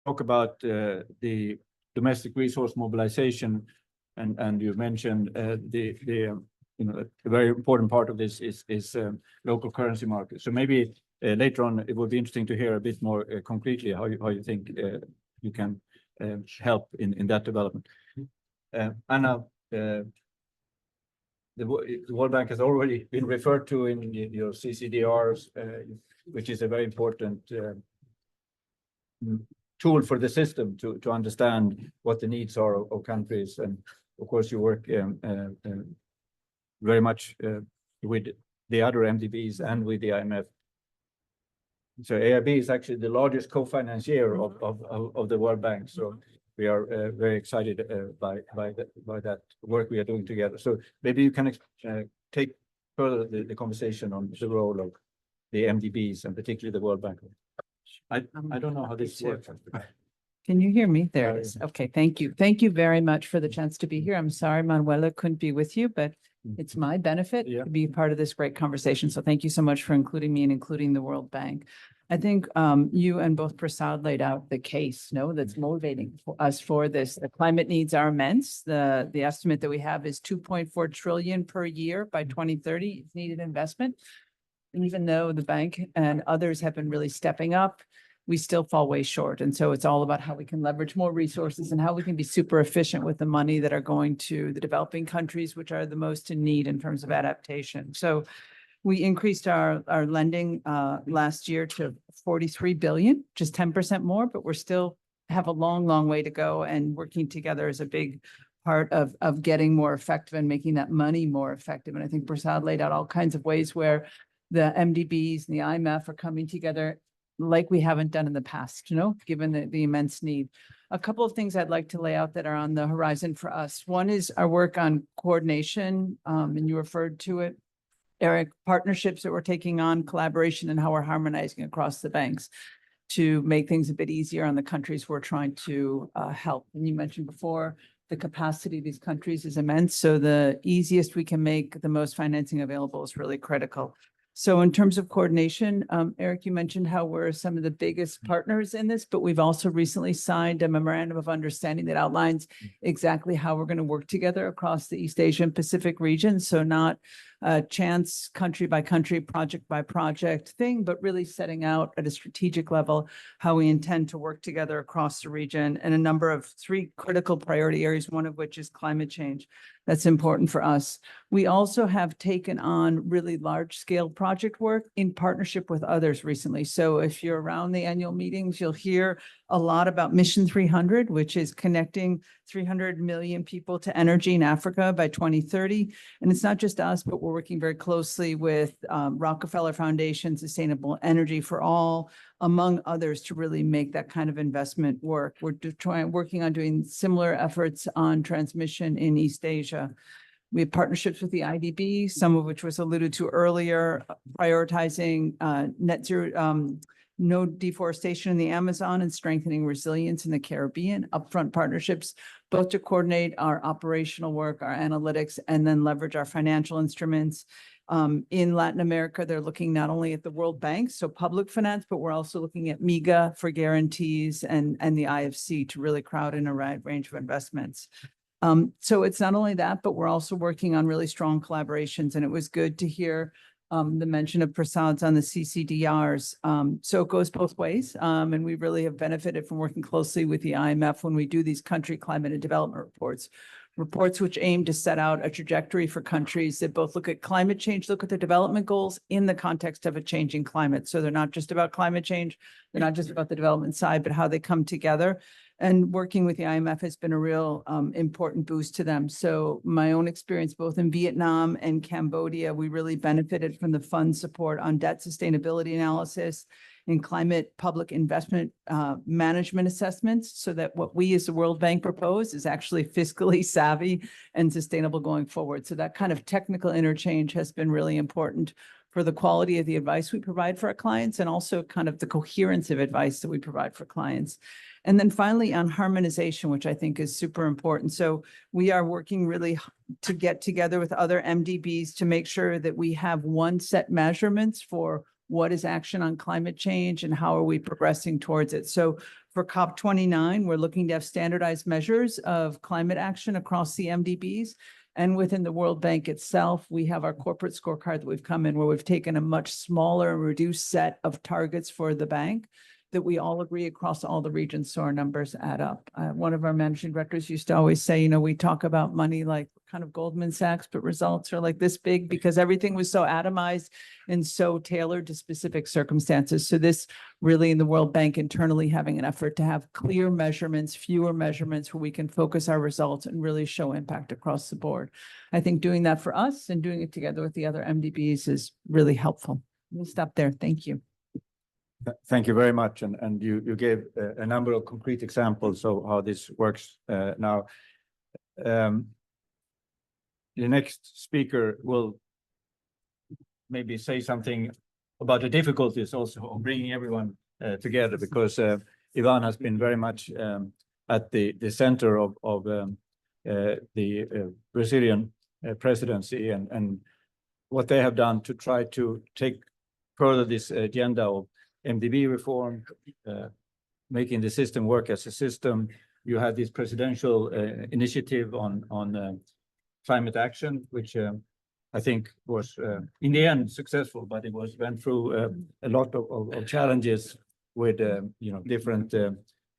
talk about the domestic resource mobilization, and you mentioned the a very important part of this is local currency market. So maybe later on it would be interesting to hear a bit more concretely how you think you can help in that development. Anna, the World Bank has already been referred to in your CCDRs, which is a very important tool for the system to understand what the needs are of countries. And of course, you work very much with the other MDBs and with the IMF. So AIB is actually the largest co-financier of the World Bank. So we are very excited by that work we are doing together. So maybe you can take further the conversation on the role of the MDBs and particularly the World Bank. I don't know how this works. Can you hear me? There it is. Okay, thank you. Thank you very much for the chance to be here. I'm sorry Manuela couldn't be with you, but it's my benefit to be part of this great conversation. So thank you so much for including me and including the World Bank. I think you and both Prasad laid out the case, that's motivating for us for this. The climate needs are immense. The estimate that we have is 2.4 trillion per year by 2030. It's needed investment. And even though the bank and others have been really stepping up, we still fall way short. And so it's all about how we can leverage more resources and how we can be super efficient with the money that are going to the developing countries, which are the most in need in terms of adaptation. So we increased our lending last year to 43 billion, just 10% more, but we're still have a long way to go, and working together is a big part of getting more effective and making that money more effective. And I think Prasad laid out all kinds of ways where the MDBs and the IMF are coming together like we haven't done in the past, given the immense need. A couple of things I'd like to lay out that are on the horizon for us. One is our work on coordination, and you referred to it, Eric, partnerships that we're taking on, collaboration, and how we're harmonizing across the banks to make things a bit easier on the countries we're trying to help. And you mentioned before, the capacity of these countries is immense. So the easiest we can make the most financing available is really critical. So in terms of coordination, Eric, you mentioned how we're some of the biggest partners in this, but we've also recently signed a memorandum of understanding that outlines exactly how we're going to work together across the East Asia and Pacific region. So not a chance country by country, project by project thing, but really setting out at a strategic level how we intend to work together across the region and a number of 3 critical priority areas, one of which is climate change. That's important for us. We also have taken on really large scale project work in partnership with others recently. So if you're around the annual meetings, you'll hear a lot about Mission 300, which is connecting 300 million people to energy in Africa by 2030. And it's not just us, but we're working very closely with Rockefeller Foundation, Sustainable Energy for All, among others, to really make that kind of investment work. We're working on doing similar efforts on transmission in East Asia. We have partnerships with the IDB, some of which was alluded to earlier, prioritizing net zero, no deforestation in the Amazon and strengthening resilience in the Caribbean, upfront partnerships, both to coordinate our operational work, our analytics, and then leverage our financial instruments. In Latin America, they're looking not only at the World Bank, so public finance, but we're also looking at MIGA for guarantees and the IFC to really crowd in a wide range of investments. So it's not only that, but we're also working on really strong collaborations. And it was good to hear the mention of Prasad's on the CCDRs. So it goes both ways. And we really have benefited from working closely with the IMF when we do these country climate and development reports which aim to set out a trajectory for countries that both look at climate change, look at their development goals in the context of a changing climate. So they're not just about climate change, they're not just about the development side, but how they come together. And working with the IMF has been a real important boost to them. So my own experience, both in Vietnam and Cambodia, we really benefited from the fund support on debt sustainability analysis and climate public investment management assessments, so that what we as the World Bank propose is actually fiscally savvy and sustainable going forward. So that kind of technical interchange has been really important for the quality of the advice we provide for our clients, and also kind of the coherence of advice that we provide for clients. And then finally on harmonization, which I think is super important. So we are working really to get together with other MDBs to make sure that we have one set measurements for what is action on climate change and how are we progressing towards it. So For COP29, we're looking to have standardized measures of climate action across the MDBs. And within the World Bank itself, we have our corporate scorecard that we've come in where we've taken a much smaller and reduced set of targets for the bank that we all agree across all the regions, so our numbers add up. One of our managing directors used to always say, you know, we talk about money like kind of Goldman Sachs, but results are like this big because everything was so atomized and so tailored to specific circumstances. So this really in the World Bank internally having an effort to have clear measurements, fewer measurements where we can focus our results and really show impact across the board. I think doing that for us and doing it together with the other MDBs is really helpful. We'll stop there. Thank you. Thank you very much. And you gave a number of concrete examples of how this works now. The next speaker will maybe say something about the difficulties also of bringing everyone together, because Ivan has been very much at the center of the Brazilian presidency and what they have done to try to take further this agenda of MDB reform, making the system work as a system. You had this presidential initiative on climate action, which I think was in the end successful, but it went through a lot of challenges with different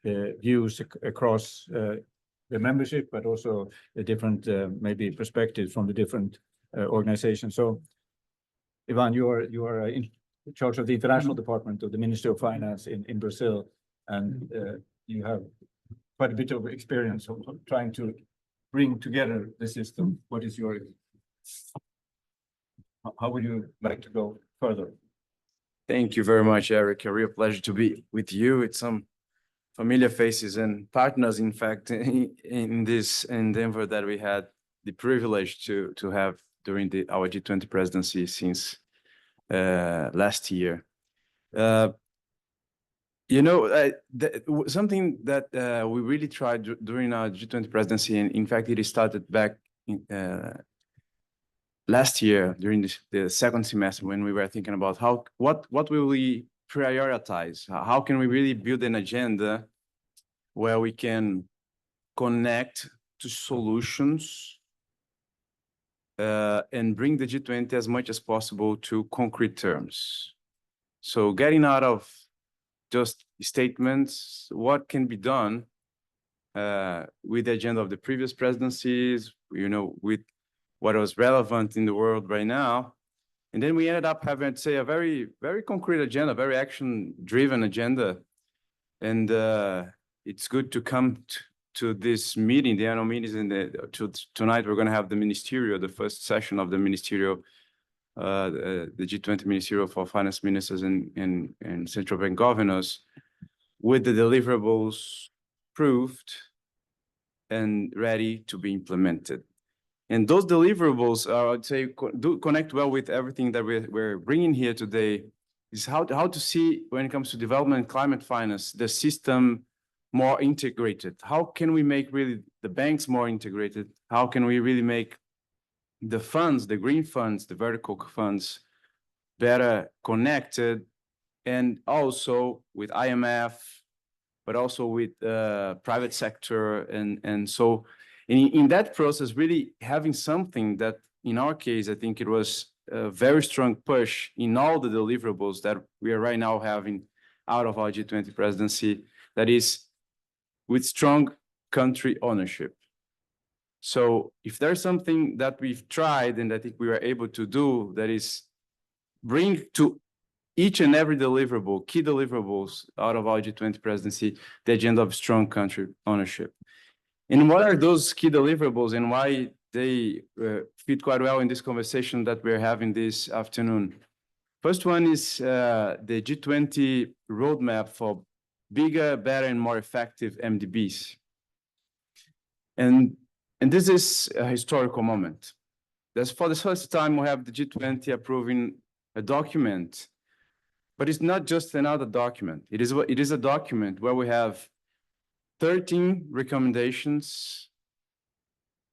views across the membership, but also the different maybe perspectives from the different organizations. So, Ivan, you are in charge of the international department of the Ministry of Finance in Brazil, and you have quite a bit of experience of trying to bring together the system. What is your, how would you like to go further? Thank you very much, Eric. A real pleasure to be with you. It's some familiar faces and partners, in fact, in this endeavor that we had the privilege to have during our G20 presidency since last year. Something that we really tried during our G20 presidency, and in fact, it started back in, last year during the second semester when we were thinking about what will we prioritize? How can we really build an agenda where we can connect to solutions and bring the G20 as much as possible to concrete terms. So getting out of just statements, what can be done with the agenda of the previous presidencies, with what was relevant in the world right now. And then we ended up having, I'd say, a very, very concrete agenda, very action-driven agenda. And it's good to come to this meeting, the annual meetings, and tonight we're going to have the first session of the ministerial, the G20 Ministerial for Finance Ministers and Central Bank Governors, with the deliverables proved and ready to be implemented. And those deliverables, I'd say, do connect well with everything that we're bringing here today, is how to see, when it comes to development and climate finance, the system more integrated. How can we make really the banks more integrated? How can we really make the funds, the green funds, the vertical funds, better connected, and also with IMF, but also with private sector, and so in that process, really having something that, in our case, I think it was a very strong push in all the deliverables that we are right now having out of our G20 presidency, that is with strong country ownership. So if there's something that we've tried and I think we were able to do, that is bring to each and every deliverable, key deliverables out of our G20 presidency, the agenda of strong country ownership. And what are those key deliverables and why they fit quite well in this conversation that we're having this afternoon? First one is the G20 roadmap for bigger, better, and more effective MDBs. And this is a historical moment. That's for the first time we have the G20 approving a document, but it's not just another document. It is a document where we have 13 recommendations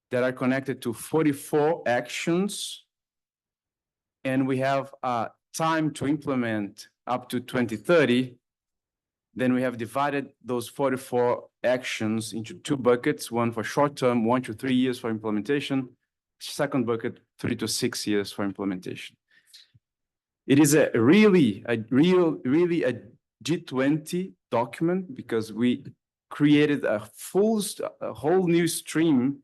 that are connected to 44 actions, and we have a time to implement up to 2030 Then we have divided those 44 actions into 2 buckets, one for short-term, 1 to 3 years for implementation, second bucket, 3 to 6 years for implementation. It is really a G20 document because we created a whole new stream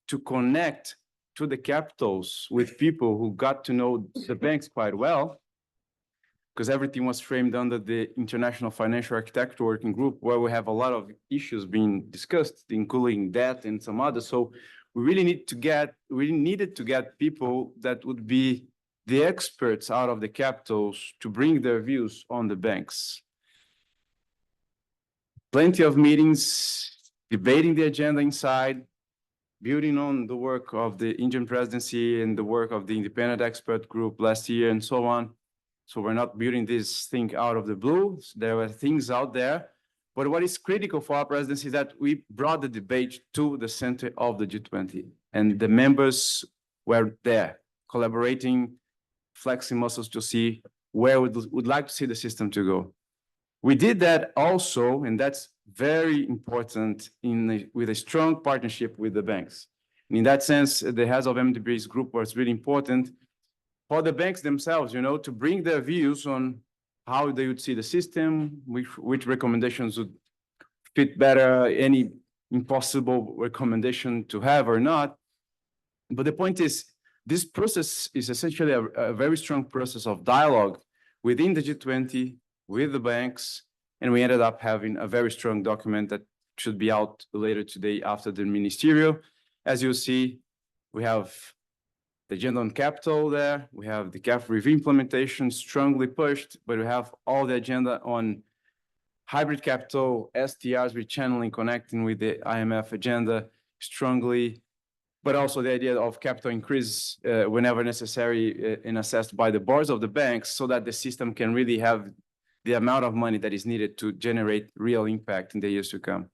to connect to the capitals with people who got to know the banks quite well, because everything was framed under the International Financial Architecture Working Group, where we have a lot of issues being discussed, including debt and some others. So we really needed to get people that would be the experts out of the capitals to bring their views on the banks. Plenty of meetings, debating the agenda inside, building on the work of the Indian presidency and the work of the independent expert group last year and so on. So we're not building this thing out of the blue. There were things out there. But what is critical for our presidency is that we brought the debate to the center of the G20. And the members were there, collaborating, flexing muscles to see where we would like to see the system to go. We did that also, and that's very important with a strong partnership with the banks. And in that sense, the heads of MDB's group was really important for the banks themselves, to bring their views on how they would see the system, which recommendations would fit better, any impossible recommendation to have or not. But the point is, this process is essentially a very strong process of dialogue within the G20, with the banks, and we ended up having a very strong document that should be out later today after the ministerial. As you'll see, we have the agenda on capital there, we have the capital review implementation strongly pushed, but we have all the agenda on hybrid capital, STRs, rechanneling, connecting with the IMF agenda strongly, but also the idea of capital increase whenever necessary and assessed by the boards of the banks so that the system can really have the amount of money that is needed to generate real impact in the years to come.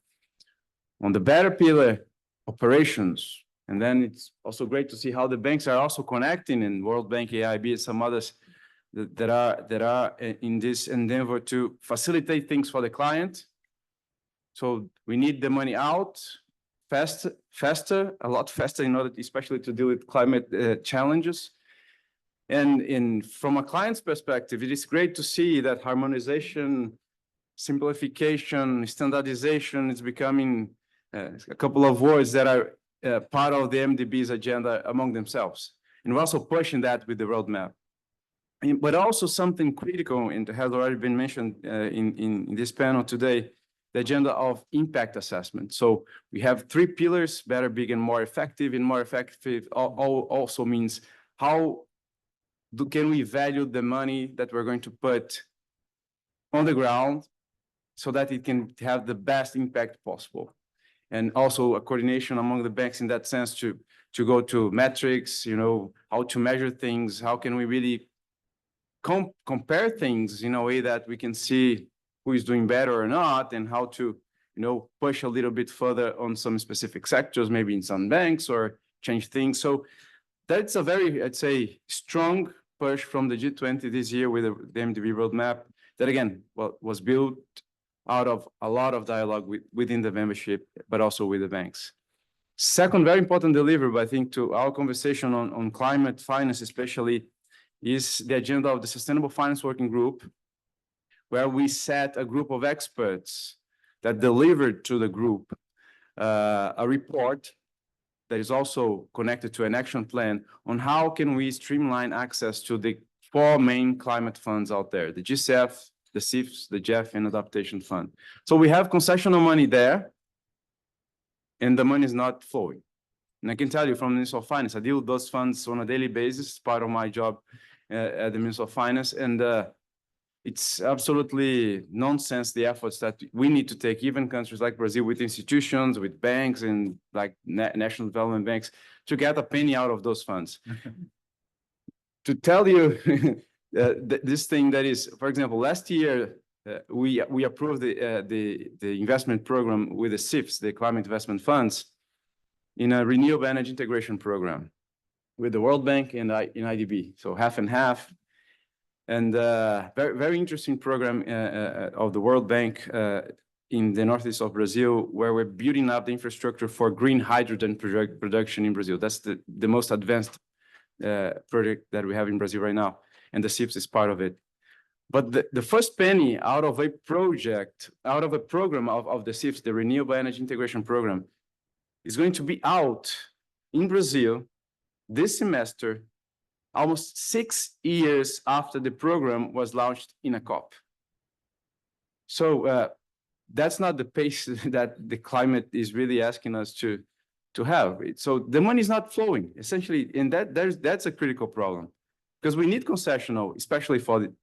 On the better pillar, operations, and then it's also great to see how the banks are also connecting in World Bank, AIB, and some others that are in this endeavor to facilitate things for the client. So we need the money out faster, a lot faster in order, especially to deal with climate challenges. And from a client's perspective, it is great to see that harmonization, simplification, standardization is becoming a couple of words that are part of the MDB's agenda among themselves. And we're also pushing that with the roadmap. But also something critical, and has already been mentioned in this panel today, the agenda of impact assessment. So we have 3 pillars: better, big, and more effective. And more effective also means how can we value the money that we're going to put on the ground so that it can have the best impact possible. And also a coordination among the banks in that sense to go to metrics, how to measure things, how can we really compare things in a way that we can see who is doing better or not, and how to, push a little bit further on some specific sectors, maybe in some banks, or change things. So that's a very, I'd say, strong push from the G20 this year with the MDB roadmap that, again, was built out of a lot of dialogue within the membership, but also with the banks. Second, very important deliverable, I think, to our conversation on climate finance, especially, is the agenda of the Sustainable Finance Working Group, where we set a group of experts that delivered to the group a report that is also connected to an action plan on how can we streamline access to the 4 main climate funds out there: the GCF, the CIFs, the JEF, and Adaptation Fund. So we have concessional money there, and the money is not flowing. And I can tell you from the Ministry of Finance, I deal with those funds on a daily basis, part of my job at the Ministry of Finance, and it's absolutely nonsense, the efforts that we need to take, even countries like Brazil, with institutions, with banks, and like national development banks, to get a penny out of those funds. To tell you this thing that is, for example, last year, we approved the investment program with the CIFs, the Climate Investment Funds, in a renewable energy integration program with the World Bank and in IDB, so half and half. And very, very interesting program of the World Bank in the northeast of Brazil, where we're building up the infrastructure for green hydrogen production in Brazil. That's the most advanced project that we have in Brazil right now, and the CIPS is part of it. But the first penny out of a project, out of a program of the CIPS, the Renewable Energy Integration Program, is going to be out in Brazil this semester, almost 6 years after the program was launched in a COP. So that's not the pace that the climate is really asking us to have. So the money is not flowing, essentially, and that's a critical problem, because we need concessional, especially for the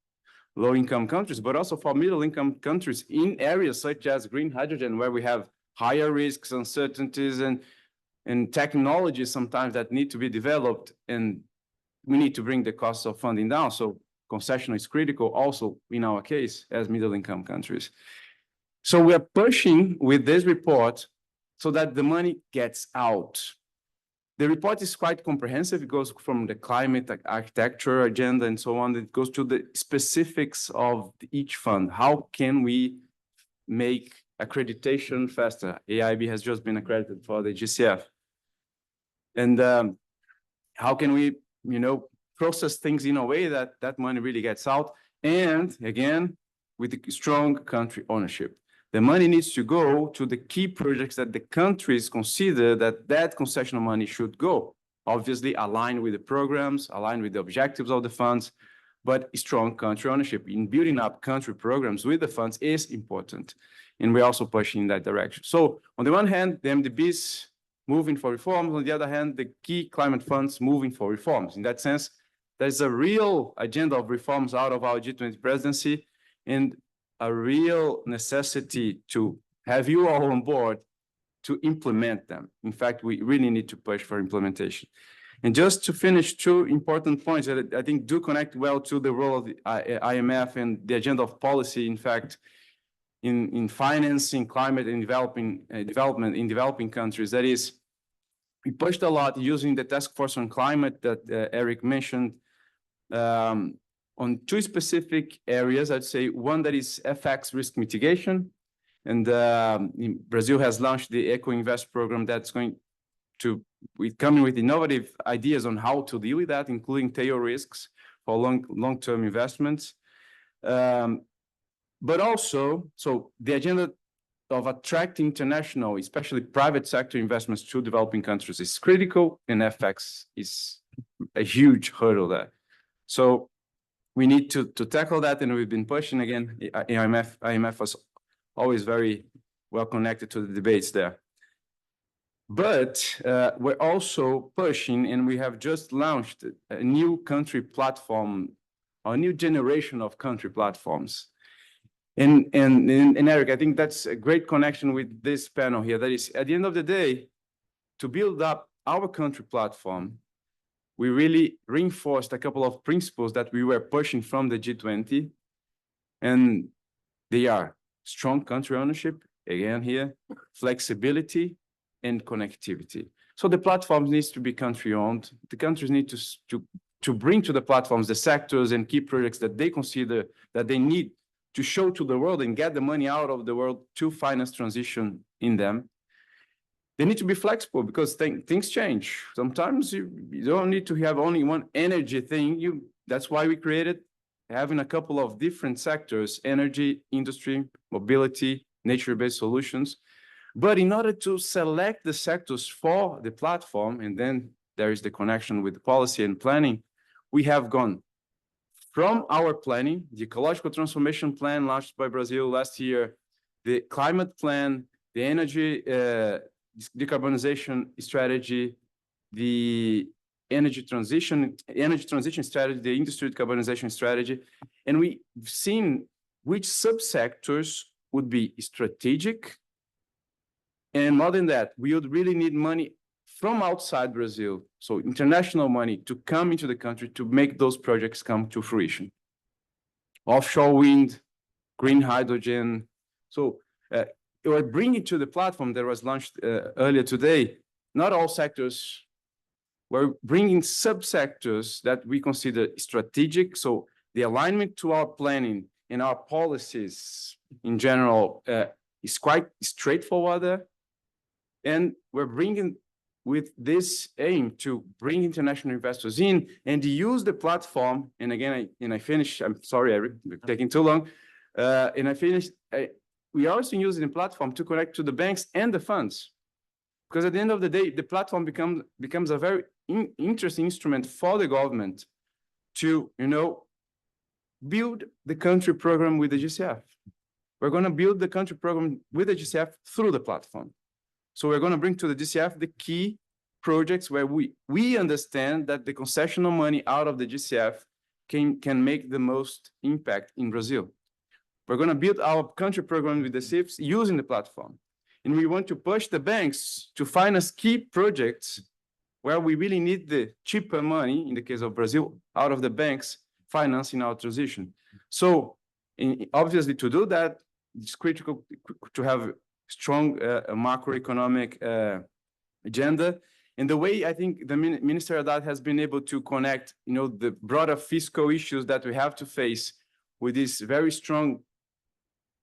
low-income countries, but also for middle-income countries in areas such as green hydrogen, where we have higher risks, uncertainties, and technologies sometimes that need to be developed, and we need to bring the cost of funding down. So concession is critical also in our case as middle-income countries. So we are pushing with this report so that the money gets out. The report is quite comprehensive. It goes from the climate architecture agenda and so on. It goes to the specifics of each fund. How can we make accreditation faster? AIB has just been accredited for the GCF. And how can we, process things in a way that that money really gets out? And again, with strong country ownership. The money needs to go to the key projects that the countries consider that concessional money should go. Obviously, aligned with the programs, aligned with the objectives of the funds, but strong country ownership in building up country programs with the funds is important. And we're also pushing in that direction. So on the one hand, the MDBs moving for reforms. On the other hand, the key climate funds moving for reforms. In that sense, there's a real agenda of reforms out of our G20 presidency, and a real necessity to have you all on board to implement them. In fact, we really need to push for implementation. And just to finish, 2 important points that I think do connect well to the role of the IMF and the agenda of policy, in fact, in financing climate and development in developing countries. That is, we pushed a lot using the task force on climate that Eric mentioned, on 2 specific areas. I'd say one that is FX risk mitigation. And Brazil has launched the Eco-Invest program that's going to be coming with innovative ideas on how to deal with that, including tail risks for long-term investments. But also, so the agenda of attracting international, especially private sector investments to developing countries is critical, and FX is a huge hurdle there. So we need to tackle that, and we've been pushing again. IMF was always very well connected to the debates there. But we're also pushing, and we have just launched a new country platform, a new generation of country platforms. And Eric, I think that's a great connection with this panel here. That is, at the end of the day, to build up our country platform, we really reinforced a couple of principles that we were pushing from the G20, and they are strong country ownership, again here, flexibility, and connectivity. So the platforms needs to be country-owned. The countries need to bring to the platforms the sectors and key projects that they consider that they need to show to the world and get the money out of the world to finance transition in them. They need to be flexible because things change. Sometimes you don't need to have only one energy thing. That's why we created having a couple of different sectors: energy, industry, mobility, nature-based solutions. But in order to select the sectors for the platform, and then there is the connection with the policy and planning, we have gone from our planning, the ecological transformation plan launched by Brazil last year, the climate plan, the energy decarbonization strategy, the energy transition strategy, the industry decarbonization strategy, and we've seen which subsectors would be strategic. And more than that, we would really need money from outside Brazil, so international money, to come into the country to make those projects come to fruition. Offshore wind, green hydrogen. So we're bringing to the platform that was launched earlier today, not all sectors. We're bringing subsectors that we consider strategic. So the alignment to our planning and our policies in general is quite straightforward there. And we're bringing with this aim to bring international investors in and use the platform. And again, I finish, I'm sorry, Eric, taking too long. And I finished, we are also using the platform to connect to the banks and the funds. Because at the end of the day, the platform becomes a very interesting instrument for the government to, build the country program with the GCF. We're going to build the country program with the GCF through the platform. So we're going to bring to the GCF the key projects where we understand that the concessional money out of the GCF can make the most impact in Brazil. We're going to build our country program with the CIFs using the platform. And we want to push the banks to finance key projects where we really need the cheaper money, in the case of Brazil, out of the banks financing our transition. So obviously to do that, it's critical to have strong macroeconomic agenda. And the way I think the Minister Haddad has been able to connect, the broader fiscal issues that we have to face with this very strong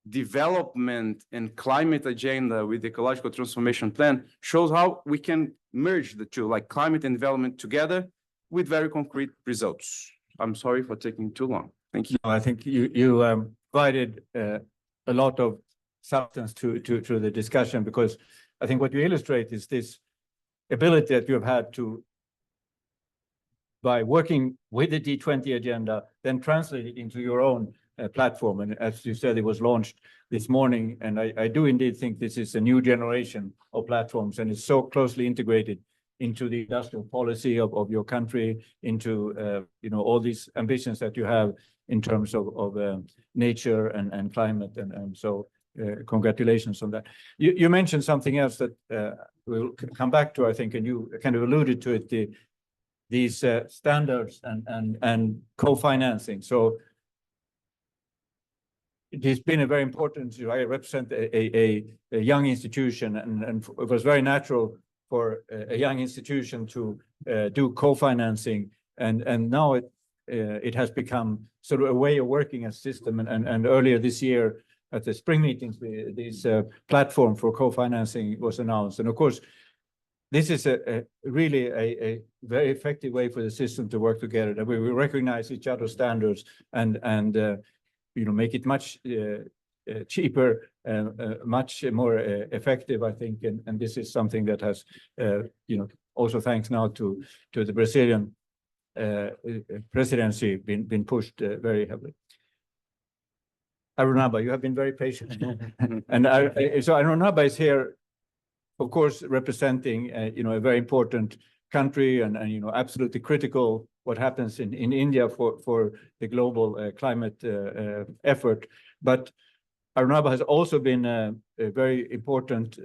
development and climate agenda with the ecological transformation plan shows how we can merge the two, like climate and development together with very concrete results. I'm sorry for taking too long. Thank you. No, I think you provided a lot of substance to the discussion, because I think what you illustrate is this ability that you have had to, by working with the G20 agenda, then translate it into your own platform. And as you said, it was launched this morning. And I do indeed think this is a new generation of platforms, and it's so closely integrated into the industrial policy of your country, into all these ambitions that you have in terms of nature and climate. And so congratulations on that. You mentioned something else that we'll come back to, I think, and you kind of alluded to it, these standards and co-financing. So it has been a very important, I represent a young institution, and it was very natural for a young institution to do co-financing, and now it has become sort of a way of working as system. And earlier this year at the spring meetings, this platform for co-financing was announced. And of course, this is really a very effective way for the system to work together, that we recognize each other's standards and make it much cheaper, much more effective, I think. And this is something that has, also thanks now to the Brazilian presidency, been pushed very heavily. Arunaba, you have been very patient. And so Arunaba is here, of course, representing, a very important country and absolutely critical what happens in India for the global climate effort. But Arunaba has also been a very important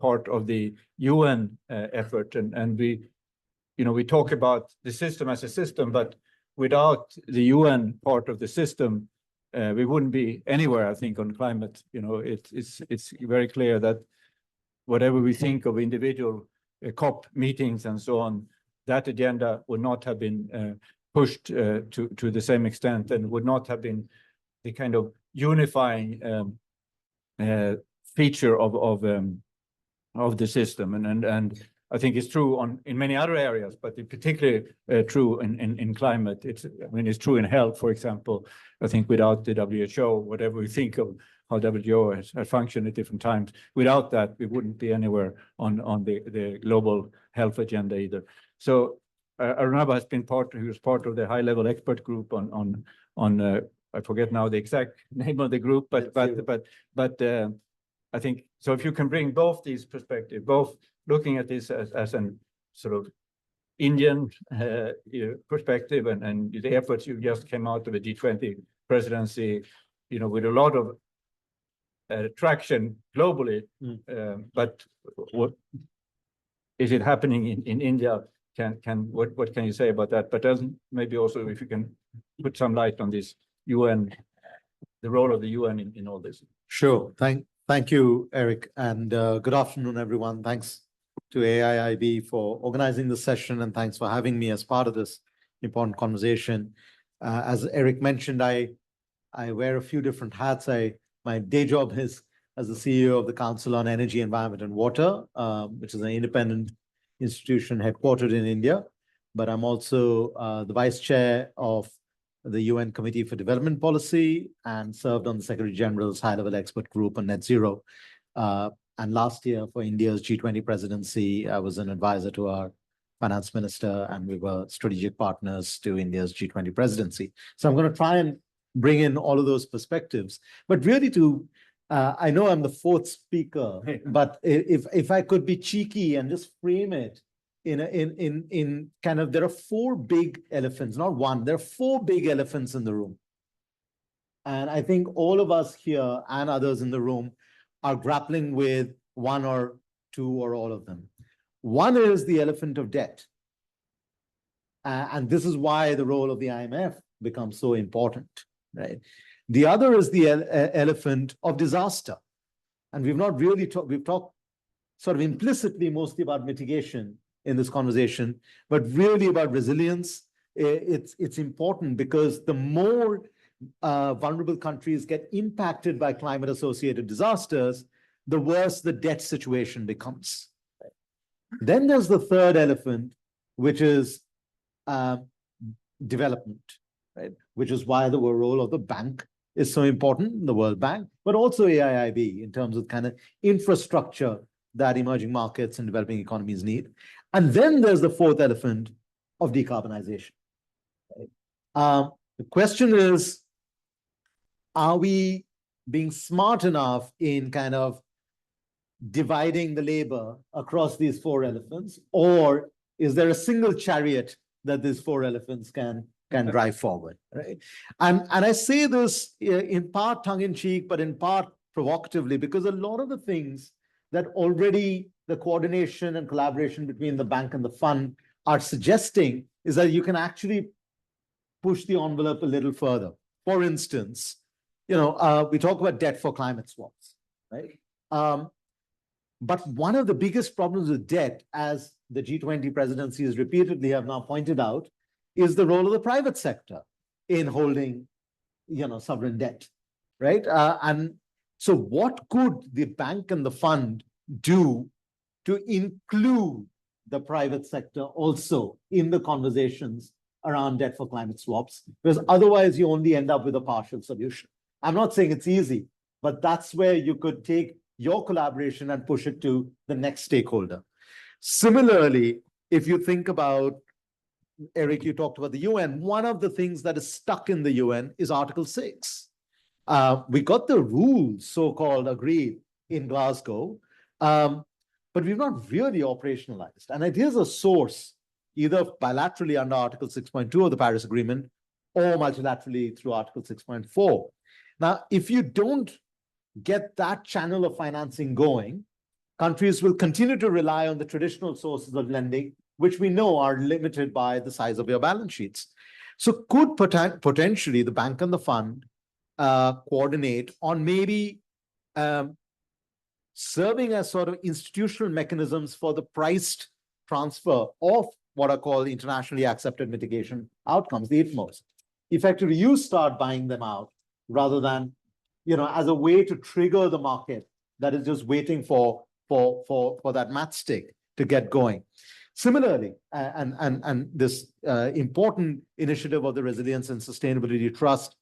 part of the UN effort. And we talk about the system as a system, but without the UN part of the system, we wouldn't be anywhere, I think, on climate. It's very clear that whatever we think of individual COP meetings and so on, that agenda would not have been pushed to the same extent, and would not have been the kind of unifying feature of the system. And I think it's true in many other areas, but it's particularly true in climate. It's true in health, for example. I think without the WHO, whatever we think of how WHO has functioned at different times, without that, we wouldn't be anywhere on the global health agenda either. So Arunaba has been he was part of the high-level expert group on I forget now the exact name of the group, but I think so. If you can bring both these perspectives, both looking at this as an sort of Indian perspective and the efforts you just came out of the G20 presidency, with a lot of traction globally, but what is it happening in India? What can you say about that? But maybe also if you can put some light on this UN, the role of the UN in all this. Sure. Thank you, Eric, and good afternoon, everyone. Thanks to AIIB for organizing the session, and thanks for having me as part of this important conversation. As Eric mentioned, I wear a few different hats. My day job is as the CEO of the Council on Energy, Environment and Water, which is an independent institution headquartered in India. But I'm also the vice chair of the UN Committee for Development Policy and served on the Secretary General's high-level expert group on net zero. And last year for India's G20 presidency, I was an advisor to our finance minister, and we were strategic partners to India's G20 presidency. So I'm going to try and bring in all of those perspectives, but really I know I'm the fourth speaker, but if I could be cheeky and just frame it in kind of, there are four big elephants, not one, there are four big elephants in the room. And I think all of us here and others in the room are grappling with one or two or all of them. One is the elephant of debt. And this is why the role of the IMF becomes so important, right? The other is the elephant of disaster. And we've not really talked, we've talked sort of implicitly mostly about mitigation in this conversation, but really about resilience. It's important because the more vulnerable countries get impacted by climate-associated disasters, the worse the debt situation becomes. Then there's the third elephant, which is development, right? Which is why the role of the bank is so important, the World Bank, but also AIIB in terms of kind of infrastructure that emerging markets and developing economies need. And then there's the fourth elephant of decarbonization. Right? The question is, are we being smart enough in kind of dividing the labor across these four elephants, or is there a single chariot that these four elephants can drive forward, right? And I say this in part tongue-in-cheek, but in part provocatively, because a lot of the things that already the coordination and collaboration between the bank and the fund are suggesting is that you can actually push the envelope a little further. For instance, we talk about debt for climate swaps, right? But one of the biggest problems with debt, as the G20 presidencies repeatedly have now pointed out, is the role of the private sector in holding, sovereign debt, right? And so what could the bank and the fund do to include the private sector also in the conversations around debt for climate swaps? Because otherwise you only end up with a partial solution. I'm not saying it's easy, but that's where you could take your collaboration and push it to the next stakeholder. Similarly, if you think about, Eric, you talked about the UN. One of the things that is stuck in the UN is Article 6. We got the rules, so-called, agreed in Glasgow, but we've not really operationalized. And it is a source, either bilaterally under Article 6.2 of the Paris Agreement or multilaterally through Article 6.4. Now, if you don't get that channel of financing going, countries will continue to rely on the traditional sources of lending, which we know are limited by the size of your balance sheets. So could potentially the bank and the fund coordinate on maybe serving as sort of institutional mechanisms for the priced transfer of what are called internationally accepted mitigation outcomes, the ITMOs. Effectively, you start buying them out rather than, as a way to trigger the market that is just waiting for that matchstick to get going. Similarly, and this important initiative of the Resilience and Sustainability Trust,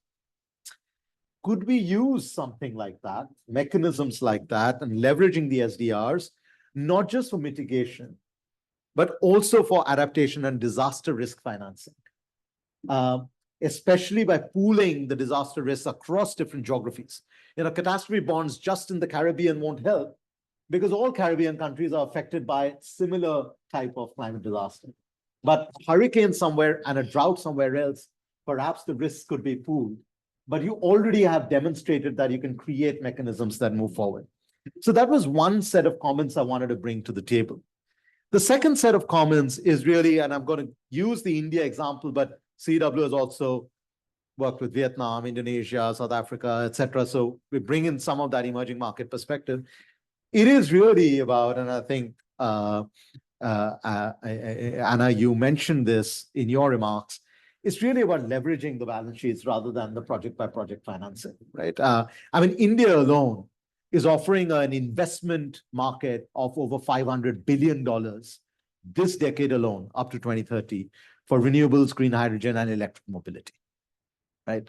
could we use something like that, mechanisms like that, and leveraging the SDRs, not just for mitigation, but also for adaptation and disaster risk financing, especially by pooling the disaster risks across different geographies. Catastrophe bonds just in the Caribbean won't help, because all Caribbean countries are affected by similar type of climate disaster. But hurricane somewhere and a drought somewhere else, perhaps the risks could be pooled. But you already have demonstrated that you can create mechanisms that move forward. So that was one set of comments I wanted to bring to the table. The second set of comments is really, and I'm going to use the India example, but CW has also worked with Vietnam, Indonesia, South Africa, etc. So we bring in some of that emerging market perspective. It is really about, and I think, Anna, you mentioned this in your remarks, it's really about leveraging the balance sheets rather than the project by project financing, right? I mean, India alone is offering an investment market of over $500 billion this decade alone, up to 2030, for renewables, green hydrogen, and electric mobility, right?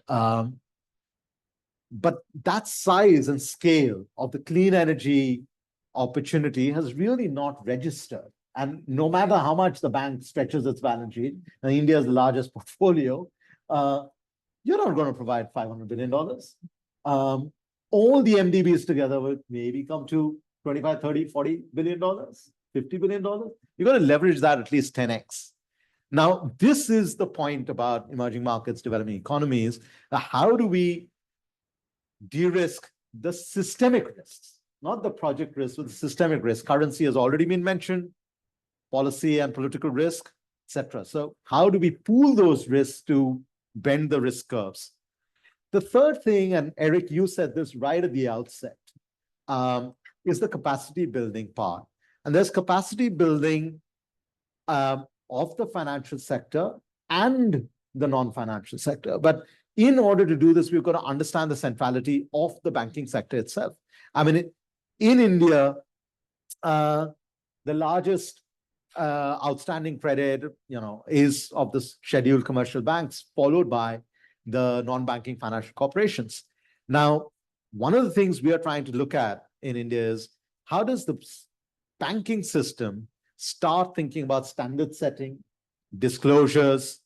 But that size and scale of the clean energy opportunity has really not registered. And no matter how much the bank stretches its balance sheet, and India's largest portfolio, you're not going to provide $500 billion. All the MDBs together would maybe come to 25, 30, $40 billion, $50 billion. You're going to leverage that at least 10x. Now, this is the point about emerging markets, developing economies. How do we de-risk the systemic risks, not the project risks, but the systemic risk? Currency has already been mentioned, policy and political risk, etc. So how do we pool those risks to bend the risk curves? The third thing, and Eric, you said this right at the outset, is the capacity building part. And there's capacity building of the financial sector and the non-financial sector. But in order to do this, we've got to understand the centrality of the banking sector itself. I mean, in India, the largest outstanding credit, is of the scheduled commercial banks, followed by the non-banking financial corporations. Now, one of the things we are trying to look at in India is how does the banking system start thinking about standard setting, disclosures,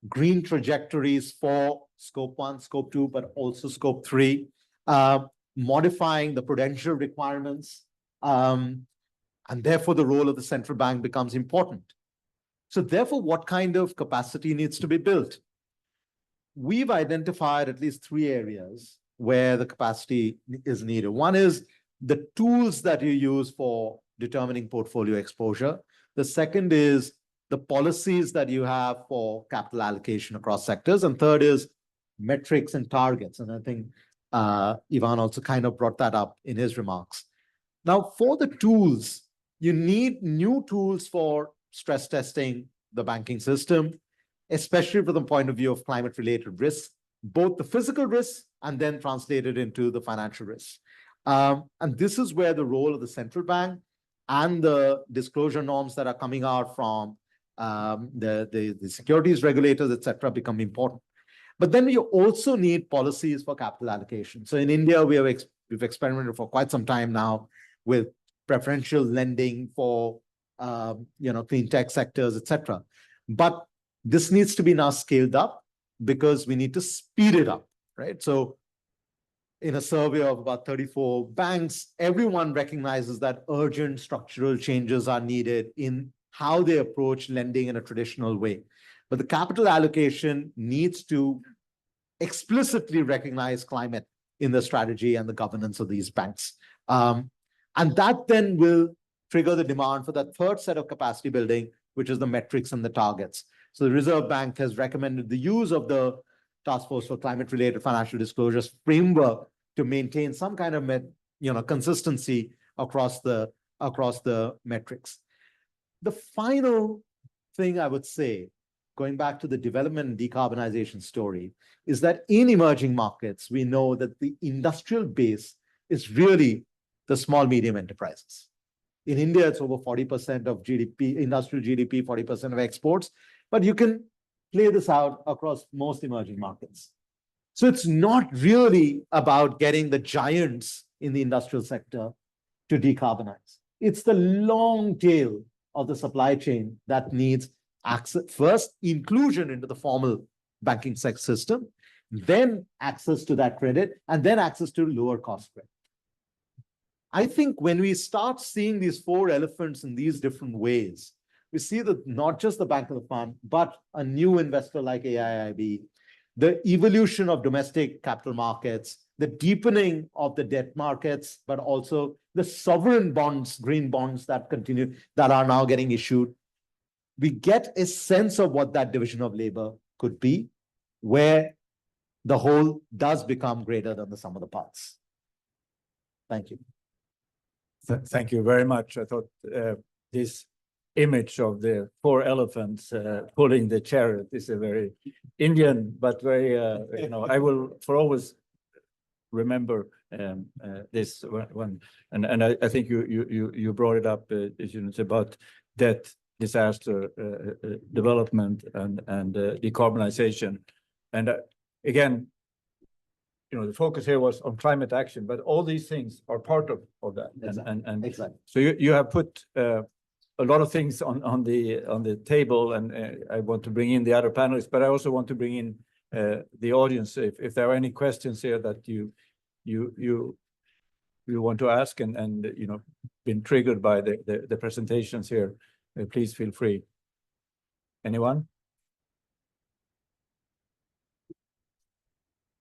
green trajectories for scope 1, scope 2, but also scope 3, modifying the prudential requirements, and therefore the role of the central bank becomes important. So therefore, what kind of capacity needs to be built? We've identified at least 3 areas where the capacity is needed. One is the tools that you use for determining portfolio exposure. The second is the policies that you have for capital allocation across sectors. And third is metrics and targets. And I think Ivan also kind of brought that up in his remarks. Now, for the tools, you need new tools for stress testing the banking system, especially from the point of view of climate-related risks, both the physical risks and then translated into the financial risks. And this is where the role of the central bank and the disclosure norms that are coming out from the securities regulators, et cetera, become important. But then you also need policies for capital allocation. So in India, we've experimented for quite some time now with preferential lending for clean tech sectors, et cetera. But this needs to be now scaled up because we need to speed it up, right? So in a survey of about 34 banks, everyone recognizes that urgent structural changes are needed in how they approach lending in a traditional way. But the capital allocation needs to explicitly recognize climate in the strategy and the governance of these banks. And that then will trigger the demand for that third set of capacity building, which is the metrics and the targets. So the Reserve Bank has recommended the use of the Task Force for Climate-Related Financial Disclosures framework to maintain some kind of consistency across the metrics. The final thing I would say, going back to the development and decarbonization story, is that in emerging markets, we know that the industrial base is really the small, medium enterprises. In India, it's over 40% of GDP, industrial GDP, 40% of exports, but you can play this out across most emerging markets. So it's not really about getting the giants in the industrial sector to decarbonize. It's the long tail of the supply chain that needs access, first inclusion into the formal banking system, then access to that credit, and then access to lower cost credit. I think when we start seeing these 4 elephants in these different ways, we see that not just the Bank of the Fund, but a new investor like AIIB, the evolution of domestic capital markets, the deepening of the debt markets, but also the sovereign bonds, green bonds that are now getting issued. We get a sense of what that division of labor could be, where the whole does become greater than the sum of the parts. Thank you. Thank you very much. I thought this image of the 4 elephants pulling the chariot is a very Indian, but very, I will for always remember this one. And I think you brought it up, it's about debt, disaster, development, and decarbonization. And again, the focus here was on climate action, but all these things are part of that. And Exactly. so you have put a lot of things on the table, and I want to bring in the other panelists, but I also want to bring in the audience if there are any questions here that you want to ask, and been triggered by the presentations here, please feel free. Anyone?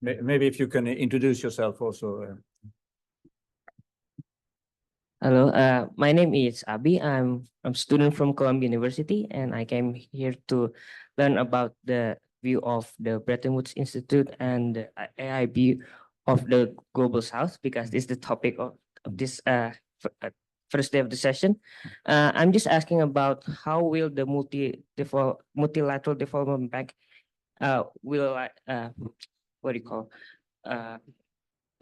Maybe if you can introduce yourself also. Hello, my name is Abi. I'm a student from Columbia University, and I came here to learn about the view of the Bretton Woods Institute and the AIB of the Global South, because this is the topic of this first day of the session. I'm just asking about how will the multilateral development bank will what do you call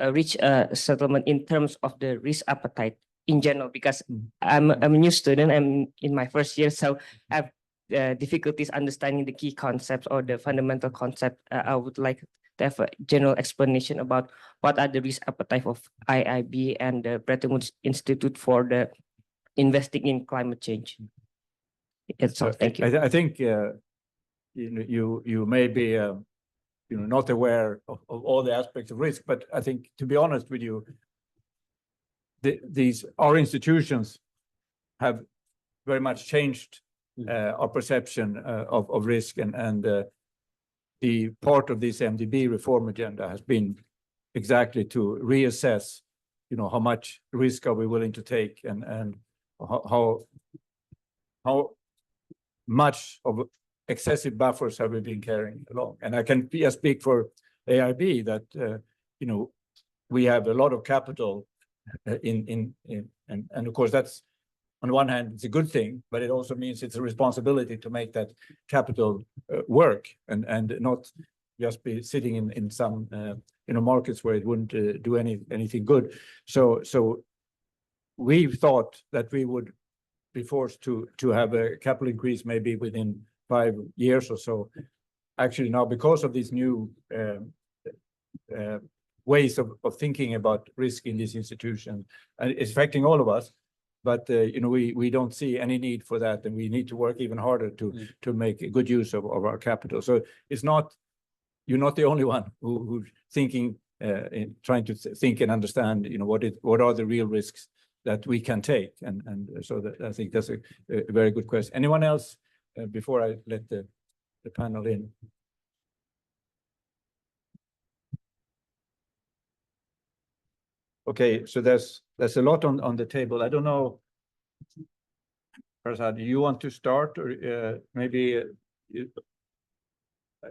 reach a settlement in terms of the risk appetite in general, because I'm a new student. I'm in my first year, so I have difficulties understanding the key concepts or the fundamental concept. I would like to have a general explanation about what are the risk appetite of IIB and the Bretton Woods Institute for the investing in climate change. That's all. Thank you. I think you may be not aware of all the aspects of risk, but I think, to be honest with you, our institutions have very much changed our perception of risk, and the part of this MDB reform agenda has been exactly to reassess, how much risk are we willing to take, and how much of excessive buffers have we been carrying along. And I can speak for AIB that we have a lot of capital and of course that's, on one hand, it's a good thing, but it also means it's a responsibility to make that capital work and not just be sitting in some markets where it wouldn't do anything good. So we thought that we would be forced to have a capital increase maybe within 5 years or so. Actually now, because of these new ways of thinking about risk in this institution, and it's affecting all of us, but we don't see any need for that, and we need to work even harder to make a good use of our capital. So you're not the only one who's thinking, trying to think and understand, what are the real risks that we can take, and so I think that's a very good question. Anyone else before I let the panel in? Okay, so there's a lot on the table. I don't know, Prasad, do you want to start, or maybe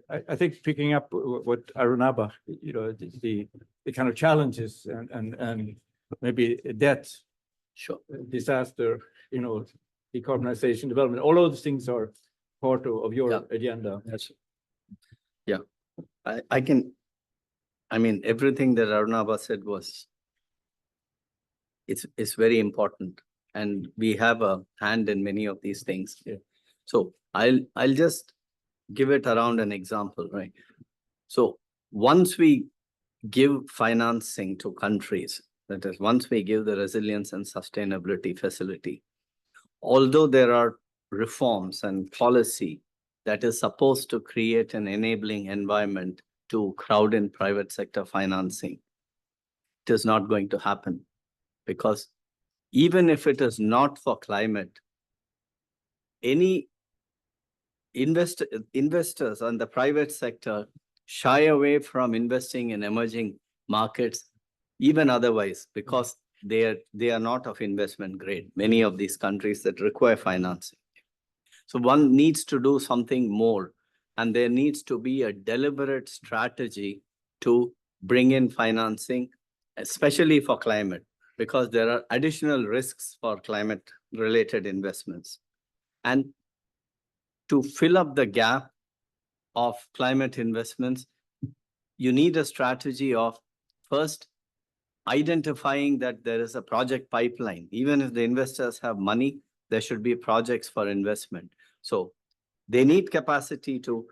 I think picking up what Arunabha, the kind of challenges and maybe debt, sure, disaster, decarbonization, development, all of those things are part of your agenda. Yes. Yeah, I mean, everything that Arunabha said was, it's very important, and we have a hand in many of these things. Yeah. So I'll just give it around an example, right? So once we give financing to countries, that is, once we give the resilience and sustainability facility, although there are reforms and policy that is supposed to create an enabling environment to crowd in private sector financing, it is not going to happen. Because even if it is not for climate, any investors on the private sector shy away from investing in emerging markets, even otherwise, because they are not of investment grade, many of these countries that require financing. So one needs to do something more, and there needs to be a deliberate strategy to bring in financing, especially for climate, because there are additional risks for climate-related investments. And to fill up the gap of climate investments, you need a strategy of first identifying that there is a project pipeline. Even if the investors have money, there should be projects for investment. So they need capacity to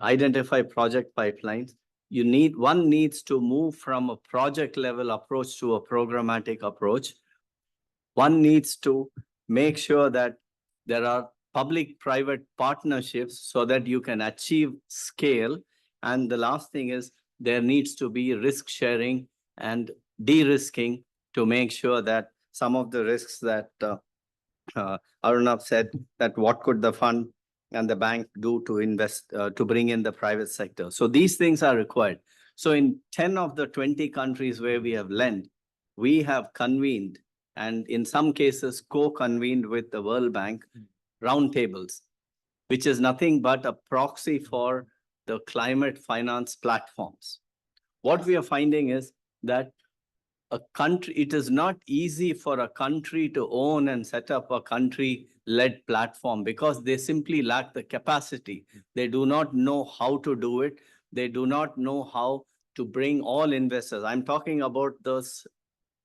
identify project pipelines. One needs to move from a project level approach to a programmatic approach. One needs to make sure that there are public-private partnerships so that you can achieve scale. And the last thing is there needs to be risk sharing and de-risking to make sure that some of the risks that Arunabh said, that what could the fund and the bank do to invest, to bring in the private sector. So these things are required. So in 10 of the 20 countries where we have lent, we have convened and in some cases co-convened with the World Bank roundtables, which is nothing but a proxy for the climate finance platforms. What we are finding is that it is not easy for a country to own and set up a country-led platform because they simply lack the capacity. They do not know how to do it. They do not know how to bring all investors. I'm talking about those,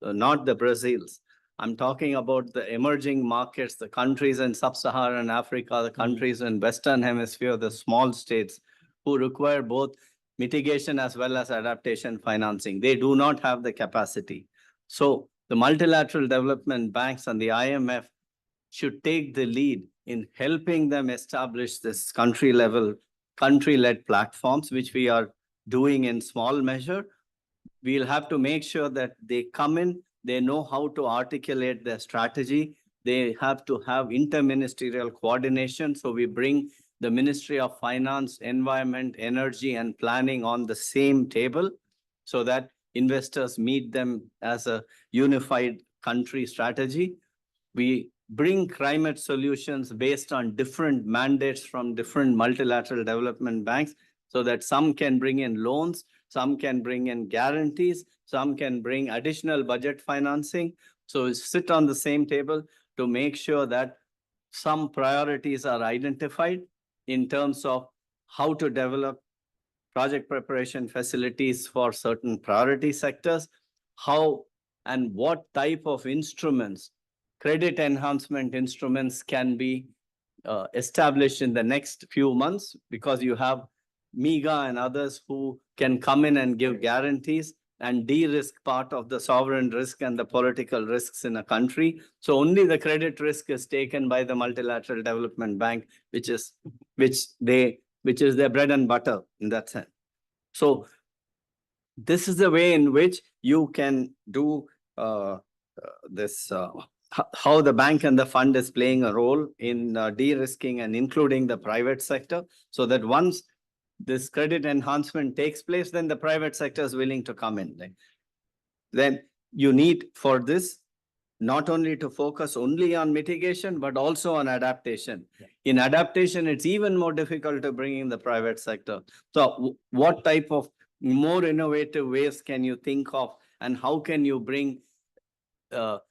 not the Brazils. I'm talking about the emerging markets, the countries in sub-Saharan Africa, the countries in Western Hemisphere, the small states who require both mitigation as well as adaptation financing. They do not have the capacity. So the multilateral development banks and the IMF should take the lead in helping them establish this country-led platforms, which we are doing in small measure. We'll have to make sure that they come in, they know how to articulate their strategy. They have to have interministerial coordination. So we bring the Ministry of Finance, Environment, Energy, and Planning on the same table so that investors meet them as a unified country strategy. We bring climate solutions based on different mandates from different multilateral development banks so that some can bring in loans, some can bring in guarantees, some can bring additional budget financing. So we sit on the same table to make sure that some priorities are identified in terms of how to develop project preparation facilities for certain priority sectors, how and what type of instruments, credit enhancement instruments can be established in the next few months, because you have MIGA and others who can come in and give guarantees and de-risk part of the sovereign risk and the political risks in a country. So only the credit risk is taken by the Multilateral Development Bank, which is their bread and butter in that sense. So this is the way in which you can do this, how the bank and the fund is playing a role in de-risking and including the private sector, so that once this credit enhancement takes place, then the private sector is willing to come in. Then you need for this not only to focus only on mitigation, but also on adaptation. Yeah. In adaptation, it's even more difficult to bring in the private sector. So what type of more innovative ways can you think of, and how can you bring, how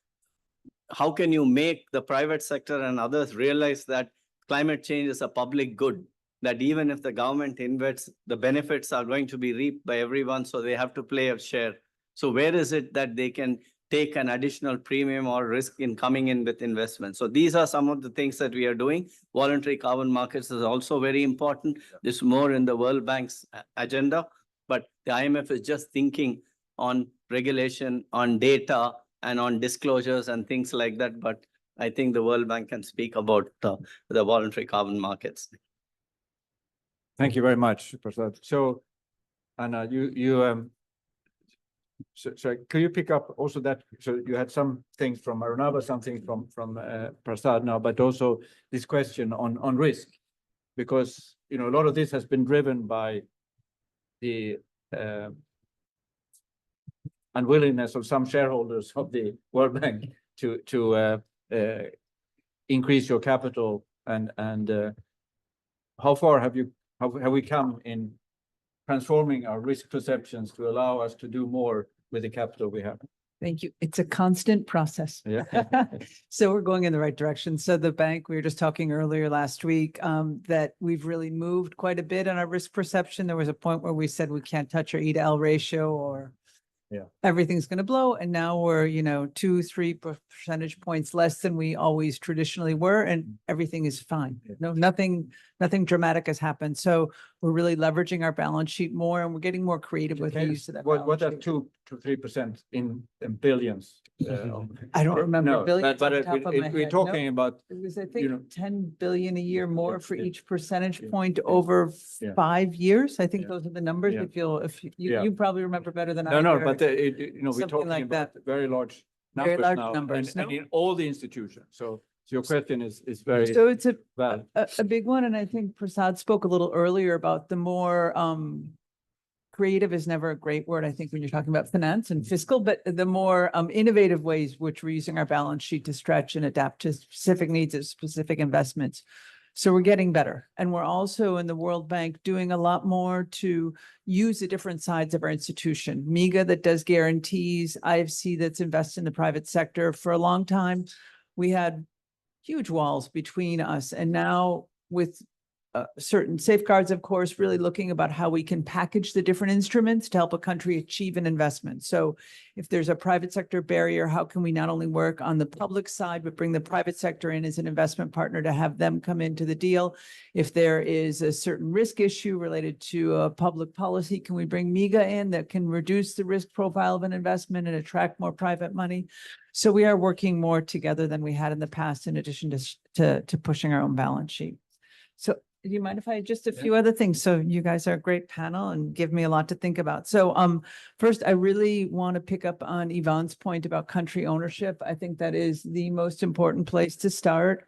can you make the private sector and others realize that climate change is a public good, that even if the government invests, the benefits are going to be reaped by everyone, so they have to play a share. So where is it that they can take an additional premium or risk in coming in with investment? So these are some of the things that we are doing. Voluntary carbon markets is also very important. This is more in the World Bank's agenda, but the IMF is just thinking on regulation, on data, and on disclosures and things like that. But I think the World Bank can speak about the voluntary carbon markets. Thank you very much, Prasad. So, Anna, so could you pick up also that, so you had some things from Arunabha, some things from Prasad now, but also this question on risk, because a lot of this has been driven by the unwillingness of some shareholders of the World Bank to increase your capital, and how far have we come in transforming our risk perceptions to allow us to do more with the capital we have? Thank you. It's a constant process. Yeah. So we're going in the right direction. So the bank, we were just talking earlier last week, that we've really moved quite a bit on our risk perception. There was a point where we said we can't touch our E to L ratio or Yeah. everything's going to blow. And now we're, 2-3 percentage points less than we always traditionally were, and everything is fine. Yeah. No, nothing dramatic has happened. So we're really leveraging our balance sheet more, and we're getting more creative with the use of that. What balance are sheet. 2 to 3% in billions? I don't remember No, billions but off the top of my we're head. No. talking about, It was, I you know, think, 10 billion a year more for yeah, each percentage yeah, point over yeah. 5 years. I think Yeah. those are the numbers. Yeah. If you, Yeah. you probably remember better than I no, do. but we're Something talking like about that. very large Very numbers large now, numbers, and no? in all the institutions. So your question is very So it's valid. a big one. And I think Prasad spoke a little earlier about the more, creative is never a great word, I think, when you're talking about finance and fiscal, but the more innovative ways which we're using our balance sheet to stretch and adapt to specific needs of specific investments. So we're getting better. And we're also in the World Bank doing a lot more to use the different sides of our institution. MIGA that does guarantees, IFC that's invested in the private sector. For a long time, we had huge walls between us. And now with certain safeguards, of course, really looking about how we can package the different instruments to help a country achieve an investment. So if there's a private sector barrier, how can we not only work on the public side, but bring the private sector in as an investment partner to have them come into the deal? If there is a certain risk issue related to a public policy, can we bring MIGA in that can reduce the risk profile of an investment and attract more private money? So we are working more together than we had in the past, in addition to pushing our own balance sheet. So do you mind if I just a few other things? So you guys are a great panel and give me a lot to think about. So first, I really want to pick up on Yvonne's point about country ownership. I think that is the most important place to start.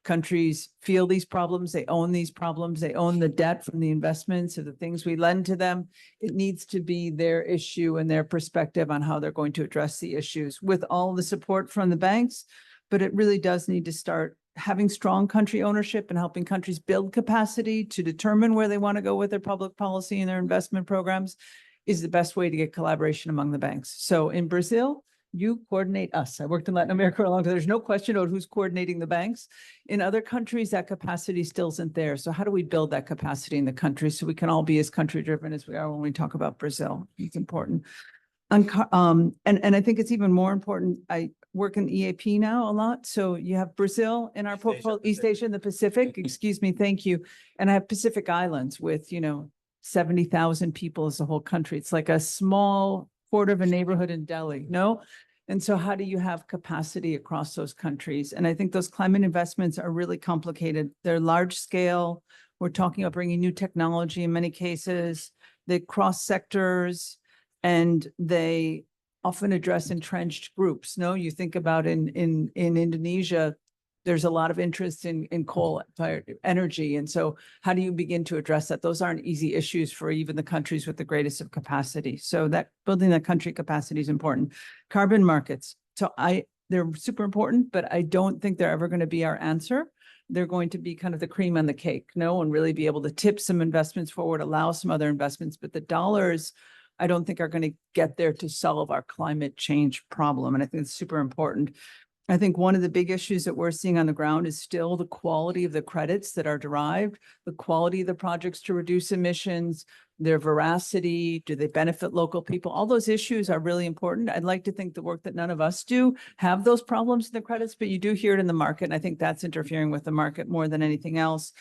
Countries feel these problems, they own these problems, they own the debt from the investments of the things we lend to them. It needs to be their issue and their perspective on how they're going to address the issues with all the support from the banks. But it really does need to start having strong country ownership and helping countries build capacity to determine where they want to go with their public policy and their investment programs is the best way to get collaboration among the banks. So in Brazil, you coordinate us. I worked in Latin America for a long time. There's no question about who's coordinating the banks. In other countries, that capacity still isn't there. So how do we build that capacity in the country so we can all be as country driven as we are when we talk about Brazil? It's important. And I think it's even more important. I work in EAP now a lot. So you have Brazil in our portfolio, East Asia and the Pacific, excuse me, thank you. And I have Pacific Islands with, 70,000 people as a whole country. It's like a small quarter of a neighborhood in Delhi, no? And so how do you have capacity across those countries? And I think those climate investments are really complicated. They're large scale. We're talking about bringing new technology in many cases. They cross sectors and they often address entrenched groups. No, you think about in Indonesia, there's a lot of interest in coal-fired energy. And so how do you begin to address that? Those aren't easy issues for even the countries with the greatest of capacity. So that building that country capacity is important. Carbon markets. So they're super important, but I don't think they're ever going to be our answer. They're going to be kind of the cream on the cake, no, and really be able to tip some investments forward, allow some other investments, but the dollars I don't think are going to get there to solve our climate change problem. And I think it's super important. I think one of the big issues that we're seeing on the ground is still the quality of the credits that are derived, the quality of the projects to reduce emissions, their veracity, do they benefit local people? All those issues are really important. I'd like to think the work that none of us do have those problems in the credits, but you do hear it in the market. And I think that's interfering with the market more than anything else.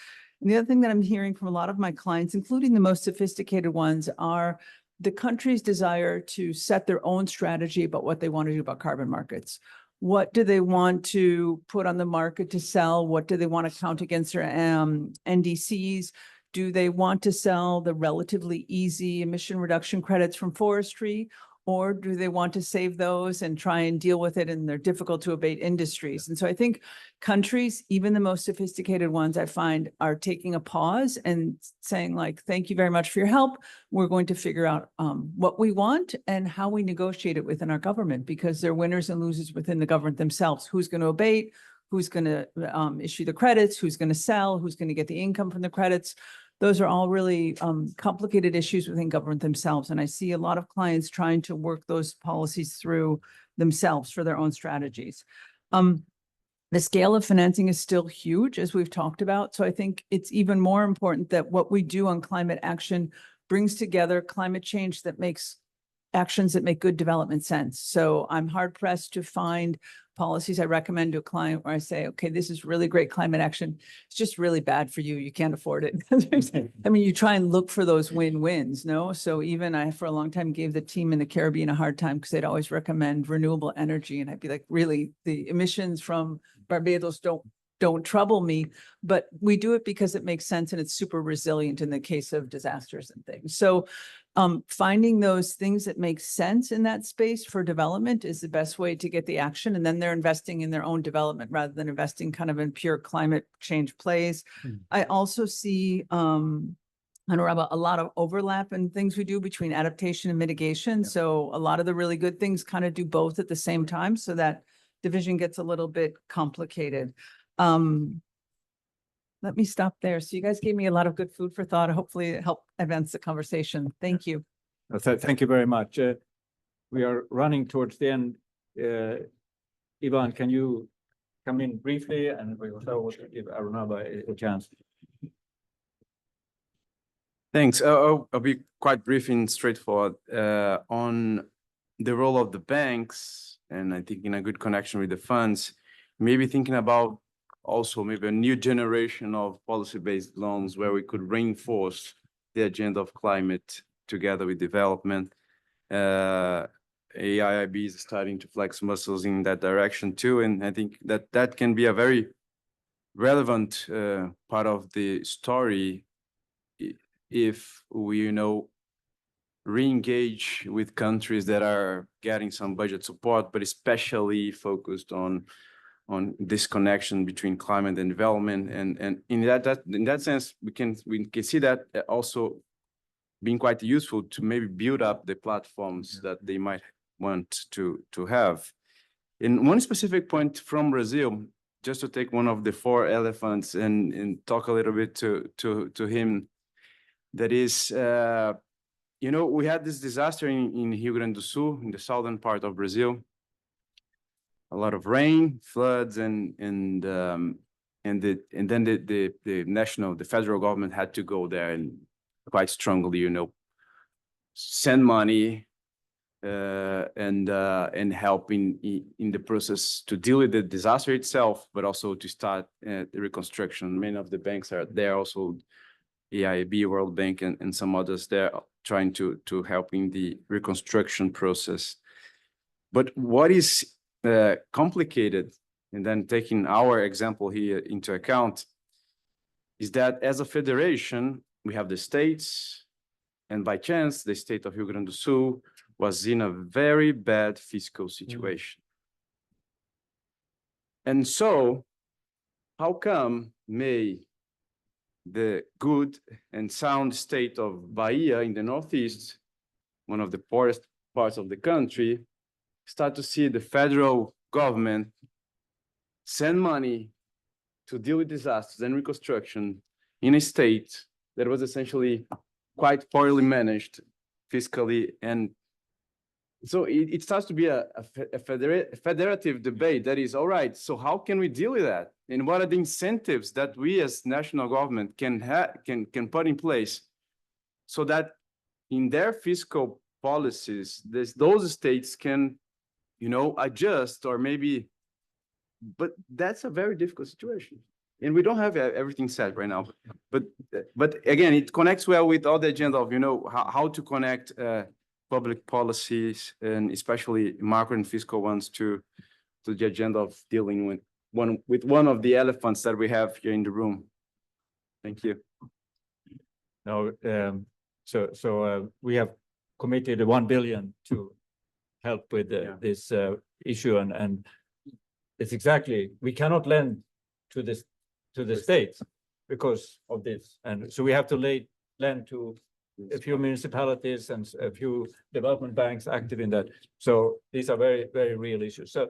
And the other thing that I'm hearing from a lot of my clients, including the most sophisticated ones, are the country's desire to set their own strategy about what they want to do about carbon markets. What do they want to put on the market to sell? What do they want to count against their NDCs? Do they want to sell the relatively easy emission reduction credits from forestry? Or do they want to save those and try and deal with it in their difficult to abate industries? And so I think countries, even the most sophisticated ones, I find are taking a pause and saying like, thank you very much for your help. We're going to figure out what we want and how we negotiate it within our government, because they're winners and losers within the government themselves. Who's going to abate? Who's going to issue the credits? Who's going to sell? Who's going to get the income from the credits? those are all really complicated issues within government themselves. And I see a lot of clients trying to work those policies through themselves for their own strategies. The scale of financing is still huge, as we've talked about. So I think it's even more important that what we do on climate action brings together climate change that makes actions that make good development sense. So I'm hard pressed to find policies I recommend to a client where I say, okay, this is really great climate action. It's just really bad for you. You can't afford it. I mean, you try and look for those win-wins, no? So even I, for a long time, gave the team in the Caribbean a hard time because they'd always recommend renewable energy. And I'd be like, really, the emissions from Barbados don't trouble me, but we do it because it makes sense and it's super resilient in the case of disasters and things. So finding those things that make sense in that space for development is the best way to get the action. And then they're investing in their own development rather than investing kind of in pure climate change plays. I also see a lot of overlap in things we do between adaptation and mitigation. So a lot of the really good things kind of do both at the same time. So that division gets a little bit complicated. Let me stop there. So you guys gave me a lot of good food for thought. Hopefully it helped advance the conversation. Thank you. Thank you very much. We are running towards the end. Ivan, can you come in briefly and we will give Arunabha a chance. Thanks. I'll be quite brief and straightforward on the role of the banks, and I think in a good connection with the funds, maybe thinking about also maybe a new generation of policy-based loans where we could reinforce the agenda of climate together with development. AIIB is starting to flex muscles in that direction too, and I think that that can be a very relevant part of the story if we, re-engage with countries that are getting some budget support, but especially focused on this connection between climate and development, and in that sense, we can see that also being quite useful to maybe build up the platforms that they might want to have. In one specific point from Brazil, just to take one of the four elephants and talk a little bit to him, that is, we had this disaster in Rio Grande do Sul, in the southern part of Brazil. A lot of rain, floods, and then the federal government had to go there and quite strongly, send money and help in the process to deal with the disaster itself, but also to start the reconstruction. Many of the banks are there, also AIIB, World Bank, and some others there trying to help in the reconstruction process. But what is complicated, and then taking our example here into account, is that as a federation, we have the states, and by chance, the state of Rio Grande do Sul was in a very bad fiscal situation. And so, how come may the good and sound state of Bahia in the Northeast, one of the poorest parts of the country, start to see the federal government send money to deal with disasters and reconstruction in a state that was essentially quite poorly managed fiscally? And so it starts to be a federative debate that is, all right, so how can we deal with that? And what are the incentives that we as national government can put in place so that in their fiscal policies, those states can, adjust or maybe, but that's a very difficult situation. And we don't have everything set right now. But again, it connects well with all the agenda of, how to connect public policies, and especially macro and fiscal ones, to the agenda of dealing with one of the elephants that we have here in the room. Thank you. Now, so we have committed 1 billion to help with this issue, and it's exactly, we cannot lend to the states because of this, and so we have to lend to a few municipalities and a few development banks active in that. So these are very, very real issues. So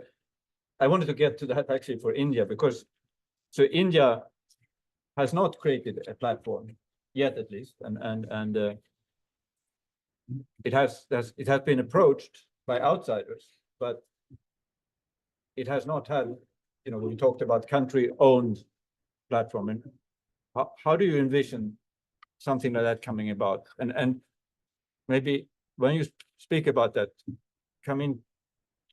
I wanted to get to that actually for India, because so India has not created a platform. yet at least, and it has been approached by outsiders, but it has not had, we talked about country-owned platform, and how do you envision something like that coming about? And maybe when you speak about that,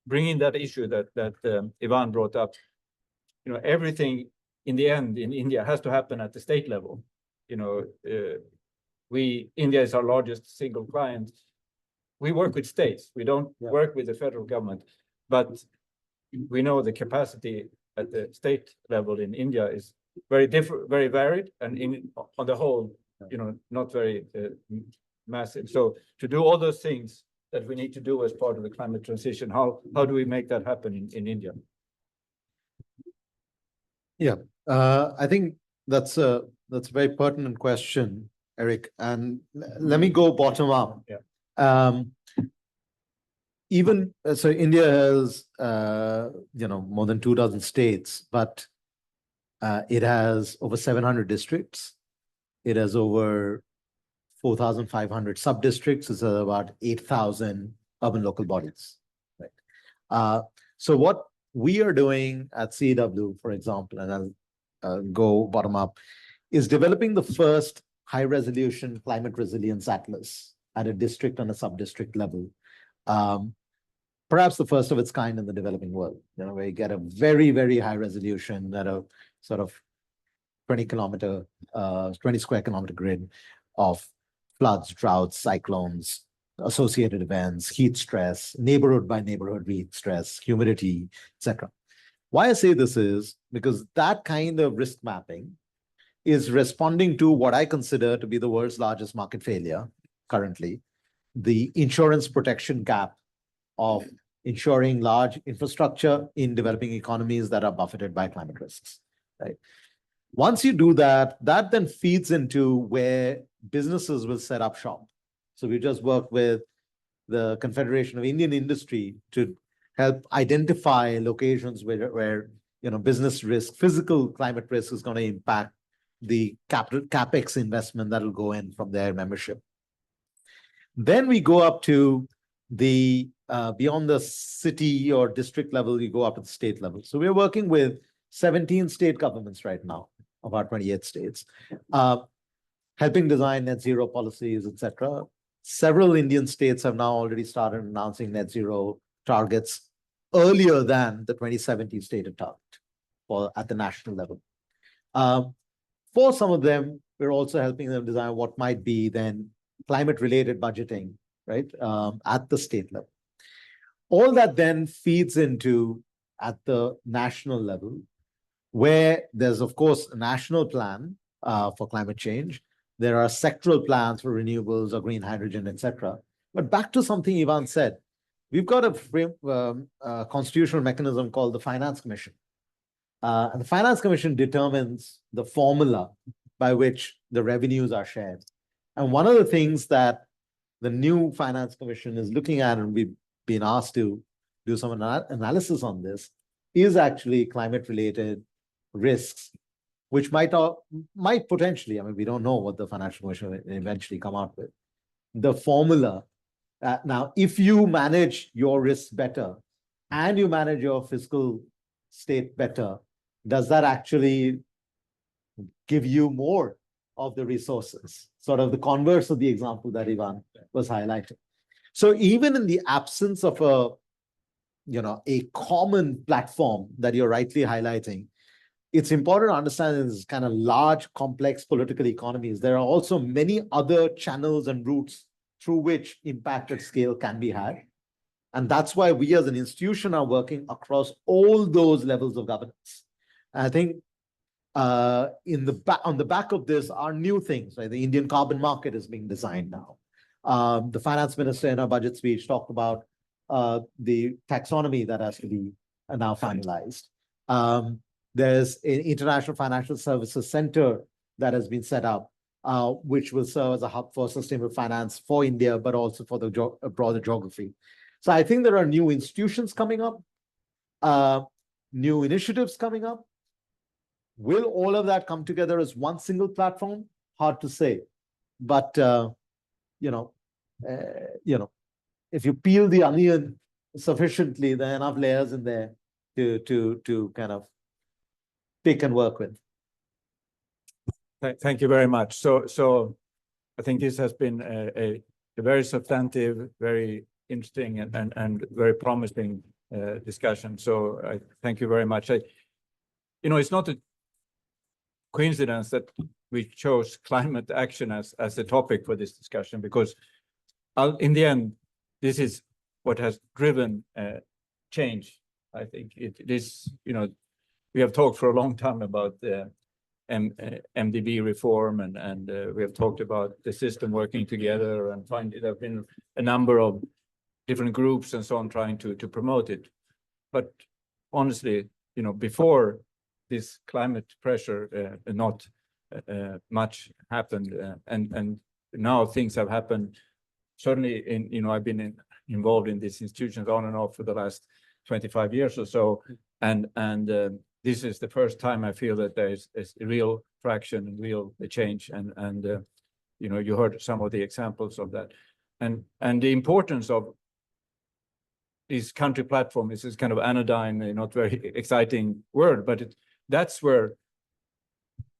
bringing that issue that Ivan brought up, everything in the end in India has to happen at the state level. India is our largest single client. We work with states. We don't work with the federal government, but we know the capacity at the state level in India is very different, very varied, and on the whole, not very massive. So to do all those things that we need to do as part of the climate transition, how do we make that happen in India? Yeah, I think that's a very pertinent question, Eric. And let me go bottom up. Yeah. Even so, India has more than 24 states, but it has over 700 districts. It has over 4,500 sub-districts. It's about 8,000 urban local bodies. Right. So what we are doing at CEW, for example, and I'll go bottom up, is developing the first high-resolution climate resilience atlas at a district and a sub-district level. Perhaps the first of its kind in the developing world, where you get a very, very high resolution at a sort of 20 square kilometer grid of floods, droughts, cyclones, associated events, heat stress, neighborhood by neighborhood heat stress, humidity, etc. Why I say this is because that kind of risk mapping is responding to what I consider to be the world's largest market failure currently, the insurance protection gap of ensuring large infrastructure in developing economies that are buffeted by climate risks, right? Once you do that, that then feeds into where businesses will set up shop. So we just worked with the Confederation of Indian Industry to help identify locations where business risk, physical climate risk is going to impact the capex investment that will go in from their membership. Then we go up to the beyond the city or district level, you go up to the state level. So we're working with 17 state governments right now of our 28 states, helping design net zero policies, etc. Several Indian states have now already started announcing net zero targets earlier than the 2070 stated target at the national level. For some of them, we're also helping them design what might be then climate-related budgeting, right, at the state level. All that then feeds into at the national level, where there's, of course, a national plan for climate change. There are sectoral plans for renewables or green hydrogen, etc. But back to something Ivan said, we've got a constitutional mechanism called the Finance Commission. And the Finance Commission determines the formula by which the revenues are shared. And one of the things that the new Finance Commission is looking at, and we've been asked to do some analysis on this, is actually climate-related risks, which might potentially, I mean, we don't know what the Financial Commission will eventually come out with. The formula, now, if you manage your risks better and you manage your fiscal state better, does that actually give you more of the resources? Sort of the converse of the example that Ivan was highlighting. So even in the absence of a common platform that you're rightly highlighting, it's important to understand in this kind of large, complex political economies, there are also many other channels and routes through which impact at scale can be had. And that's why we as an institution are working across all those levels of governance. And I think on the back of this are new things, right? The Indian carbon market is being designed now. The finance minister in our budget speech talked about the taxonomy that has to be now finalized. There's an International Financial Services Center that has been set up, which will serve as a hub for sustainable finance for India, but also for the broader geography. So I think there are new institutions coming up, new initiatives coming up. Will all of that come together as one single platform? Hard to say. But, if you peel the onion sufficiently, there are enough layers in there to kind of pick and work with. Thank you very much. So I think this has been a very substantive, very interesting and very promising discussion. So I thank you very much. It's not a coincidence that we chose climate action as a topic for this discussion, because in the end, this is what has driven change. I think it is, we have talked for a long time about MDB reform, and we have talked about the system working together, and there have been a number of different groups and so on trying to promote it. But honestly, before this climate pressure, not much happened, and now things have happened. Certainly, I've been involved in these institutions on and off for the last 25 years or so, and this is the first time I feel that there is real traction and real change, and you heard some of the examples of that, and the importance of this country platform is this kind of anodyne, not very exciting word, but that's where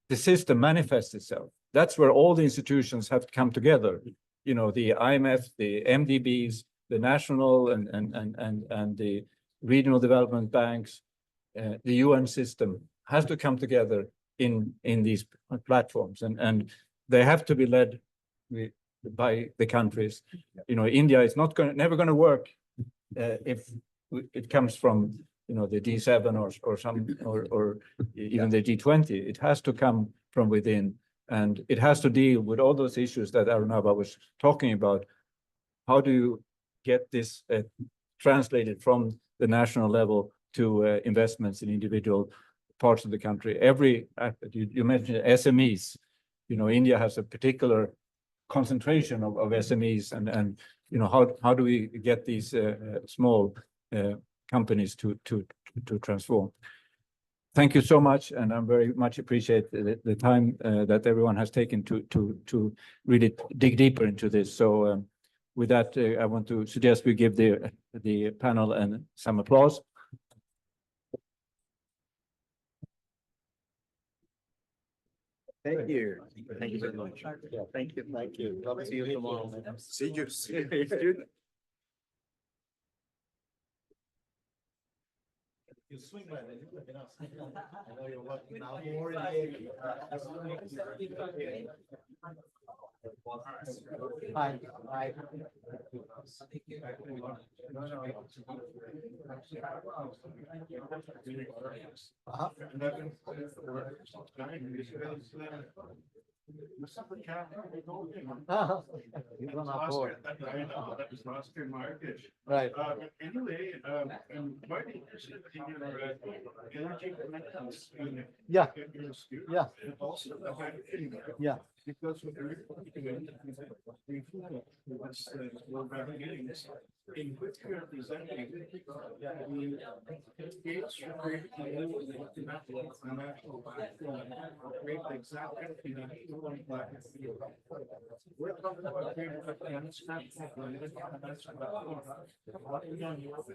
the system manifests itself. That's where all the institutions have to come together. The IMF, the MDBs, the national and the regional development banks, the UN system has to come together in these platforms, and they have to be led by the countries. India is never going to work if it comes from the G7 or even the G20. It has to come from within, and it has to deal with all those issues that Arunabha was talking about. How do you get this translated from the national level to investments in individual parts of the country? You mentioned SMEs. India has a particular concentration of SMEs, and how do we get these small companies to transform? Thank you so much, and I very much appreciate the time that everyone has taken to really dig deeper into this. So with that, I want to suggest we give the panel and some applause. Thank you. Thank you very much. Yeah, thank you. Thank you. Love to see you tomorrow. See you. You swing by then, you let me know. I know you're working now more Hi. Hi. He's on our board. Right. Anyway, I'm quite interested in your energy connections. Yeah. Yeah. And also the hydrogen. Yeah. Because with every in which you are presenting the case for creating a multilateral financial platform or create the exact financial platform. We're talking about creating a financial platform. What we done here but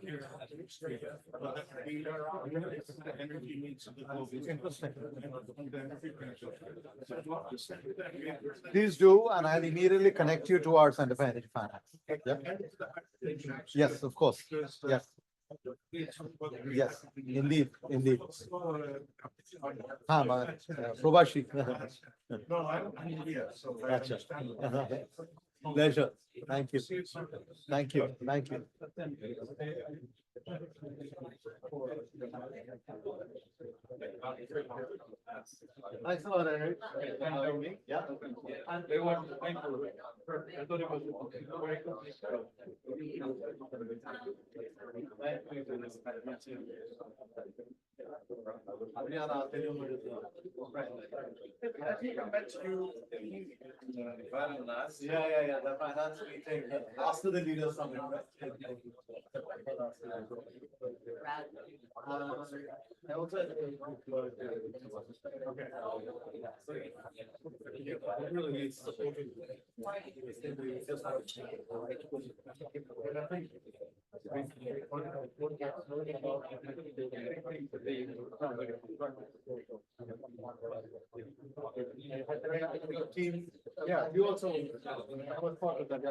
the energy needs of the global. Please do, and I'll immediately connect you to our Center for Energy Finance. Yep. Yes, of course. Yes. Yes, indeed, indeed. Probashi. No, I'm here, so. Gotcha. Pleasure. Thank you. Thank you. Thank you. Thanks a lot, Eric. Yeah. And they want to thank you. I thought it was I think I met you in yeah. The finance meeting after the leaders summit. Team, yeah, you also, I was part of that.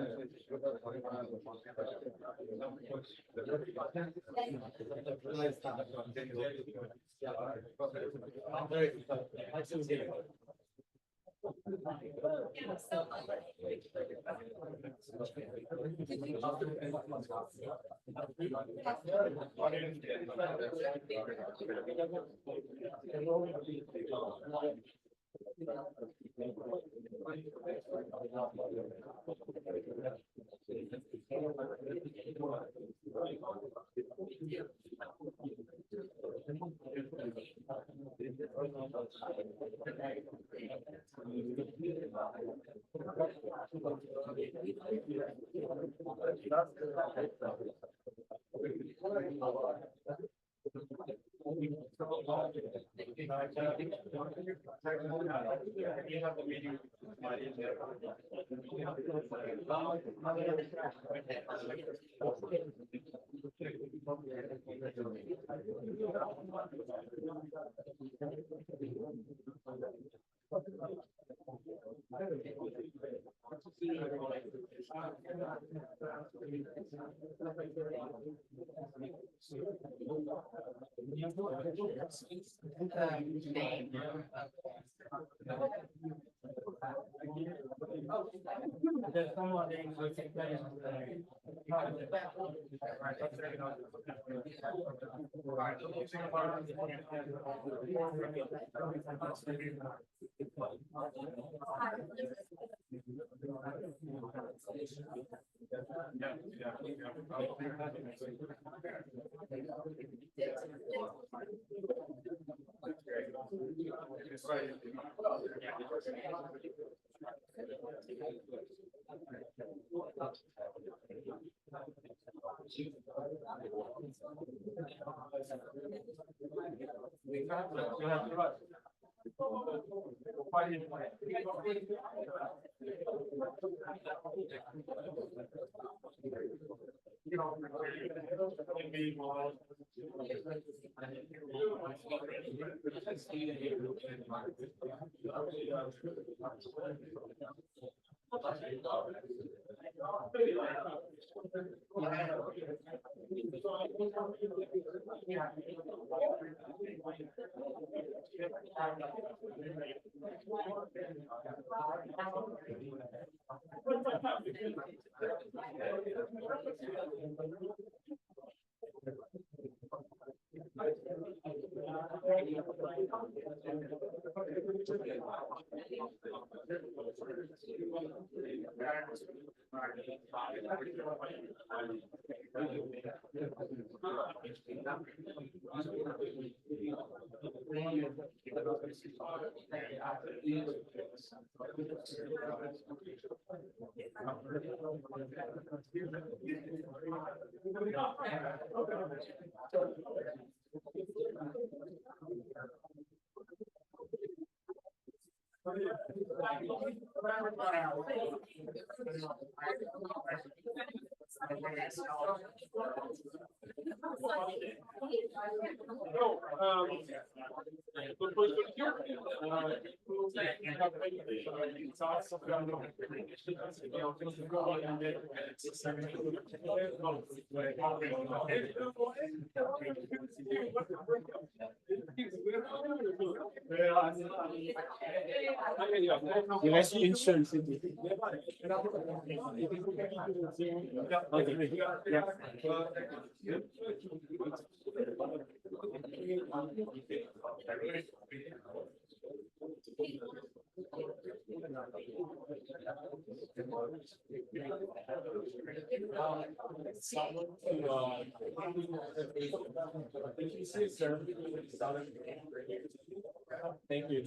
Thank you.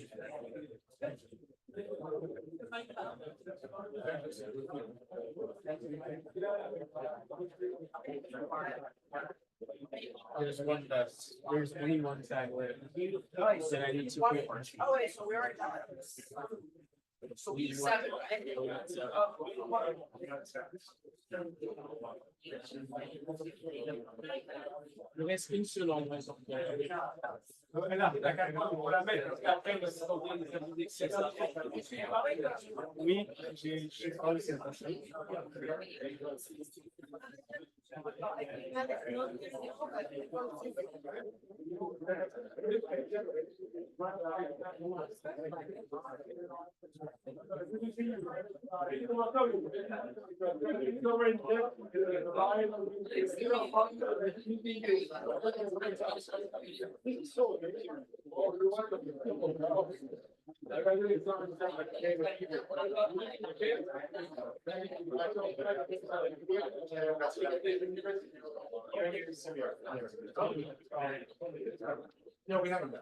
There's one that's, there's only one tag where. That I need to put. Oh, wait, so we already done it. So we seven, Non è scritto nome. Oui, j'ai parlé cette No, we haven't.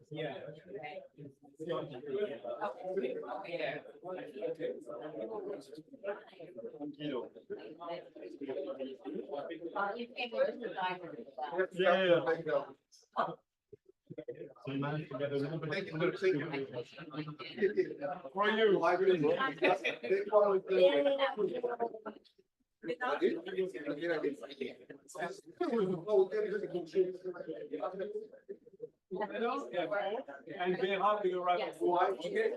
Yeah. So you managed to get a little bit. Thank you. For And Vera, we go right. Okay.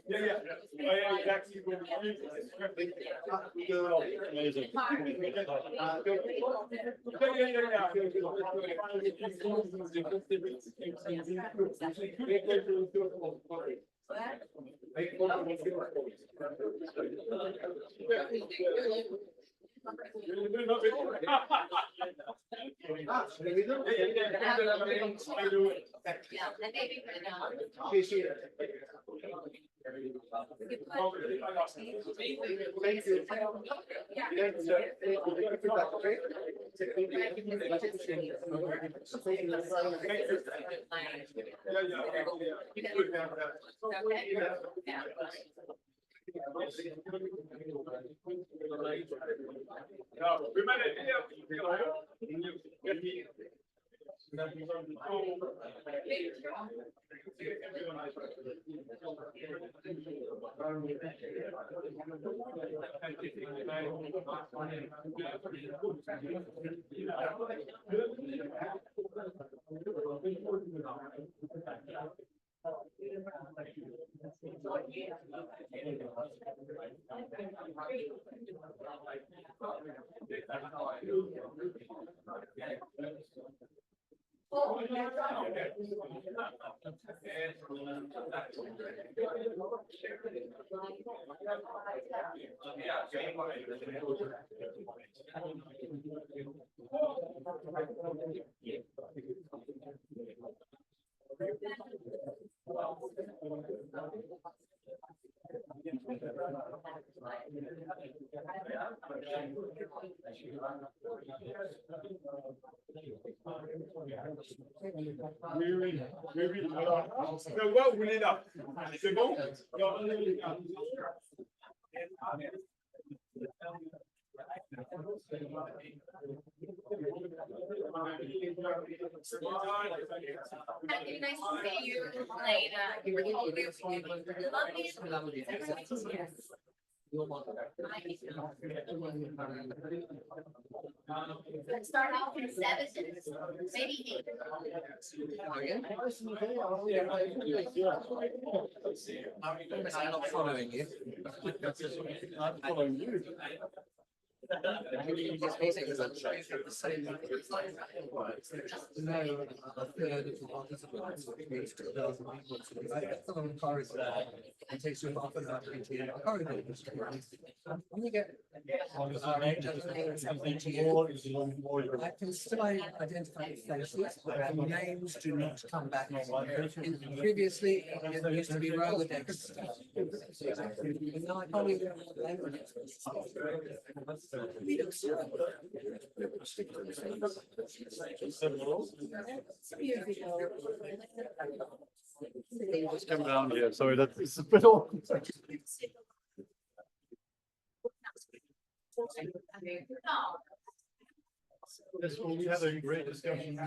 Yeah. Exactly. Amazing. Well, we need up. C'est bon? Nice to see you later. Let's start out with 7, maybe 8. I'm not following you. I'm following you. This meeting is actually the same. No, a third of the participants. It takes you half an hour to get a corridor. When you get I can still identify faces, but the names do not come back. Previously, it used to be Rolodex. Now I can't even remember the Just come down here. Sorry, that's a bit awkward. Yes, well, we had a great discussion. I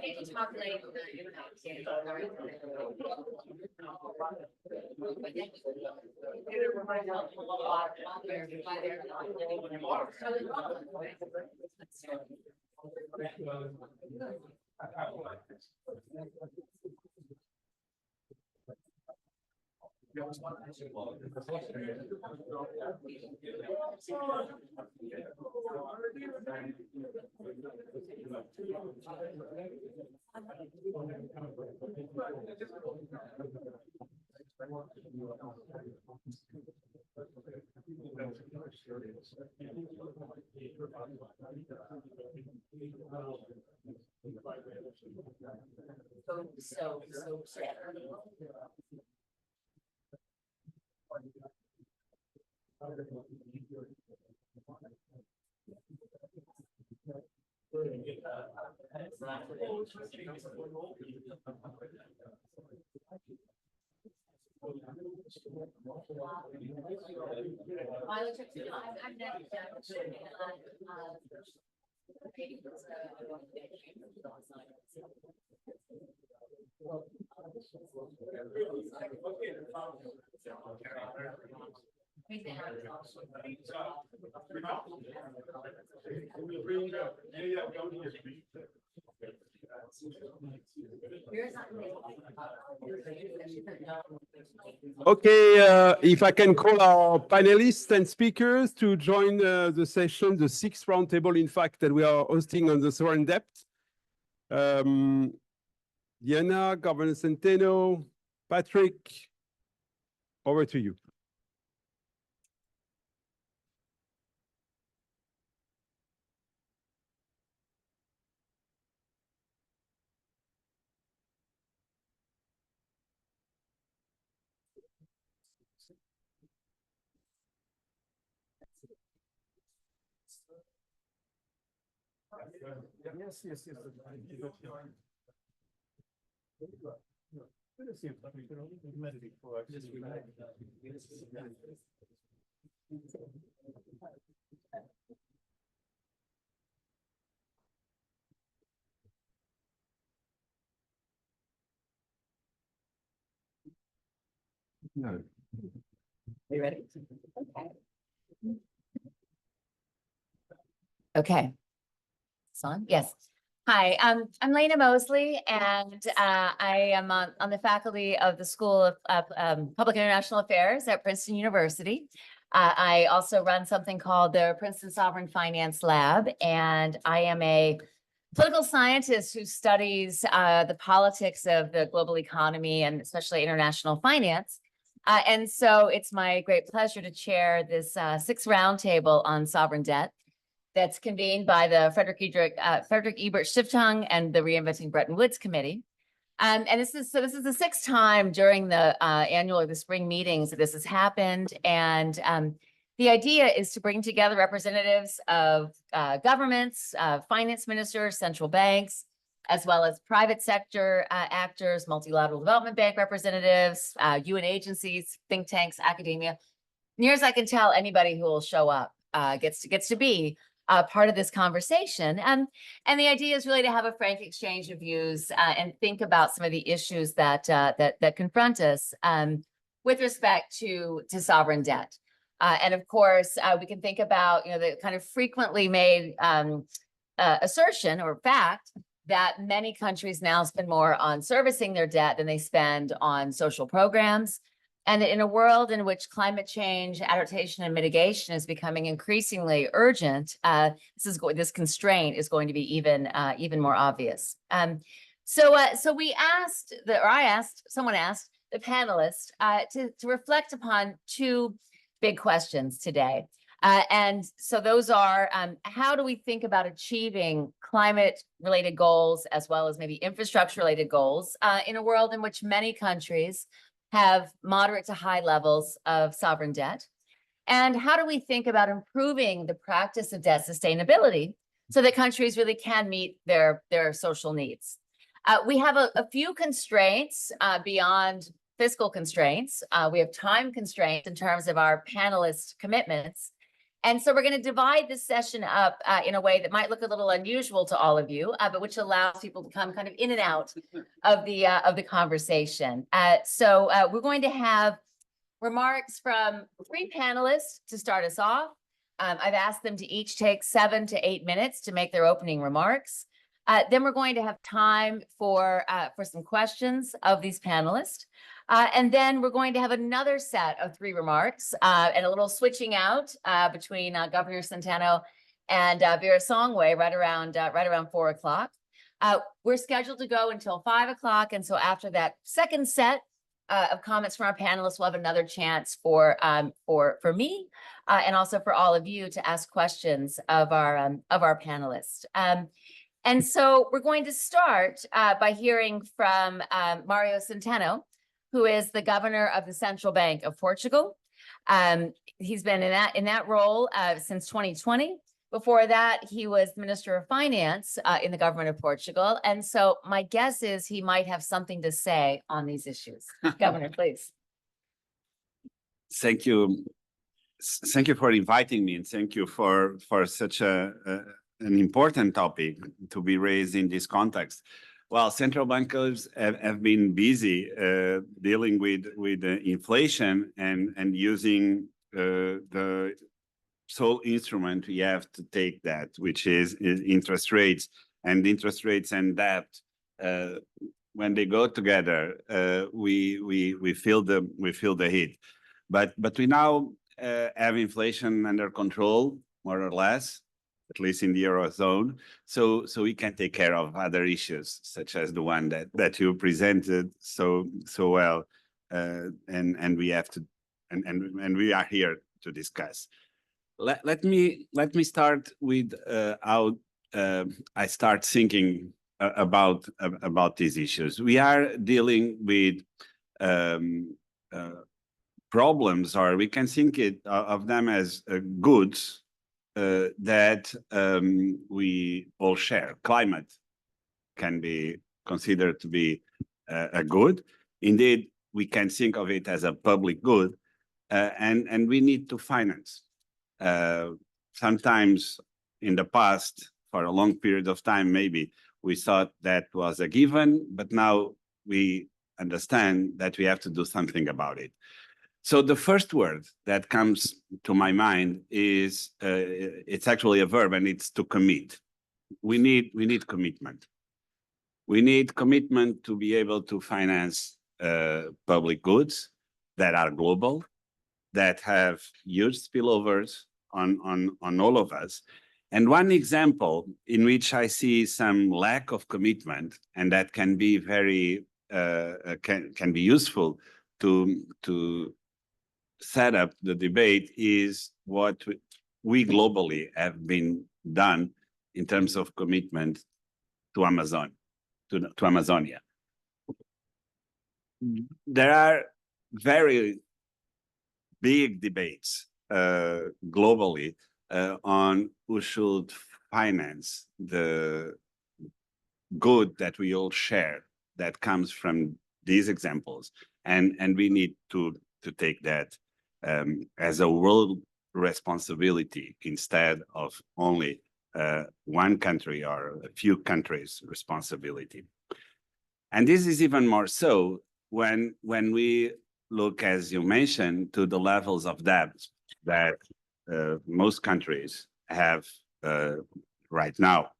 need to talk later. Okay, if I can call our panelists and speakers to join the session, the 6th roundtable, in fact, that we are hosting on the sovereign debt. Diana, Governor Centeno, Patrick, over to you. Yes. No. Are you ready? Okay. It's on? Yes. Hi, I'm Lena Mosley, and I am on the faculty of the School of Public International Affairs at Princeton University. I also run something called the Princeton Sovereign Finance Lab, and I am a political scientist who studies the politics of the global economy and especially international finance. And so it's my great pleasure to chair this sixth roundtable on sovereign debt that's convened by the Frederick Ebert Stiftung and the Reinventing Bretton Woods Committee. And this is the sixth time during the spring meetings that this has happened. And the idea is to bring together representatives of governments, finance ministers, central banks, as well as private sector actors, multilateral development bank representatives, UN agencies, think tanks, academia. Near as I can tell, anybody who will show up gets to be part of this conversation. And the idea is really to have a frank exchange of views and think about some of the issues that confront us with respect to sovereign debt. And of course, we can think about the kind of frequently made assertion or fact that many countries now spend more on servicing their debt than they spend on social programs. And in a world in which climate change, adaptation, and mitigation is becoming increasingly urgent, this constraint is going to be even more obvious. Someone asked the panelists to reflect upon two big questions today. And so those are, how do we think about achieving climate-related goals as well as maybe infrastructure-related goals in a world in which many countries have moderate to high levels of sovereign debt? And how do we think about improving the practice of debt sustainability so that countries really can meet their social needs? We have a few constraints beyond fiscal constraints. We have time constraints in terms of our panelists' commitments. And so we're going to divide this session up in a way that might look a little unusual to all of you, but which allows people to come kind of in and out of the conversation. So we're going to have remarks from three panelists to start us off. I've asked them to each take 7 to 8 minutes to make their opening remarks. Then we're going to have time for some questions of these panelists. And then we're going to have another set of 3 remarks and a little switching out between Governor Centeno and Vera Songway right around 4 o'clock. We're scheduled to go until 5 o'clock. And so after that second set of comments from our panelists, we'll have another chance for me and also for all of you to ask questions of our panelists. And so we're going to start by hearing from Mario Centeno, who is the governor of the Central Bank of Portugal. He's been in that role since 2020. Before that, he was Minister of Finance in the government of Portugal. And so my guess is he might have something to say on these issues. Governor, please. Thank you. Thank you for inviting me, and thank you for such an important topic to be raised in this context. Well, central bankers have been busy dealing with inflation and using the sole instrument we have to take that, which is interest rates. And interest rates and debt, when they go together, we feel the heat. But we now have inflation under control, more or less, at least in the Eurozone, so we can take care of other issues, such as the one that you presented so well, and we have to, and we are here to discuss. Let me start with how I start thinking about these issues. We are dealing with problems, or we can think of them as goods that we all share. Climate can be considered to be a good. Indeed, we can think of it as a public good, and we need to finance. Sometimes in the past, for a long period of time, maybe we thought that was a given, but now we understand that we have to do something about it. So the first word that comes to my mind is, it's actually a verb, and it's to commit. We need commitment. We need commitment to be able to finance public goods that are global, that have huge spillovers on all of us. And one example in which I see some lack of commitment, and that can be very can be useful to set up the debate, is what we globally have been done in terms of commitment to Amazon, to Amazonia. There are very big debates globally on who should finance the good that we all share that comes from these examples. And we need to take that as a world responsibility instead of only one country or a few countries' responsibility. And this is even more so when we look, as you mentioned, to the levels of debt that most countries have right now.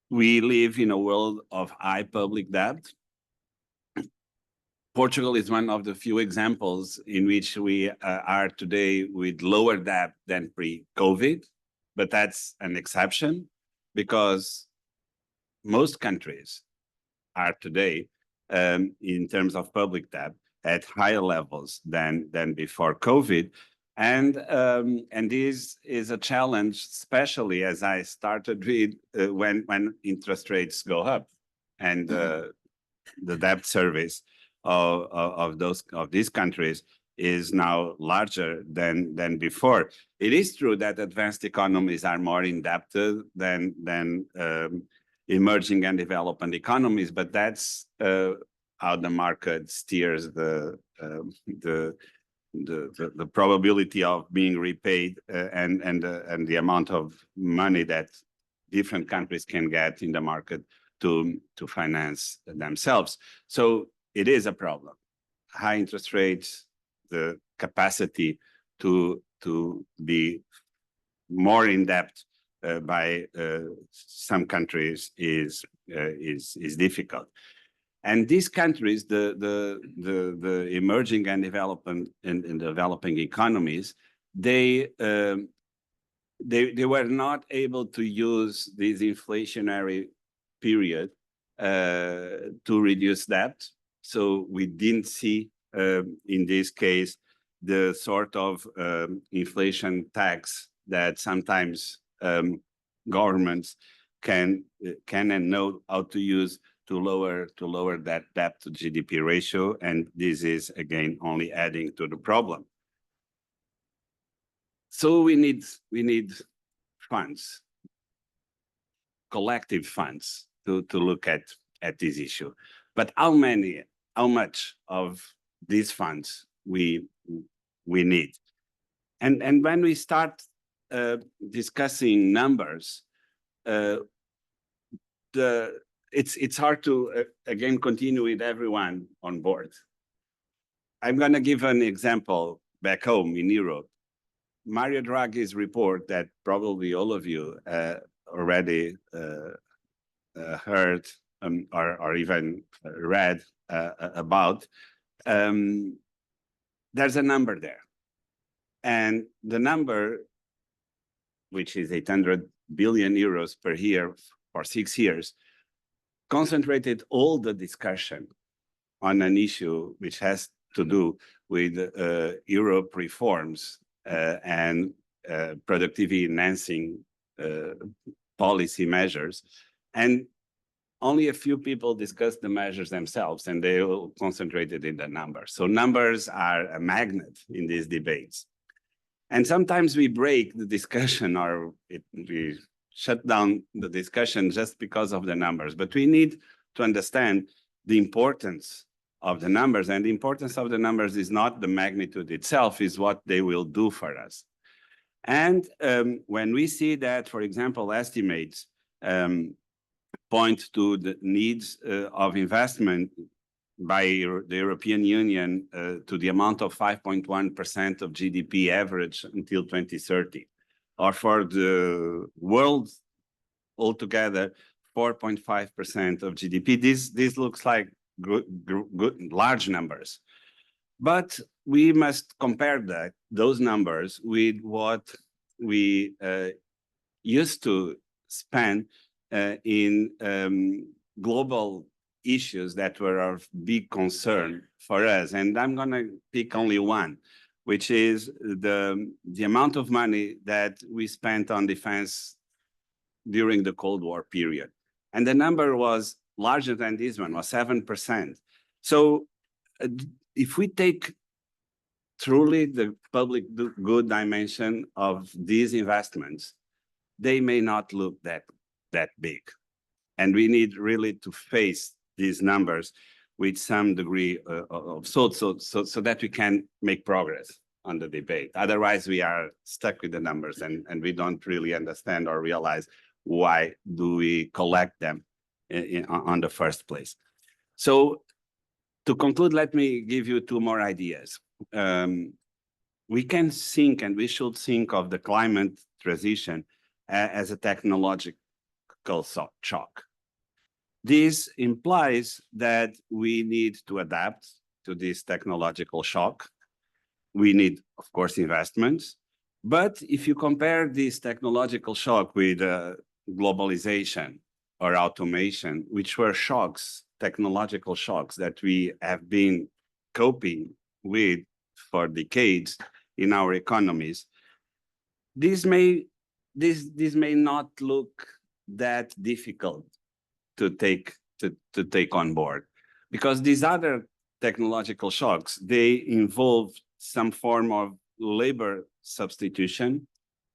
We live in a world of high public debt. Portugal is one of the few examples in which we are today with lower debt than pre-COVID, but that's an exception because most countries are today, in terms of public debt, at higher levels than before COVID. And this is a challenge, especially as I started with when interest rates go up, and the debt service of these countries is now larger than before. It is true that advanced economies are more indebted than emerging and developing economies, but that's how the market steers the probability of being repaid and the amount of money that different countries can get in the market to finance themselves. So it is a problem. High interest rates, the capacity to be more in debt by some countries is difficult. And these countries, the emerging and developing economies, they were not able to use this inflationary period to reduce debt. So we didn't see, in this case, the sort of inflation tax that sometimes governments can and know how to use to lower that debt to GDP ratio, and this is again only adding to the problem. So we need funds, collective funds, to look at this issue. But how much of these funds we need? And when we start discussing numbers, it's hard to again continue with everyone on board. I'm going to give an example back home in Europe. Mario Draghi's report that probably all of you already heard or even read about. There's a number there, and the number, which is 800 billion euros per year for 6 years, concentrated all the discussion on an issue which has to do with Europe reforms and productivity enhancing policy measures. And only a few people discussed the measures themselves, and they all concentrated in the numbers. So numbers are a magnet in these debates. And sometimes we break the discussion, or we shut down the discussion just because of the numbers. But we need to understand the importance of the numbers. And the importance of the numbers is not the magnitude itself, is what they will do for us. And when we see that, for example, estimates point to the needs of investment by the European Union to the amount of 5.1% of GDP average until 2030, or for the world altogether, 4.5% of GDP. This looks like good, large numbers. But we must compare those numbers with what we used to spend in global issues that were of big concern for us. And I'm going to pick only one, which is the amount of money that we spent on defense during the Cold War period. And the number was larger than this one, was 7%. So if we take truly the public good dimension of these investments, they may not look that big. And we need really to face these numbers with some degree of so that we can make progress on the debate. Otherwise, we are stuck with the numbers and we don't really understand or realize why do we collect them on the first place. So to conclude, let me give you two more ideas. We can think and we should think of the climate transition as a technological shock. This implies that we need to adapt to this technological shock. We need, of course, investments. But if you compare this technological shock with globalization or automation, which were shocks, technological shocks that we have been coping with for decades in our economies, this may not look that difficult to take on board, because these other technological shocks, they involve some form of labor substitution,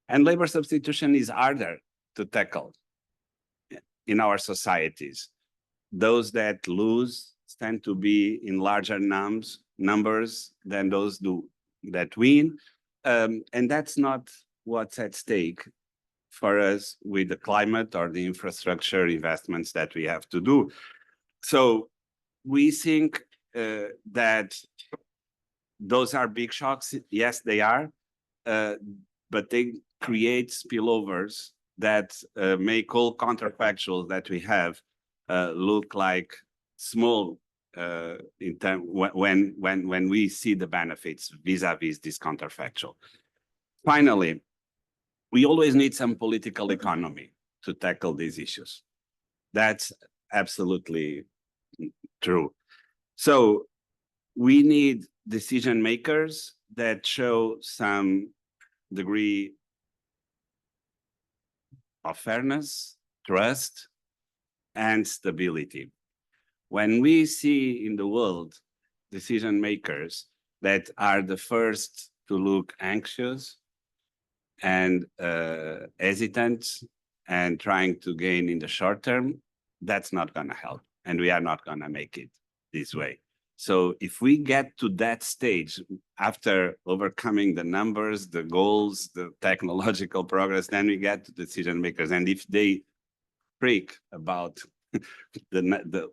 and labor substitution is harder to tackle in our societies. Those that lose tend to be in larger numbers than those that win, and that's not what's at stake for us with the climate or the infrastructure investments that we have to do. So we think that those are big shocks. Yes, they are, but they create spillovers that make all counterfactuals that we have look like small in term when we see the benefits vis-a-vis this counterfactual. Finally, we always need some political economy to tackle these issues. That's absolutely true. So we need decision makers that show some degree of fairness, trust, and stability. When we see in the world decision makers that are the first to look anxious and hesitant and trying to gain in the short term, that's not going to help. And we are not going to make it this way. So if we get to that stage after overcoming the numbers, the goals, the technological progress, then we get to decision makers. And if they freak about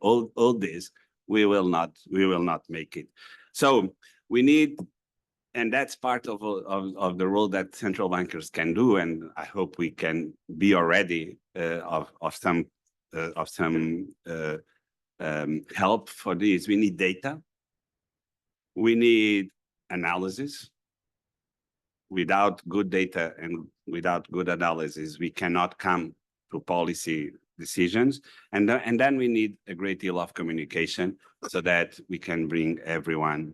all this, we will not make it. So we need, and that's part of the role that central bankers can do. And I hope we can be already of some help for this. We need data. We need analysis. Without good data and without good analysis, we cannot come to policy decisions. And then we need a great deal of communication so that we can bring everyone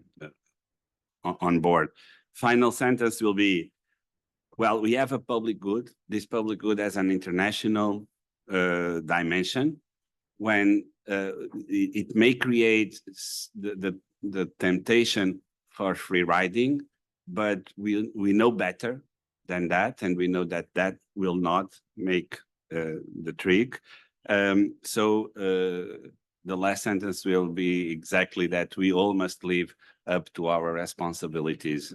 on board. Final sentence will be, well, we have a public good. This public good has an international dimension. When it may create the temptation for free riding, but we know better than that, and we know that that will not make the trick. So the last sentence will be exactly that: we all must live up to our responsibilities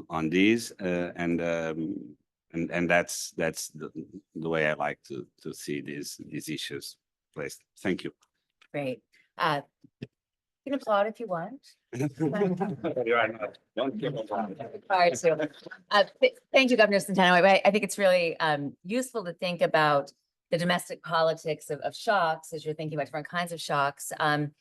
on these, and that's the way I like to see these issues placed. Thank you. Great. You can applaud if you want. You are not. Don't give applause. Required to. Thank you, Governor Centeno. I think it's really useful to think about the domestic politics of shocks as you're thinking about different kinds of shocks, and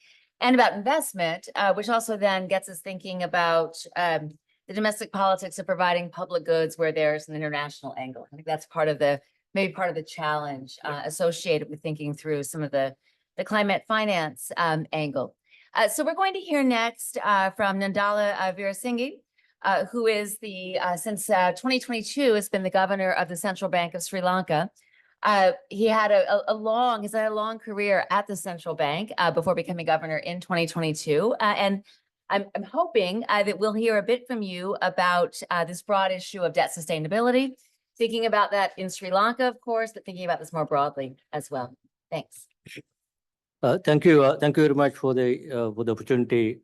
about investment, which also then gets us thinking about the domestic politics of providing public goods where there's an international angle. I think that's part of the maybe part of the challenge associated with thinking through some of the climate finance angle. So we're going to hear next from Nandala Veerasinghe, who is since 2022 has been the governor of the Central Bank of Sri Lanka. He had a long career at the central bank before becoming governor in 2022. And I'm hoping that we'll hear a bit from you about this broad issue of debt sustainability, thinking about that in Sri Lanka, of course, but thinking about this more broadly as well. Thanks. Thank you. Thank you very much for the opportunity.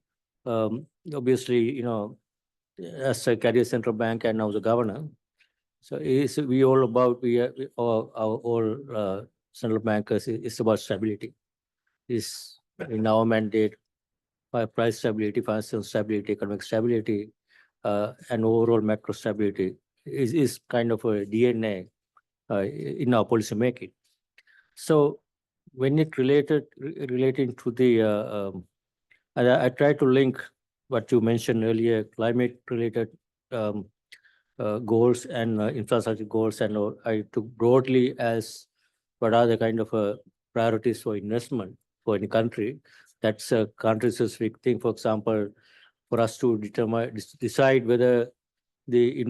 Obviously, as a career central bank and now the governor, so we all about our all central bankers is about stability. Is in our mandate, price stability, financial stability, economic stability, and overall macro stability is kind of a DNA in our policy making. So when it relating to the, I try to link what you mentioned earlier, climate related goals and infrastructure goals, and I took broadly as what are the kind of priorities for investment for any country. That's a country-specific thing. For example, for us to decide whether the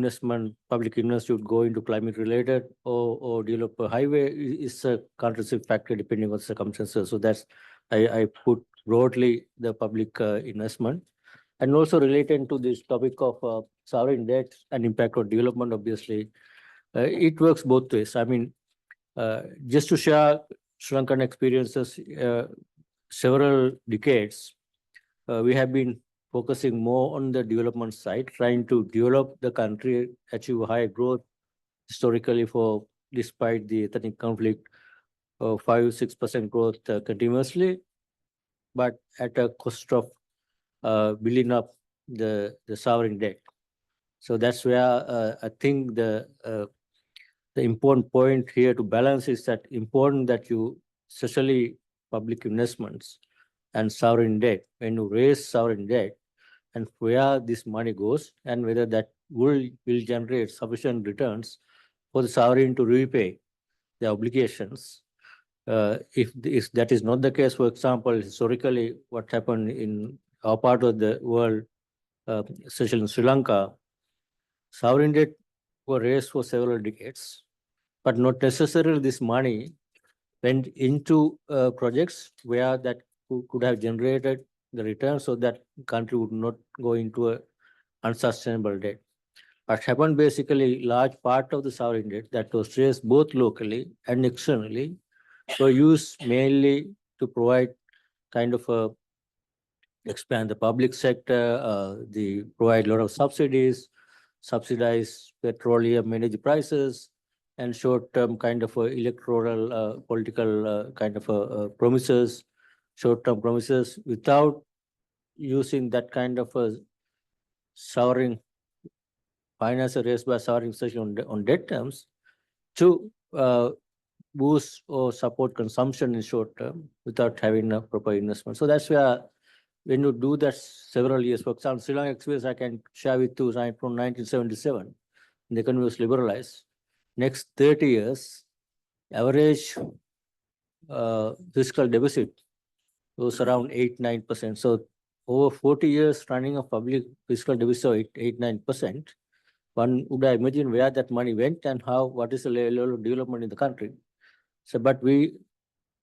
public investment should go into climate-related or develop a highway is a country-specific factor depending on circumstances. So that's I put broadly the public investment, and also related to this topic of sovereign debt and impact on development. Obviously, it works both ways. I mean, just to share Sri Lankan experiences. Several decades, we have been focusing more on the development side, trying to develop the country, achieve high growth historically despite the ethnic conflict, 5-6% growth continuously, but at a cost of building up the sovereign debt. So that's where I think the important point here to balance is that important that you, especially public investments and sovereign debt, when you raise sovereign debt and where this money goes and whether that will generate sufficient returns for the sovereign to repay the obligations. If that is not the case, for example, historically, what happened in our part of the world, especially in Sri Lanka, sovereign debt were raised for several decades, but not necessarily this money went into projects where that could have generated the return so that country would not go into a unsustainable debt. What happened basically, large part of the sovereign debt that was raised both locally and externally were used mainly to provide kind of expand the public sector, provide a lot of subsidies, subsidize petroleum energy prices, and short-term kind of electoral political kind of promises, short-term promises, without using that kind of sovereign finance raised by sovereign on debt terms to boost or support consumption in short term without having a proper investment. So that's where when you do that several years, for example, Sri Lanka experience I can share with you right from 1977, the economy was liberalized. Next 30 years, average fiscal deficit was around 8-9%. So over 40 years running a public fiscal deficit of 8-9%, one would imagine where that money went and what is the level of development in the country. So, but we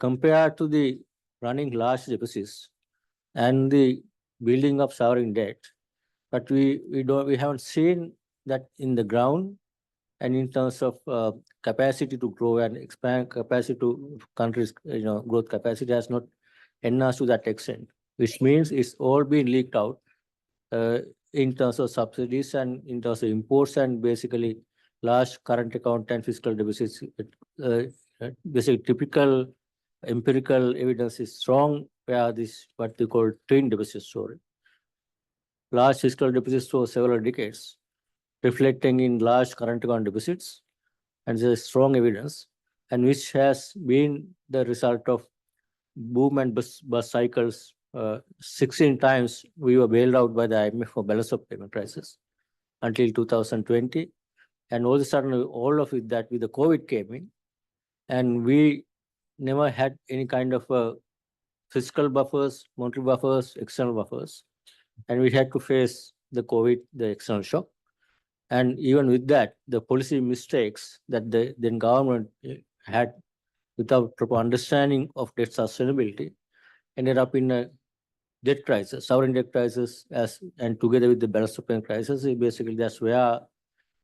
compare to the running large deficits and the building of sovereign debt, but we haven't seen that in the ground. And in terms of capacity to grow and expand capacity to countries, growth capacity has not enhanced to that extent, which means it's all been leaked out in terms of subsidies and in terms of imports and basically large current account and fiscal deficits. Basically, typical empirical evidence is strong where this what we call twin deficit story. Large fiscal deficits for several decades, reflecting in large current account deficits, and there's strong evidence, and which has been the result of boom and bust cycles. 16 times we were bailed out by the IMF for balance of payment crisis until 2020, and all of a sudden, all of it that with the COVID came in, And we never had any kind of fiscal buffers, monetary buffers, external buffers. And we had to face the COVID, the external shock. And even with that, the policy mistakes that the then government had without proper understanding of debt sustainability ended up in a debt crisis, sovereign debt crisis, and together with the balance of payment crisis, basically that's where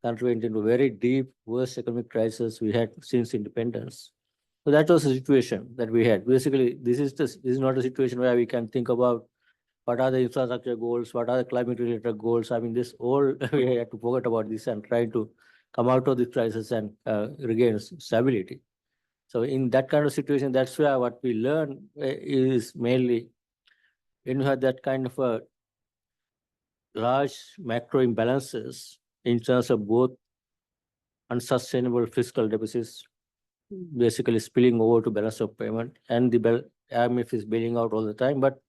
country went into a very deep, worst economic crisis we had since independence. So that was the situation that we had. Basically, this is not a situation where we can think about what are the infrastructure goals, what are the climate related goals. I mean, this all we had to forget about this and try to come out of this crisis and regain stability. So in that kind of situation, that's where what we learn is mainly when you have that kind of a large macro imbalances in terms of both unsustainable fiscal deficits, basically spilling over to balance of payment, and the IMF is bailing out all the time, but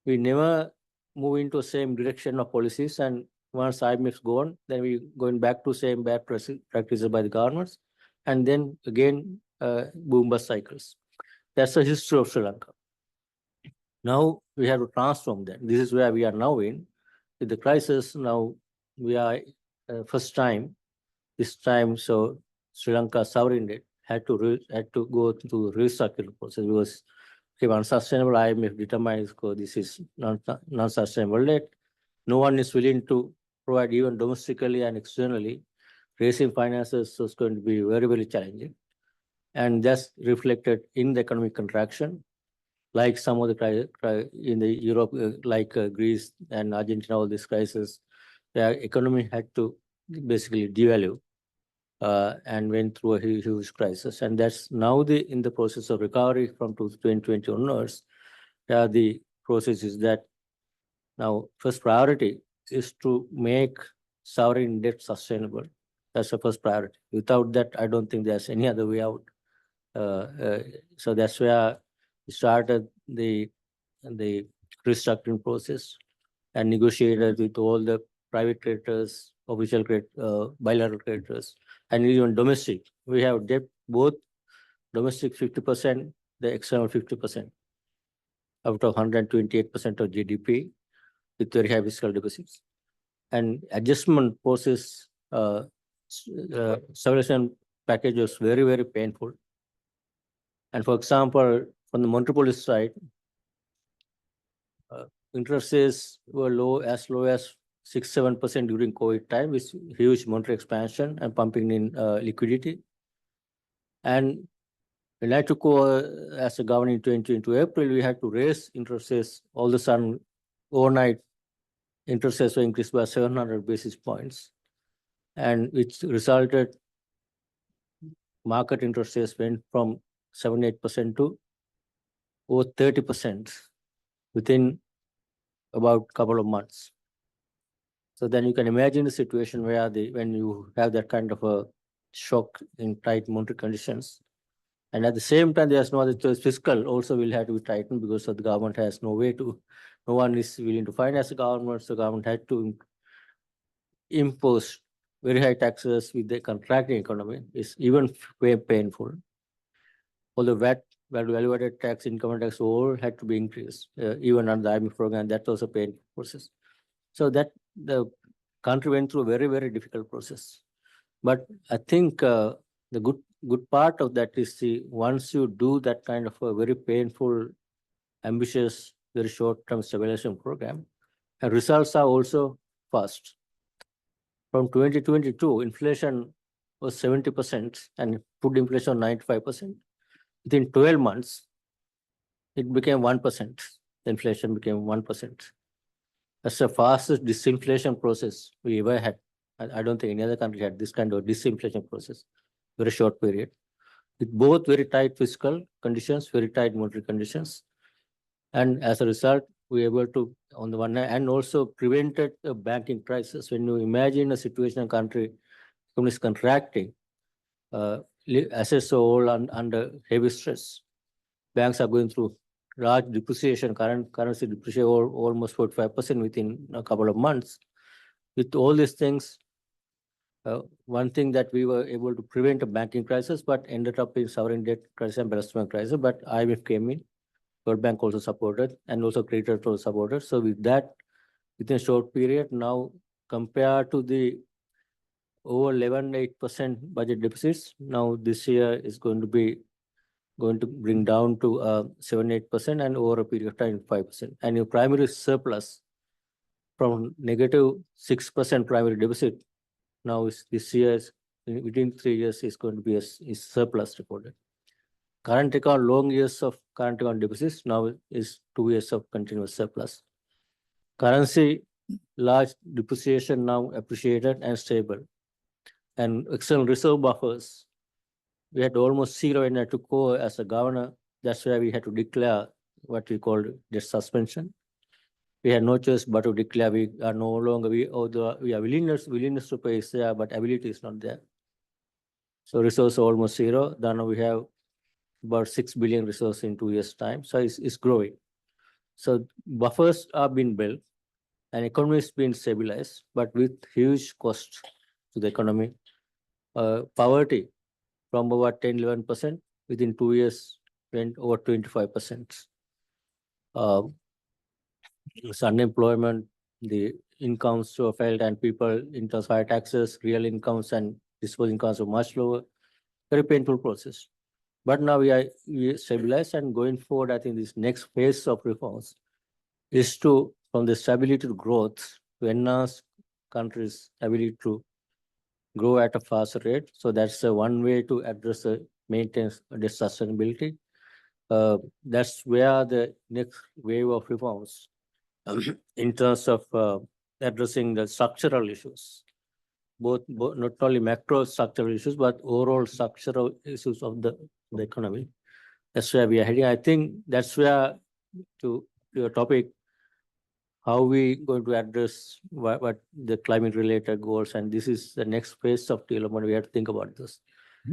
we never move into the same direction of policies. And once IMF's gone, then we going back to same bad practices by the governments, and then again boom bust cycles. That's the history of Sri Lanka. Now we have to transform that. This is where we are now in. With the crisis, now we are first time, this time, so Sri Lanka sovereign debt had to go through restructuring process because if unsustainable, IMF determines this is non-sustainable debt. No one is willing to provide even domestically and externally. Raising finances is going to be very, very challenging. And that's reflected in the economic contraction, like some of the in the Europe, like Greece and Argentina, all this crisis, their economy had to basically devalue and went through a huge crisis. And that's now in the process of recovery from 2020 onwards. The process is that now first priority is to make sovereign debt sustainable. That's the first priority. Without that, I don't think there's any other way out. So that's where we started the restructuring process and negotiated with all the private creditors, official bilateral creditors, and even domestic. We have debt, both domestic 50%, the external 50%, out of 128% of GDP, with very high fiscal deficits. And adjustment process, stabilization package was very, very painful. And for example, from the monetary policy side, interest rates were low as 6-7% during COVID time, with huge monetary expansion and pumping in liquidity. And when I took over as a governor into April, we had to raise interest rates. All of a sudden, overnight, interest rates were increased by 700 basis points, and which resulted market interest rates went from 7-8% to over 30% within about a couple of months. So then you can imagine the situation where when you have that kind of a shock in tight monetary conditions, and at the same time there's no other choice, fiscal also will have to be tightened because the government has no one is willing to finance the government, so government had to impose very high taxes with the contracting economy. Is even very painful. Although VAT, value-added tax, income tax, all had to be increased, even under the IMF program. That was a painful process. So that the country went through a very, very difficult process. But I think the good part of that is once you do that kind of a very painful, ambitious, very short-term stabilization program, and results are also fast. From 2022, inflation was 70% and food inflation 95%. Within 12 months, it became 1%. The inflation became 1%. That's the fastest disinflation process we ever had. I don't think any other country had this kind of disinflation process, very short period, with both very tight fiscal conditions, very tight monetary conditions. And as a result, we were able to, on the one hand, and also prevented a banking crisis. When you imagine a situation in a country, is contracting, assets are all under heavy stress. Banks are going through large depreciation, currency depreciation almost 45% within a couple of months. With all these things, One thing that we were able to prevent a banking crisis, but ended up in sovereign debt crisis and investment crisis. But IMF came in, World Bank also supported, and also creditors also supported. So with that, within a short period, now compared to the over 11.8% budget deficits, now this year is going to bring down to 7-8%, and over a period of time 5%. And your primary surplus from negative 6% primary deficit now is this year, within 3 years, is going to be a surplus reported. Current account, long years of current account deficits now is 2 years of continuous surplus. Currency, large depreciation now appreciated and stable. And external reserve buffers, we had almost zero when I took over as a governor. That's why we had to declare what we called debt suspension. We had no choice but to declare we are no longer, we are willingness to pay is there, but ability is not there. So resources are almost zero. Then we have about 6 billion resources in 2 years' time. So it's growing. So buffers are being built and economy is being stabilized, but with huge cost to the economy. Poverty from about 10-11%, within 2 years went over 25%. Unemployment, the incomes were felt, and people in terms of higher taxes, real incomes and disposable incomes were much lower. Very painful process. But now we stabilized, and going forward, I think this next phase of reforms is to, from the stability to growth, to enhance countries' ability to grow at a faster rate. So that's one way to address the maintenance the sustainability. That's where the next wave of reforms in terms of addressing the structural issues, both not only macro structural issues, but overall structural issues of the economy. That's where we are heading. I think that's where, to your topic, how we going to address what the climate related goals, and this is the next phase of development. We have to think about this.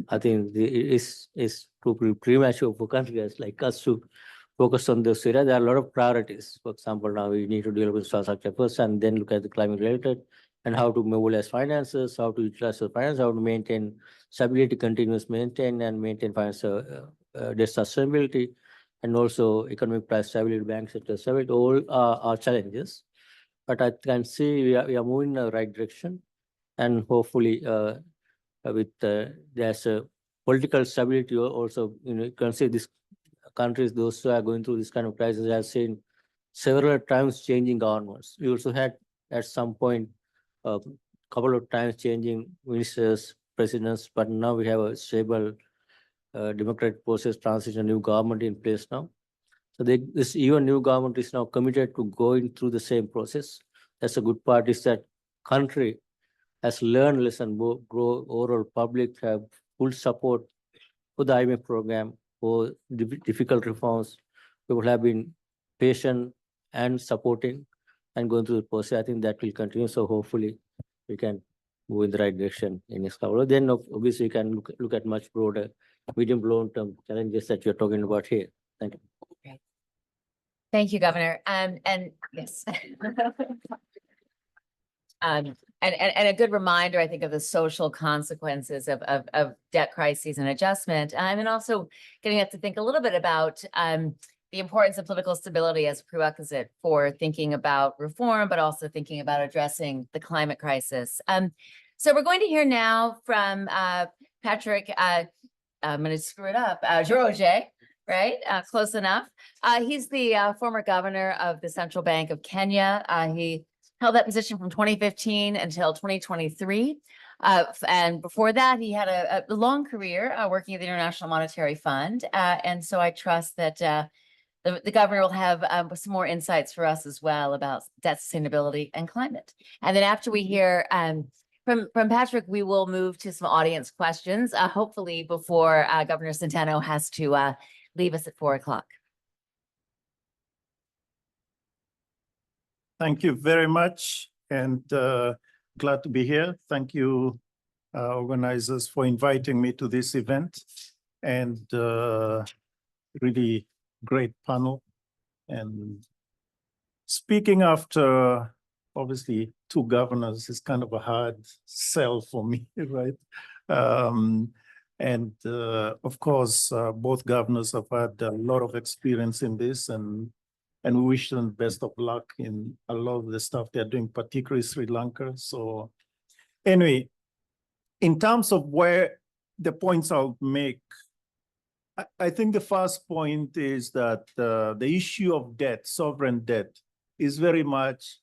I think it's too premature for countries like us to focus on this area. There are a lot of priorities. For example, now we need to develop infrastructure first and then look at the climate related and how to mobilize finances, how to utilize the finance, how to maintain stability, continuous maintain financial debt sustainability, and also economic price stability, bank sector stability. All are challenges. But I can see we are moving in the right direction, and hopefully with there's a political stability also. You can see these countries, those who are going through this kind of crisis, have seen several times changing governments. We also had at some point a couple of times changing ministers, presidents, but now we have a stable democratic process, transition, new government in place now. So this even new government is now committed to going through the same process. That's a good part, is that country has learned lesson, grow overall public have full support for the IMF program, for difficult reforms. People have been patient and supporting and going through the process. I think that will continue. So hopefully we can move in the right direction in next couple. Then obviously you can look at much broader, medium long-term challenges that you're talking about here. Thank you. Great. Thank you, Governor. And yes. And a good reminder, I think, of the social consequences of debt crises and adjustment. And also getting us to think a little bit about the importance of political stability as a prerequisite for thinking about reform, but also thinking about addressing the climate crisis. So we're going to hear now from Patrick, I'm going to screw it up, George, right? Close enough. He's the former governor of the Central Bank of Kenya. He held that position from 2015 until 2023. And before that, he had a long career working at the International Monetary Fund. And so I trust that the governor will have some more insights for us as well about debt sustainability and climate. And then after we hear from Patrick, we will move to some audience questions, hopefully before Governor Centeno has to leave us at 4 o'clock. Thank you very much, and glad to be here. Thank you, organizers, for inviting me to this event, and really great panel. And speaking after obviously two governors is kind of a hard sell for me, right? Of course, both governors have had a lot of experience in this, and we wish them best of luck in a lot of the stuff they're doing, particularly Sri Lanka. So anyway, in terms of where the points I'll make, I think the first point is that the issue of debt, sovereign debt, is very much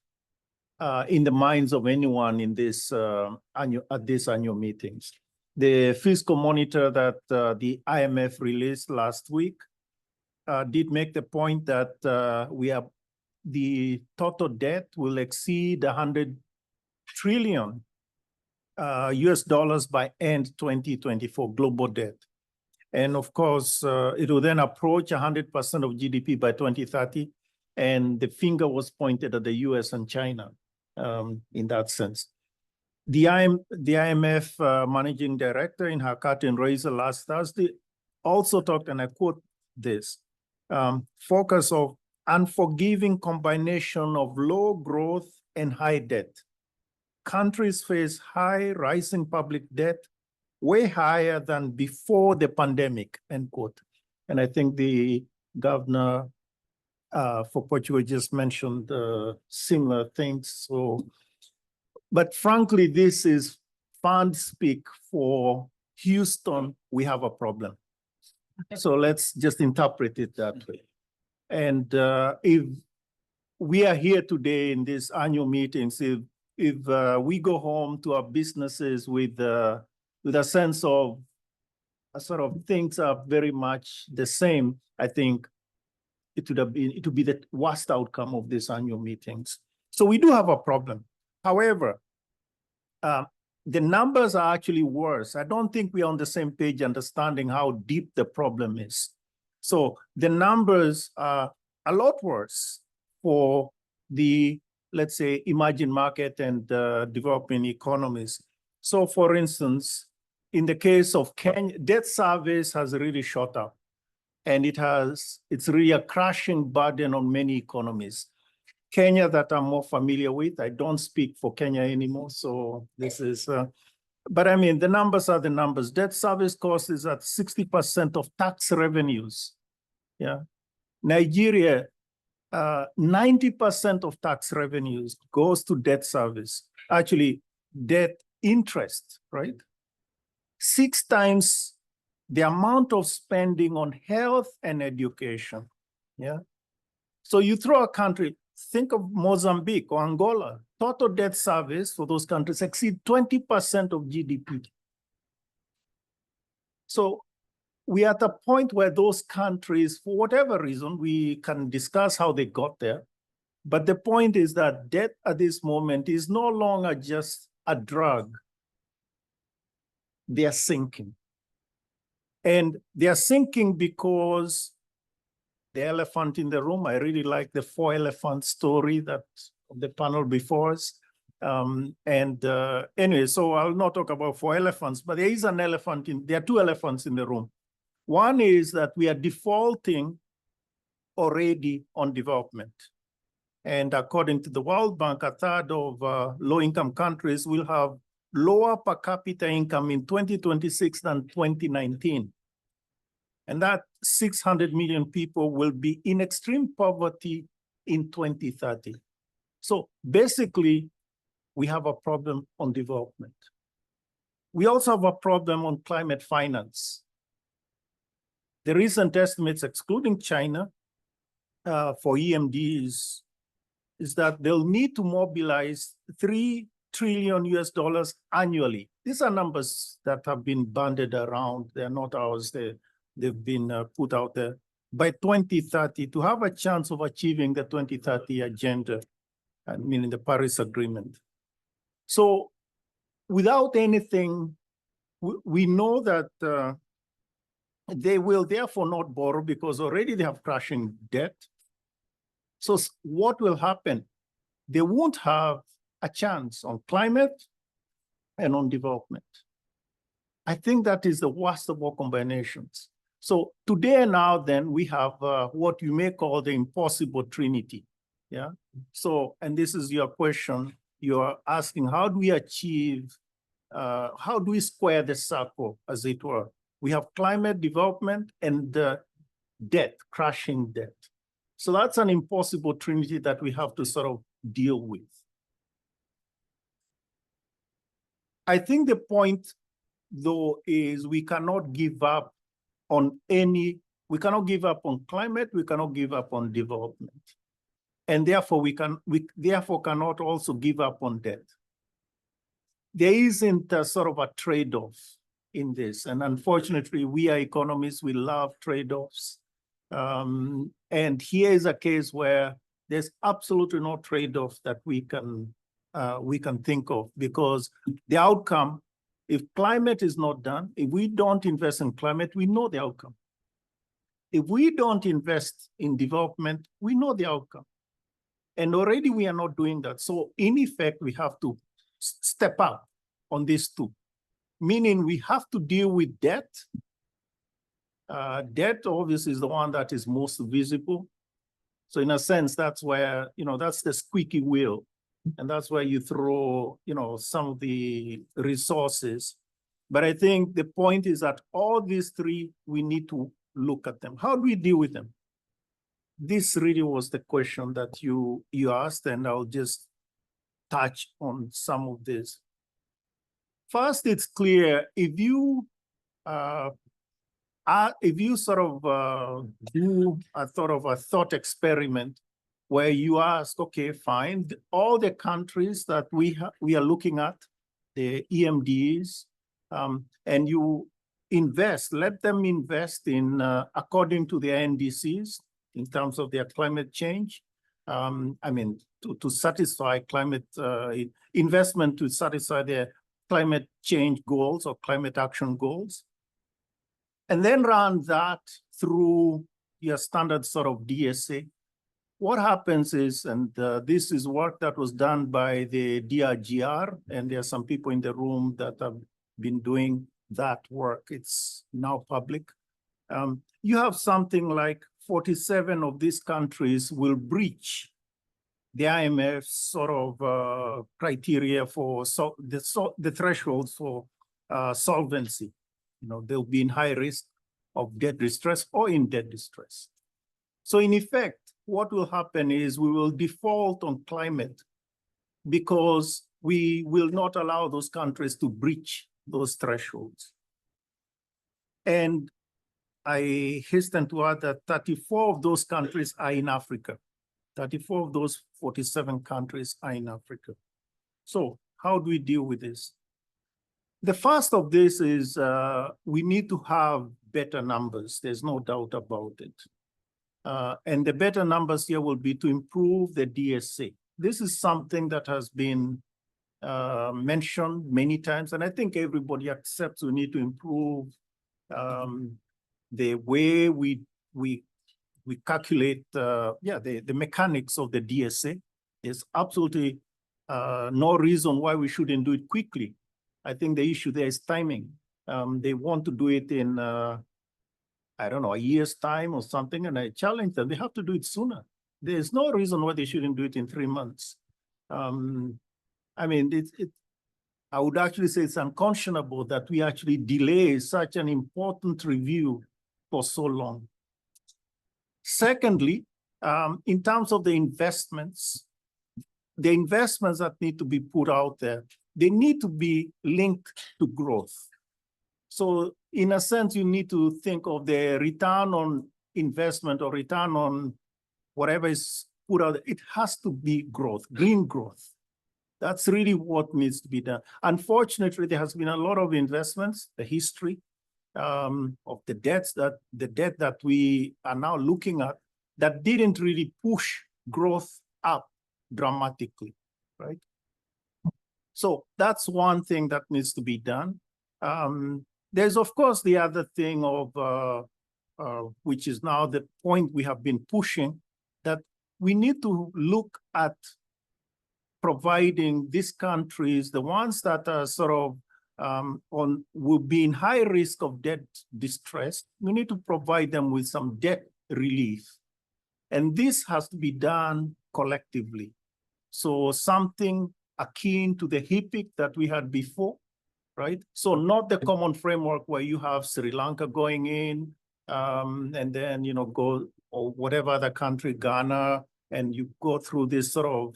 in the minds of anyone in this at these annual meetings. The fiscal monitor that the IMF released last week did make the point that the total debt will exceed 100 trillion US dollars by end 2024, global debt. And of course, it will then approach 100% of GDP by 2030. And the finger was pointed at the US and China in that sense. The IMF managing director in her curtain raiser last Thursday also talked, and I quote this, focus of unforgiving combination of low growth and high debt. Countries face high rising public debt, way higher than before the pandemic, end quote. And I think the governor for Portugal just mentioned similar things. So, but frankly, this is fund speak for Houston, we have a problem. So let's just interpret it that way. And if we are here today in these annual meetings, if we go home to our businesses with a sense of sort of things are very much the same, I think it would be the worst outcome of these annual meetings. So we do have a problem. However, the numbers are actually worse. I don't think we're on the same page understanding how deep the problem is. So the numbers are a lot worse for the, let's say, emerging market and developing economies. So for instance, in the case of Kenya, debt service has really shot up, and it's really a crushing burden on many economies. Kenya, that I'm more familiar with, I don't speak for Kenya anymore, so this is, but I mean, the numbers are the numbers. Debt service cost is at 60% of tax revenues, yeah. Nigeria, 90% of tax revenues goes to debt service, actually debt interest, right? 6 times the amount of spending on health and education, yeah? So you throw a country, think of Mozambique or Angola, total debt service for those countries exceed 20% of GDP. So we are at a point where those countries, for whatever reason, we can discuss how they got there, but the point is that debt at this moment is no longer just a drug. They are sinking. And they are sinking because the elephant in the room, I really like the 4 elephant story that the panel before us. Anyway, so I'll not talk about 4 elephants, but there is an elephant there are 2 elephants in the room. One is that we are defaulting already on development. And according to the World Bank, a third of low-income countries will have lower per capita income in 2026 than 2019. And that 600 million people will be in extreme poverty in 2030. So basically, we have a problem on development. We also have a problem on climate finance. The recent estimates, excluding China, for EMD is that they'll need to mobilize $3 trillion US annually. These are numbers that have been bandied around. They're not ours. They've been put out there by 2030 to have a chance of achieving the 2030 agenda, I mean, in the Paris Agreement. So without anything, we know that they will therefore not borrow because already they have crushing debt. So what will happen? They won't have a chance on climate and on development. I think that is the worst of all combinations. So today and now then we have what you may call the impossible trinity. Yeah. So, and this is your question. You are asking, how do we achieve, how do we square the circle, as it were? We have climate development and debt, crashing debt. So that's an impossible trinity that we have to sort of deal with. I think the point, though, is we cannot give up on we cannot give up on climate, we cannot give up on development. And therefore, we therefore cannot also give up on debt. There isn't a sort of a trade-off in this. And unfortunately, we are economists, we love trade-offs. And here is a case where there's absolutely no trade-off that we can think of, because the outcome, if climate is not done, if we don't invest in climate, we know the outcome. If we don't invest in development, we know the outcome. And already we are not doing that. So in effect, we have to step up on these two, meaning we have to deal with debt. Debt obviously is the one that is most visible. So in a sense, that's where, that's the squeaky wheel. And that's where you throw, some of the resources. But I think the point is that all these three, we need to look at them. How do we deal with them? This really was the question that you asked, and I'll just touch on some of this. First, it's clear if you sort of do a sort of a thought experiment where you ask, okay, fine, all the countries that we are looking at, the EMDs, and you invest, let them invest in according to their NDCs in terms of their climate change. I mean, to satisfy climate investment to satisfy their climate change goals or climate action goals. And then run that through your standard sort of DSA. What happens is, and this is work that was done by the DRGR, and there are some people in the room that have been doing that work. It's now public. You have something like 47 of these countries will breach the IMF's sort of criteria for the thresholds for solvency. They'll be in high risk of debt distress or in debt distress. So in effect, what will happen is we will default on climate because we will not allow those countries to breach those thresholds. And I hasten to add that 34 of those countries are in Africa. 34 of those 47 countries are in Africa. So how do we deal with this? The first of this is we need to have better numbers. There's no doubt about it. And the better numbers here will be to improve the DSA. This is something that has been mentioned many times, and I think everybody accepts we need to improve the way we calculate the mechanics of the DSA. There's absolutely no reason why we shouldn't do it quickly. I think the issue there is timing. They want to do it in, I don't know, a year's time or something, and I challenge them, they have to do it sooner. There's no reason why they shouldn't do it in 3 months. I mean, I would actually say it's unconscionable that we actually delay such an important review for so long. Secondly, in terms of the investments that need to be put out there, they need to be linked to growth. So in a sense, you need to think of the return on investment or return on whatever is put out there. It has to be growth, green growth. That's really what needs to be done. Unfortunately, there has been a lot of investments, the history of the debt that we are now looking at that didn't really push growth up dramatically, right? So that's one thing that needs to be done. There's, of course, the other thing of, which is now the point we have been pushing, that we need to look at providing these countries, the ones that are sort of will be in high risk of debt distress, we need to provide them with some debt relief. And this has to be done collectively. So something akin to the HIPIC that we had before, right? So not the common framework where you have Sri Lanka going in, and then, go, or whatever other country, Ghana, and you go through this sort of,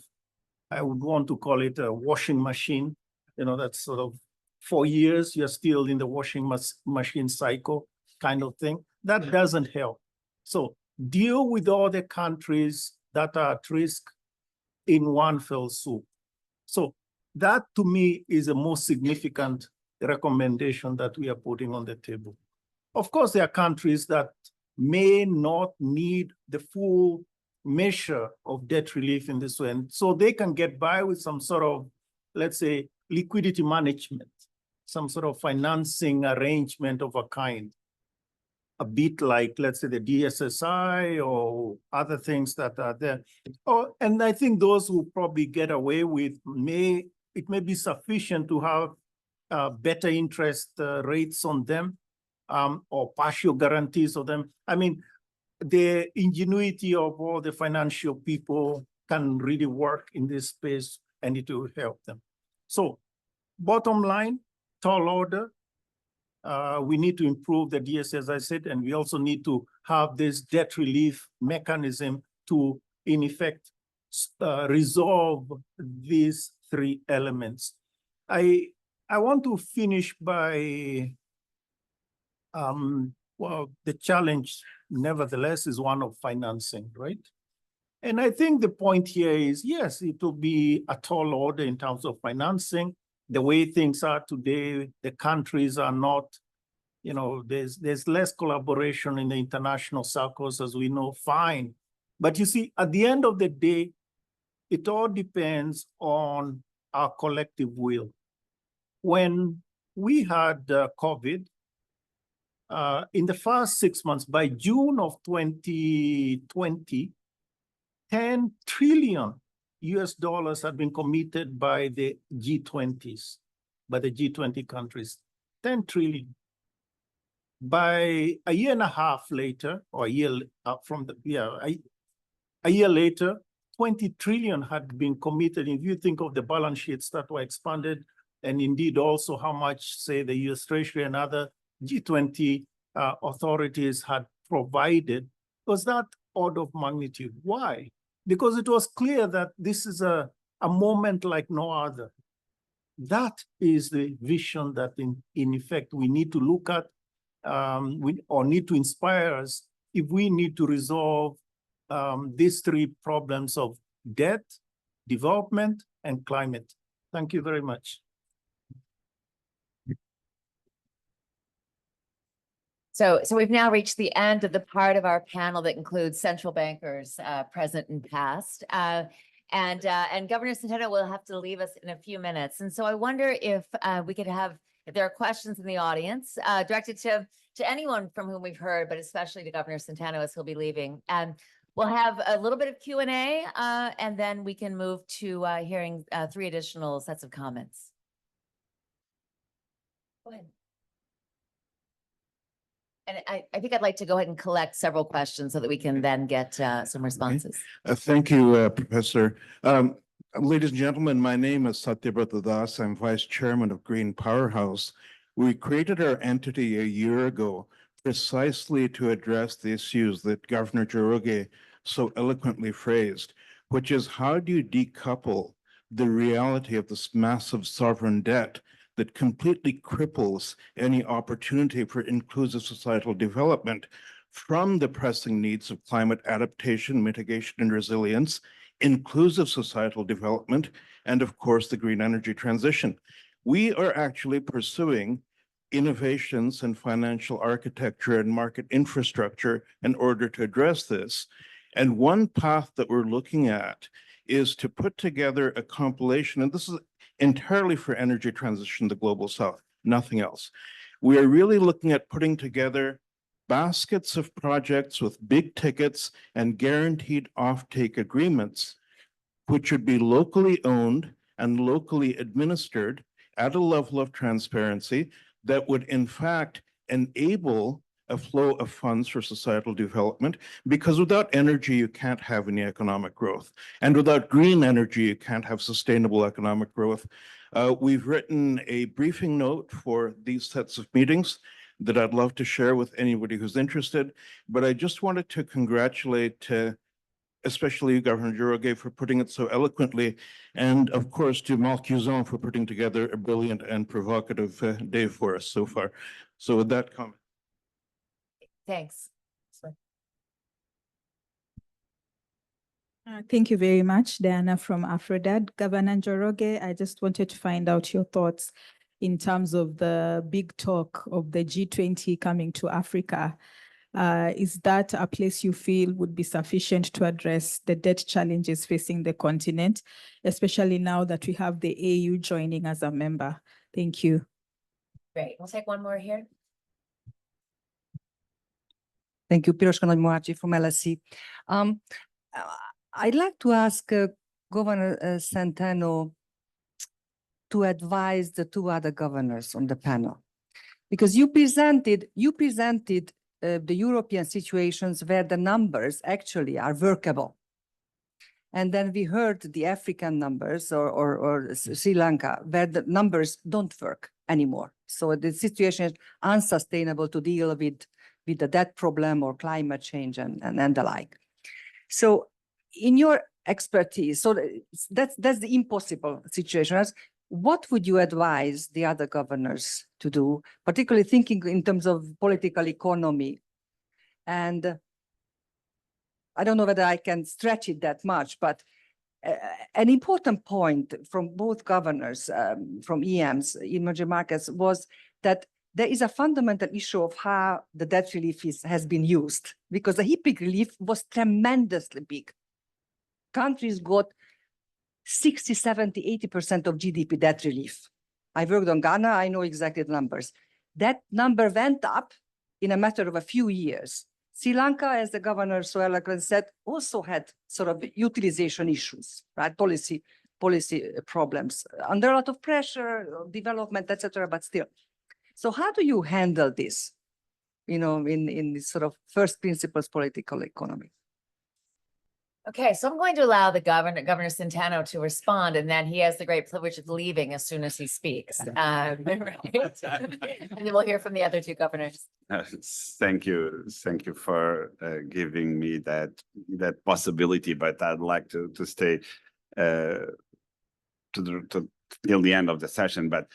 I would want to call it a washing machine. That's sort of 4 years, you're still in the washing machine cycle kind of thing. That doesn't help. So deal with all the countries that are at risk in one fell swoop. So that to me is the most significant recommendation that we are putting on the table. Of course, there are countries that may not need the full measure of debt relief in this way. And so they can get by with some sort of, let's say, liquidity management, some sort of financing arrangement of a kind, a bit like, let's say, the DSSI or other things that are there. And I think those who probably get away with it may be sufficient to have better interest rates on them, or partial guarantees of them. I mean, the ingenuity of all the financial people can really work in this space, and it will help them. So bottom line, tall order, we need to improve the DS, as I said, and we also need to have this debt relief mechanism to, in effect, resolve these three elements. I want to finish by, well, the challenge, nevertheless, is one of financing, right? And I think the point here is, yes, it will be a tall order in terms of financing. The way things are today, the countries are not, there's less collaboration in the international circles, as we know, fine. But you see, at the end of the day, it all depends on our collective will. When we had COVID, in the first 6 months, by June of 2020, 10 trillion US dollars had been committed by the G20s, by the G20 countries, 10 trillion. By a year and a half later, or a year a year later, 20 trillion had been committed. If you think of the balance sheets that were expanded, and indeed also how much, say, the US Treasury and other G20 authorities had provided, was that order of magnitude. Why? Because it was clear that this is a moment like no other. That is the vision that in effect we need to look at, or need to inspire us if we need to resolve these three problems of debt, development, and climate. Thank you very much. So we've now reached the end of the part of our panel that includes central bankers, present and past. And Governor Centeno will have to leave us in a few minutes. And so I wonder if we could have, if there are questions in the audience, directed to anyone from whom we've heard, but especially to Governor Centeno as he'll be leaving. And we'll have a little bit of Q&A, and then we can move to hearing 3 additional sets of comments. Go ahead. And I think I'd like to go ahead and collect several questions so that we can then get some responses. Thank you, Professor. Ladies and gentlemen, my name is Satyabrata Das. I'm Vice Chairman of Green Powerhouse. We created our entity a year ago precisely to address the issues that Governor Njoroge so eloquently phrased, which is how do you decouple the reality of this massive sovereign debt that completely cripples any opportunity for inclusive societal development from the pressing needs of climate adaptation, mitigation, and resilience, inclusive societal development, and of course, the green energy transition. We are actually pursuing innovations in financial architecture and market infrastructure in order to address this. And one path that we're looking at is to put together a compilation, and this is entirely for energy transition in the global south, nothing else. We are really looking at putting together baskets of projects with big tickets and guaranteed offtake agreements, which would be locally owned and locally administered at a level of transparency that would in fact enable a flow of funds for societal development, because without energy, you can't have any economic growth. And without green energy, you can't have sustainable economic growth. We've written a briefing note for these sets of meetings that I'd love to share with anybody who's interested. But I just wanted to congratulate especially Governor Joroge for putting it so eloquently, and of course to Marc Cuson for putting together a brilliant and provocative day for us so far. So with that comment. Thanks. Thank you very much, Diana from Afrodad. Governor Joroge, I just wanted to find out your thoughts in terms of the big talk of the G20 coming to Africa. Is that a place you feel would be sufficient to address the debt challenges facing the continent, especially now that we have the AU joining as a member? Thank you. Great. We'll take one more here. Thank you, Pirosh Kanoj from LSE. I'd like to ask Governor Centeno to advise the two other governors on the panel, because you presented the European situations where the numbers actually are workable. And then we heard the African numbers or Sri Lanka, where the numbers don't work anymore. So the situation is unsustainable to deal with the debt problem or climate change and the like. So in your expertise, so that's the impossible situation. What would you advise the other governors to do, particularly thinking in terms of political economy? And I don't know whether I can stretch it that much, but an important point from both governors, from EMs, emerging markets, was that there is a fundamental issue of how the debt relief has been used, because the HIPC relief was tremendously big. Countries got 60, 70, 80% of GDP debt relief. I worked on Ghana, I know exactly the numbers. That number went up in a matter of a few years. Sri Lanka, as the governor so eloquently said, also had sort of utilization issues, right? Policy problems, under a lot of pressure, development, etc., but still. So how do you handle this, in this sort of first principles political economy? Okay, so I'm going to allow the Governor Centeno to respond, and then he has the great privilege of leaving as soon as he speaks. And then we'll hear from the other two governors. Thank you for giving me that possibility. But I'd like to stay till the end of the session. But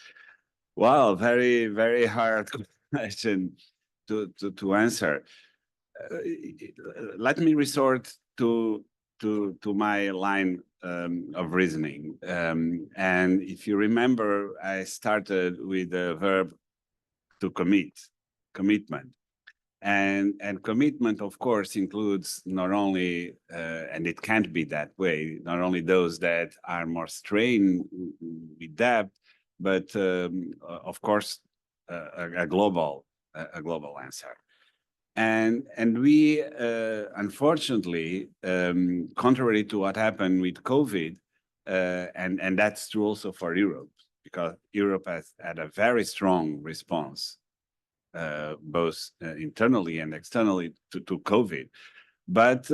wow, very, very hard question to answer. Let me resort to my line of reasoning. And if you remember, I started with the verb to commitment. And commitment, of course, includes not only, and it can't be that way, not only those that are more strained with debt, but of course, a global answer. And we, unfortunately, contrary to what happened with COVID, and that's true also for Europe, because Europe has had a very strong response, both internally and externally to COVID. But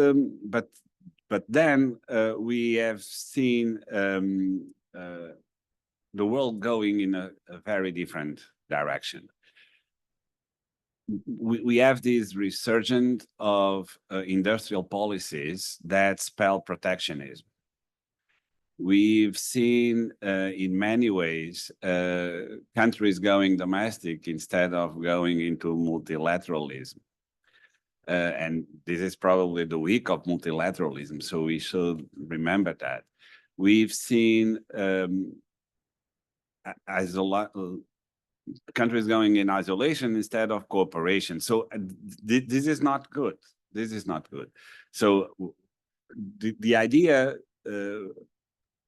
then we have seen the world going in a very different direction. We have this resurgence of industrial policies that spell protectionism. We've seen in many ways countries going domestic instead of going into multilateralism. And this is probably the week of multilateralism, so we should remember that. We've seen countries going in isolation instead of cooperation. So this is not good. This is not good. So the idea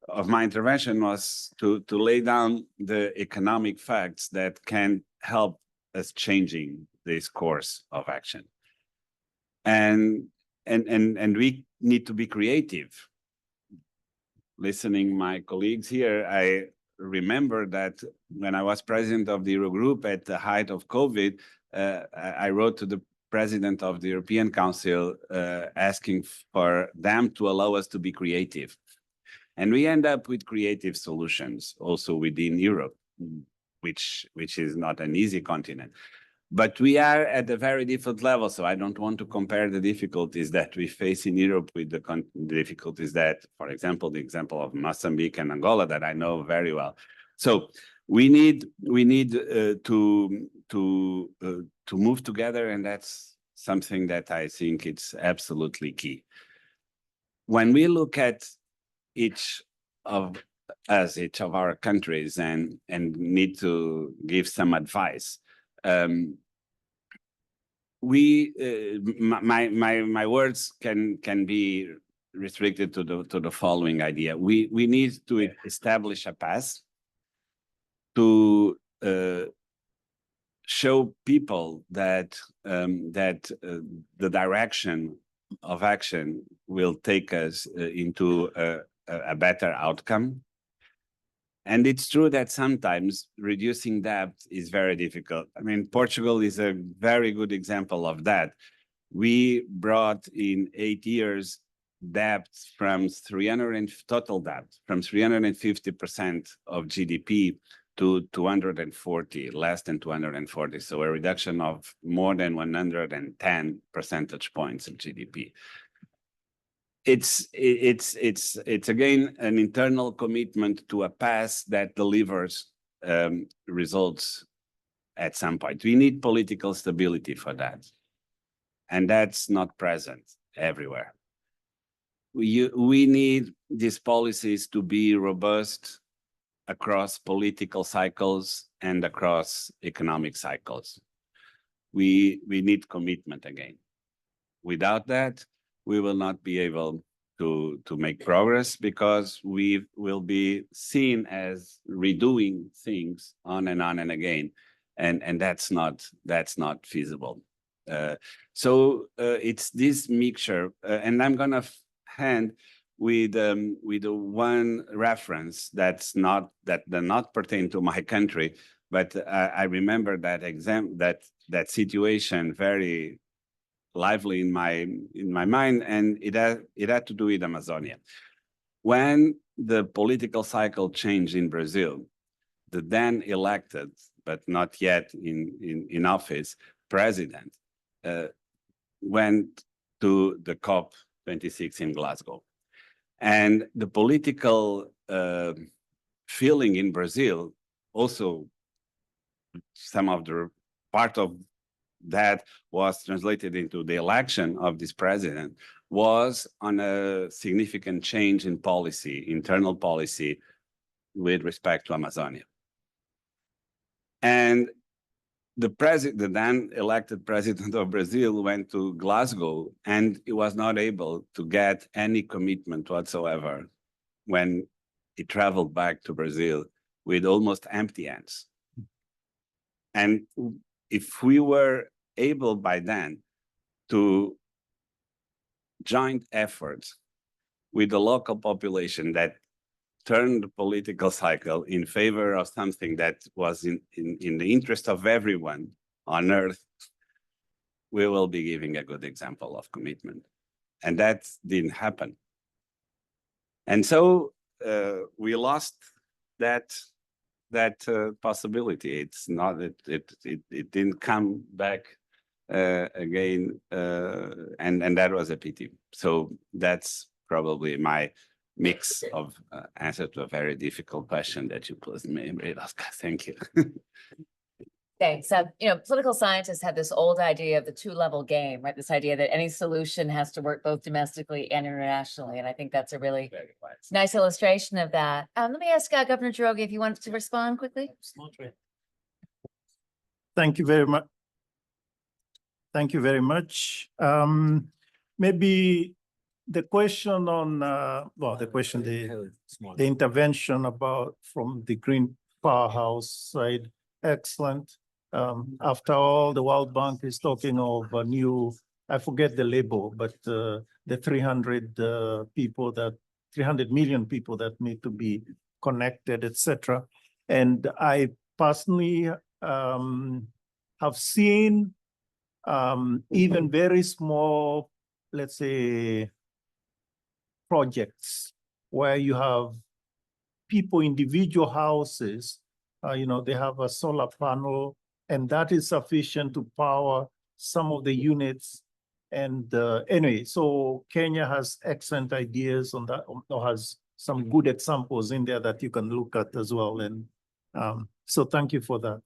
of my intervention was to lay down the economic facts that can help us changing this course of action. And we need to be creative. Listening my colleagues here, I remember that when I was president of the Eurogroup at the height of COVID, I wrote to the president of the European Council asking for them to allow us to be creative. And we end up with creative solutions also within Europe, which is not an easy continent. But we are at a very different level, so I don't want to compare the difficulties that we face in Europe with the difficulties that, for example, the example of Mozambique and Angola that I know very well. So we need to move together, and that's something that I think it's absolutely key. When we look at each of our countries and need to give some advice, my words can be restricted to the following idea. We need to establish a path to show people that the direction of action will take us into a better outcome. And it's true that sometimes reducing debt is very difficult. I mean, Portugal is a very good example of that. We brought in 8 years debt from total debt from 350% of GDP to 240, less than 240. So a reduction of more than 110 percentage points of GDP. It's again an internal commitment to a path that delivers results at some point. We need political stability for that, and that's not present everywhere. We need these policies to be robust across political cycles and across economic cycles. We need commitment again. Without that, we will not be able to make progress, because we will be seen as redoing things on and again, and that's not feasible. So it's this mixture, and I'm gonna hand with one reference that not pertain to my country, but I remember that situation very lively in my mind, and it had to do with Amazonia. When the political cycle changed in Brazil, the then elected, but not yet in office, president went to the COP26 in Glasgow. And the political feeling in Brazil, also some of the part of that was translated into the election of this president, was on a significant change in policy, internal policy, with respect to Amazonia. And the then elected president of Brazil went to Glasgow, and he was not able to get any commitment whatsoever when he traveled back to Brazil with almost empty hands. And if we were able by then to join efforts with the local population that turned the political cycle in favor of something that was in the interest of everyone on earth, we will be giving a good example of commitment. And that didn't happen. And so we lost that possibility. It's not, it didn't come back again, and that was a pity. So that's probably my mix of answer to a very difficult question that you posed me. Thank you. Thanks. Political scientists have this old idea of the two-level game, right? This idea that any solution has to work both domestically and internationally. And I think that's a really nice illustration of that. Let me ask Governor Njoroge if you want to respond quickly. Thank you very much. Thank you very much. Maybe the question on, the intervention about from the Green Powerhouse side, excellent. After all, the World Bank is talking of a new, I forget the label, but the 300 million people that need to be connected, etc. And I personally have seen even very small, let's say, projects where you have people, individual houses, they have a solar panel, and that is sufficient to power some of the units. And anyway, so Kenya has excellent ideas on that, or has some good examples in there that you can look at as well. And so thank you for that.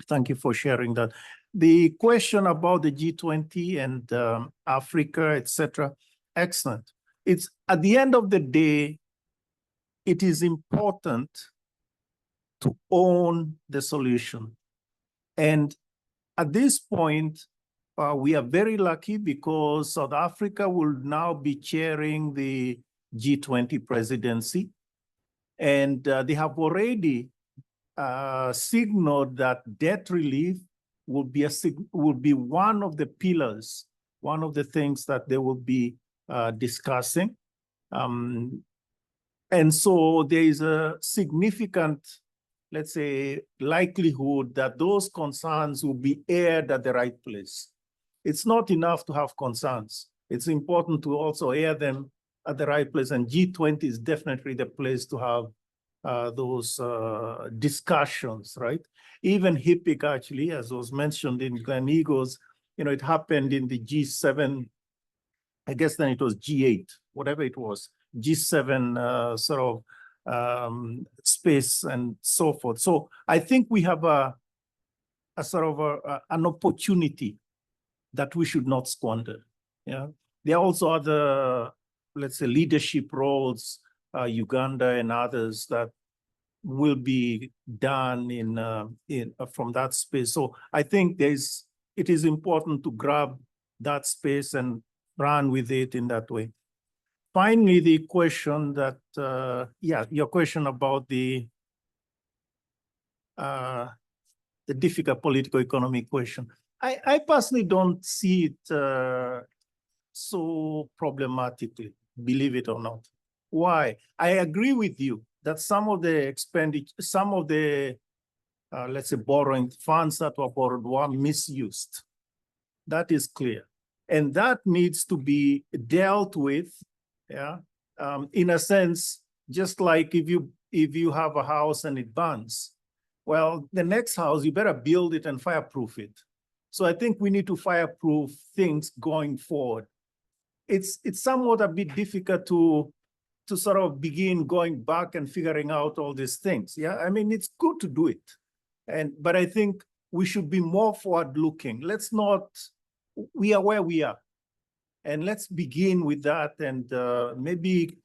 Thank you for sharing that. The question about the G20 and Africa, etc., excellent. It's at the end of the day, it is important to own the solution. And at this point, we are very lucky because South Africa will now be chairing the G20 presidency. And they have already signaled that debt relief will be one of the pillars, one of the things that they will be discussing. And so there is a significant, let's say, likelihood that those concerns will be aired at the right place. It's not enough to have concerns. It's important to also air them at the right place. And G20 is definitely the place to have those discussions, right? Even HIPIC, actually, as was mentioned in Glen Eagles, it happened in the G7, I guess then it was G8, whatever it was, G7 sort of space and so forth. So I think we have a sort of an opportunity that we should not squander. Yeah, there are also other, let's say, leadership roles, Uganda and others that will be done from that space. So I think it is important to grab that space and run with it in that way. Finally, the question that, your question about the difficult political economic question. I personally don't see it so problematically, believe it or not. Why? I agree with you that some of the expenditure, some of the, let's say, borrowing funds that were borrowed were misused. That is clear. And that needs to be dealt with, in a sense, just like if you have a house and it burns, well, the next house, you better build it and fireproof it. So I think we need to fireproof things going forward. It's somewhat a bit difficult to sort of begin going back and figuring out all these things. Yeah, I mean, it's good to do it. But I think we should be more forward looking. Let's not, we are where we are. And let's begin with that and maybe,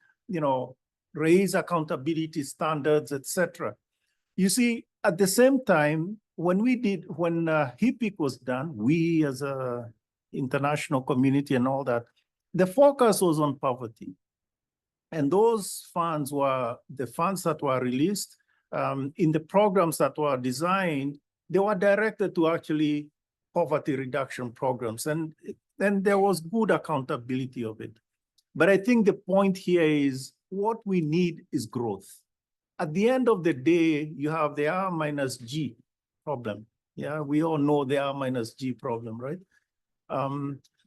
raise accountability standards, etc. You see, at the same time, when HIPIC was done, we as a international community and all that, the focus was on poverty. And those funds were the funds that were released in the programs that were designed, they were directed to actually poverty reduction programs. And then there was good accountability of it. But I think the point here is what we need is growth. At the end of the day, you have the R minus G problem. Yeah, we all know the R minus G problem, right?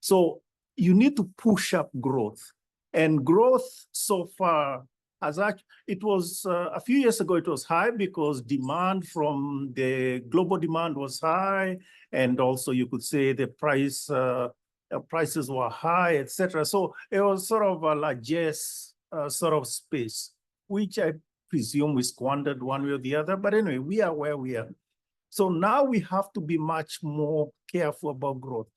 So you need to push up growth. And growth so far has actually, it was a few years ago, it was high because demand from the global demand was high. And also you could say the prices were high, etc. So it was sort of a largesse sort of space, which I presume we squandered one way or the other. But anyway, we are where we are. So now we have to be much more careful about growth.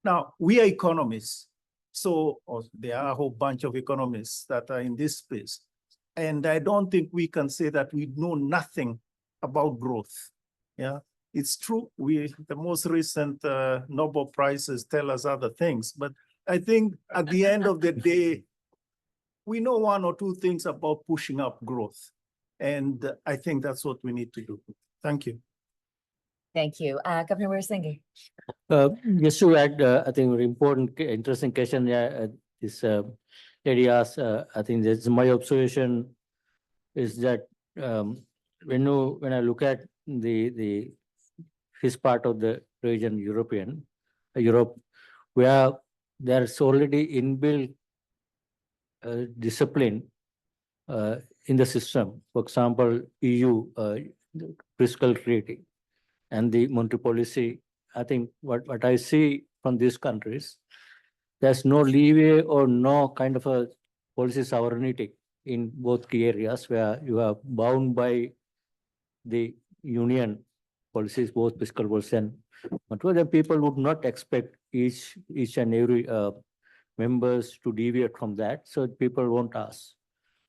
Now, we are economists. So there are a whole bunch of economists that are in this space. And I don't think we can say that we know nothing about growth. Yeah, it's true. The most recent Nobel Prizes tell us other things. But I think at the end of the day, we know one or two things about pushing up growth. And I think that's what we need to do. Thank you. Thank you. Governor Weerasinghe. Just to add, I think very important, interesting question. This areas, I think that's my observation. is that when I look at his part of the region, Europe, where there's already inbuilt discipline in the system. For example, EU fiscal treaty and the monetary policy. I think what I see from these countries, there's no leeway or no kind of a policy sovereignty in both key areas where you are bound by the union policies, both fiscal policy and the people would not expect each and every members to deviate from that. So people won't ask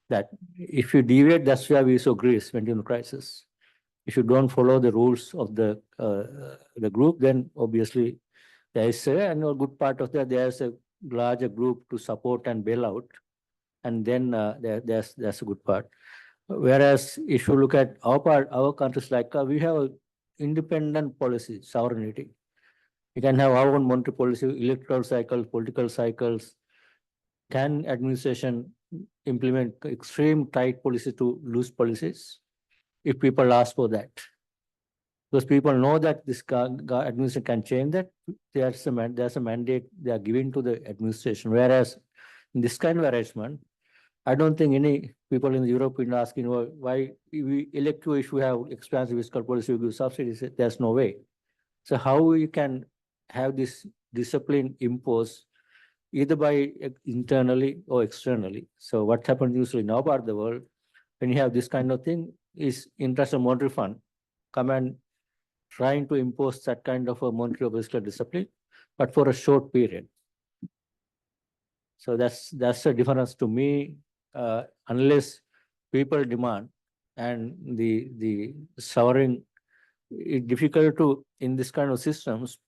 that. If you deviate, that's why we saw Greece went into crisis. If you don't follow the rules of the group, then obviously there is a good part of that. There's a larger group to support and bail out, and then there's a good part. Whereas if you look at our countries, like we have a independent policy sovereignty. We can have our own monetary policy, electoral cycles, political cycles. Can administration implement extreme tight policy to loose policies if people ask for that? Because people know that this administration can change that. There's a mandate they are giving to the administration. Whereas in this kind of arrangement, I don't think any people in Europe will ask, why we elect you if we have expansive fiscal policy, we give subsidies. There's no way. So how we can have this discipline imposed either by internally or externally? So what happens usually in our part of the world, when you have this kind of thing, is International Monetary Fund come and trying to impose that kind of a monetary or fiscal discipline, but for a short period. So that's a difference to me. Unless people demand and the sovereign, it's difficult to in this kind of systems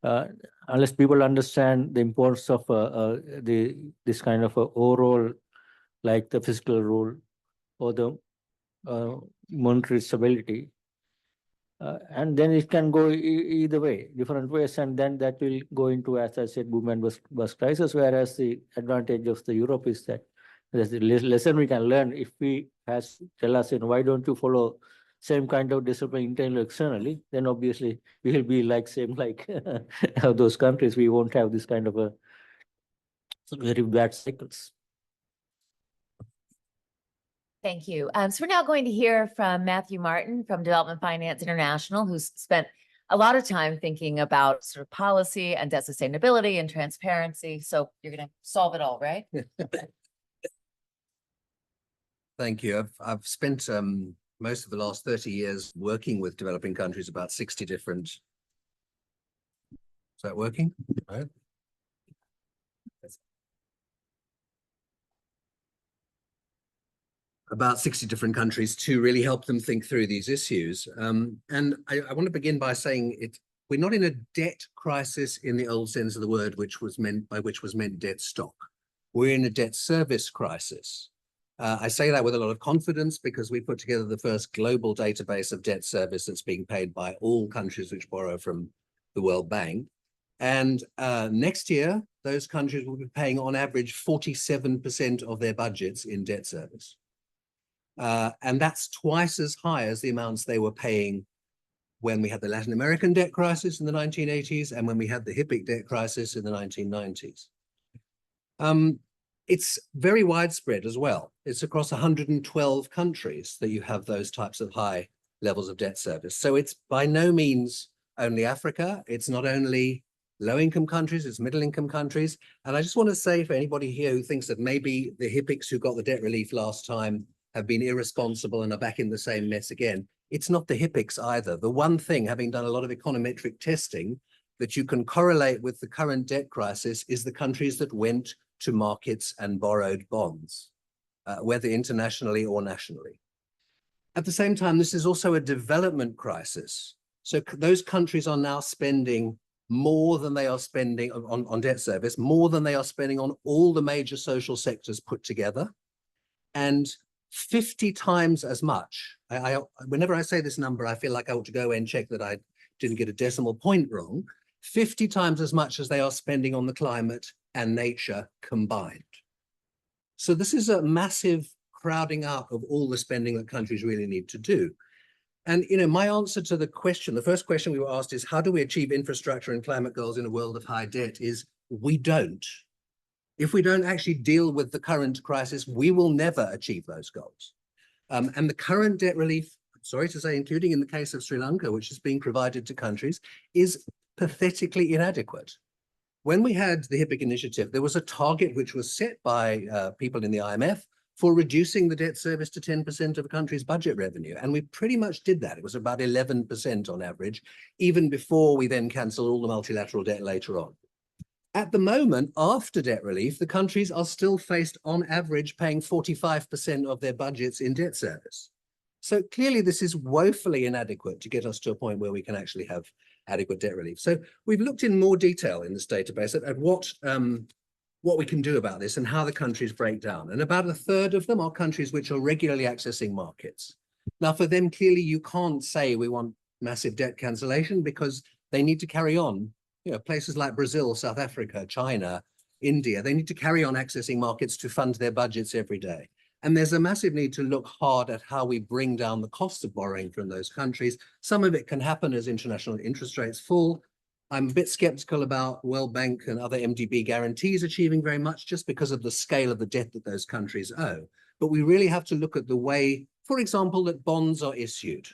unless people understand the importance of this kind of overall, like the fiscal rule or the monetary stability. And then it can go either way, different ways, and then that will go into, as I said, boom and bust crisis. Whereas the advantage of the Europe is that there's the lesson we can learn if we tell us, why don't you follow same kind of discipline internally, externally? Then obviously we will be like those countries. We won't have this kind of a very bad cycles. Thank you. So we're now going to hear from Matthew Martin from Development Finance International, who's spent a lot of time thinking about sort of policy and debt sustainability and transparency. So you're going to solve it all, right? Thank you. I've spent most of the last 30 years working with developing countries, about 60 different. Is that working? Right. About 60 different countries to really help them think through these issues. And I want to begin by saying we're not in a debt crisis in the old sense of the word, which was meant debt stock. We're in a debt service crisis. I say that with a lot of confidence because we put together the first global database of debt service that's being paid by all countries which borrow from the World Bank. And next year, those countries will be paying on average 47% of their budgets in debt service. And that's twice as high as the amounts they were paying when we had the Latin American debt crisis in the 1980s and when we had the HIPC debt crisis in the 1990s. It's very widespread as well. It's across 112 countries that you have those types of high levels of debt service. So it's by no means only Africa. It's not only low-income countries, it's middle-income countries. And I just want to say for anybody here who thinks that maybe the HIPCs who got the debt relief last time have been irresponsible and are back in the same mess again, it's not the HIPCs either. The one thing, having done a lot of econometric testing, that you can correlate with the current debt crisis is the countries that went to markets and borrowed bonds, whether internationally or nationally. At the same time, this is also a development crisis. So those countries are now spending more than they are spending on debt service, more than they are spending on all the major social sectors put together, and 50 times as much. Whenever I say this number, I feel like I ought to go away and check that I didn't get a decimal point wrong. 50 times as much as they are spending on the climate and nature combined. So this is a massive crowding out of all the spending that countries really need to do. And, you know, my answer to the question, the first question we were asked is, how do we achieve infrastructure and climate goals in a world of high debt, is we don't. If we don't actually deal with the current crisis, we will never achieve those goals. And the current debt relief, sorry to say, including in the case of Sri Lanka, which is being provided to countries, is pathetically inadequate. When we had the HIPC initiative, there was a target which was set by people in the IMF for reducing the debt service to 10% of a country's budget revenue. And we pretty much did that. It was about 11% on average, even before we then cancelled all the multilateral debt later on. At the moment, after debt relief, the countries are still faced on average paying 45% of their budgets in debt service. So clearly this is woefully inadequate to get us to a point where we can actually have adequate debt relief. So we've looked in more detail in this database at what we can do about this and how the countries break down. And about a third of them are countries which are regularly accessing markets. Now, for them, clearly you can't say we want massive debt cancellation because they need to carry on. You know, places like Brazil, South Africa, China, India, they need to carry on accessing markets to fund their budgets every day. And there's a massive need to look hard at how we bring down the cost of borrowing from those countries. Some of it can happen as international interest rates fall. I'm a bit skeptical about World Bank and other MDB guarantees achieving very much just because of the scale of the debt that those countries owe. But we really have to look at the way, for example, that bonds are issued.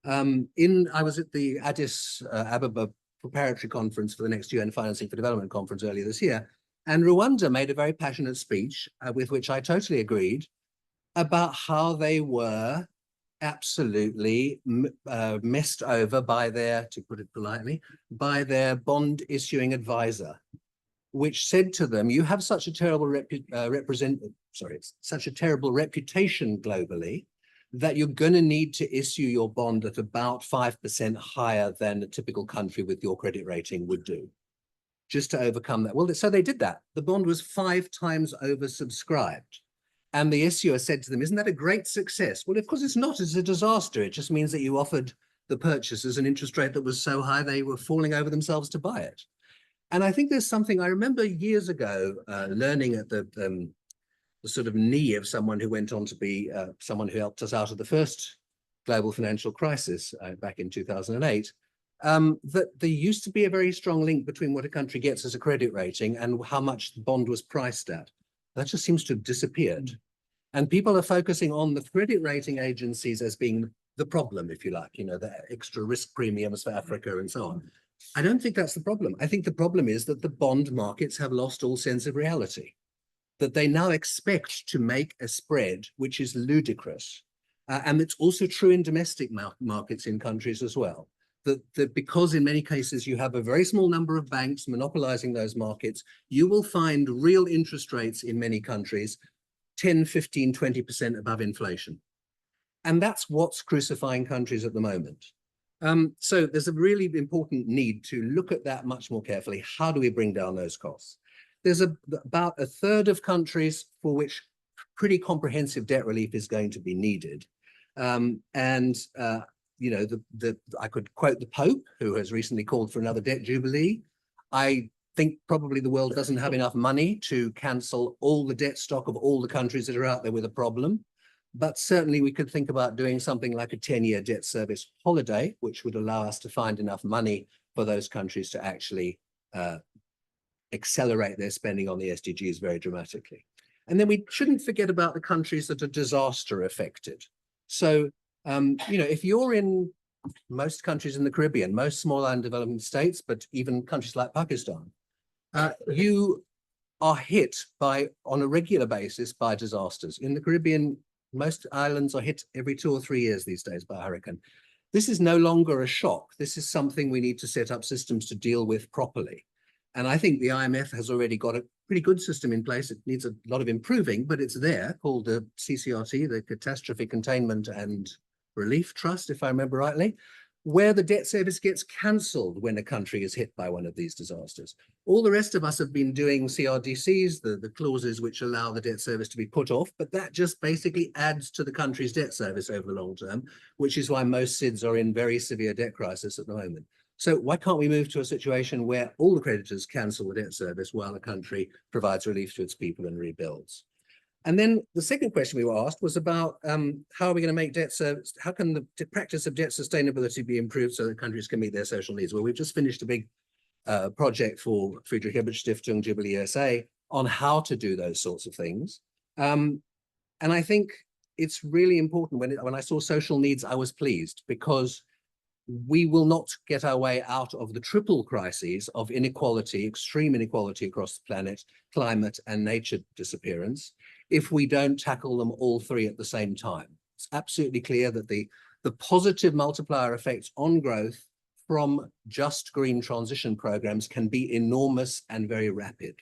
I was at the Addis Ababa preparatory conference for the next UN Financing for Development conference earlier this year. And Rwanda made a very passionate speech with which I totally agreed about how they were absolutely messed over by their, to put it politely, by their bond issuing advisor, which said to them, you have such a terrible such a terrible reputation globally that you're going to need to issue your bond at about 5% higher than a typical country with your credit rating would do, just to overcome that. Well, so they did that. The bond was 5 times oversubscribed. And the issuer said to them, isn't that a great success? Well, of course it's not, it's a disaster. It just means that you offered the purchasers an interest rate that was so high they were falling over themselves to buy it. And I think there's something I remember years ago learning at the sort of knee of someone who went on to be someone who helped us out of the first global financial crisis back in 2008, that there used to be a very strong link between what a country gets as a credit rating and how much the bond was priced at. That just seems to have disappeared. And people are focusing on the credit rating agencies as being the problem, if you like, you know, the extra risk premiums for Africa and so on. I don't think that's the problem. I think the problem is that the bond markets have lost all sense of reality, that they now expect to make a spread which is ludicrous. And it's also true in domestic markets in countries as well. That because in many cases you have a very small number of banks monopolizing those markets, you will find real interest rates in many countries 10, 15, 20% above inflation. And that's what's crucifying countries at the moment. So there's a really important need to look at that much more carefully. How do we bring down those costs? There's about a third of countries for which pretty comprehensive debt relief is going to be needed. You know, I could quote the Pope, who has recently called for another debt jubilee. I think probably the world doesn't have enough money to cancel all the debt stock of all the countries that are out there with a problem. But certainly we could think about doing something like a 10-year debt service holiday, which would allow us to find enough money for those countries to actually accelerate their spending on the SDGs very dramatically. And then we shouldn't forget about the countries that are disaster affected. So you know, if you're in most countries in the Caribbean, most small island developing states, but even countries like Pakistan, you are hit on a regular basis by disasters. In the Caribbean, most islands are hit every 2 or 3 years these days by a hurricane. This is no longer a shock. This is something we need to set up systems to deal with properly. And I think the IMF has already got a pretty good system in place. It needs a lot of improving, but it's there, called the CCRT, the Catastrophe Containment and Relief Trust, if I remember rightly, where the debt service gets cancelled when a country is hit by one of these disasters. All the rest of us have been doing CRDCs, the clauses which allow the debt service to be put off, but that just basically adds to the country's debt service over the long term, which is why most SIDS are in very severe debt crisis at the moment. So why can't we move to a situation where all the creditors cancel the debt service while the country provides relief to its people and rebuilds? And then the second question we were asked was about how are we going to make debt service, how can the practice of debt sustainability be improved so that countries can meet their social needs? Well, we've just finished a big project for Friedrich Ebert Stiftung, Jubilee USA, on how to do those sorts of things. And I think it's really important. When I saw social needs, I was pleased, because we will not get our way out of the triple crises of inequality, extreme inequality across the planet, climate and nature disappearance, if we don't tackle them all three at the same time. It's absolutely clear that the positive multiplier effects on growth from just green transition programs can be enormous and very rapid.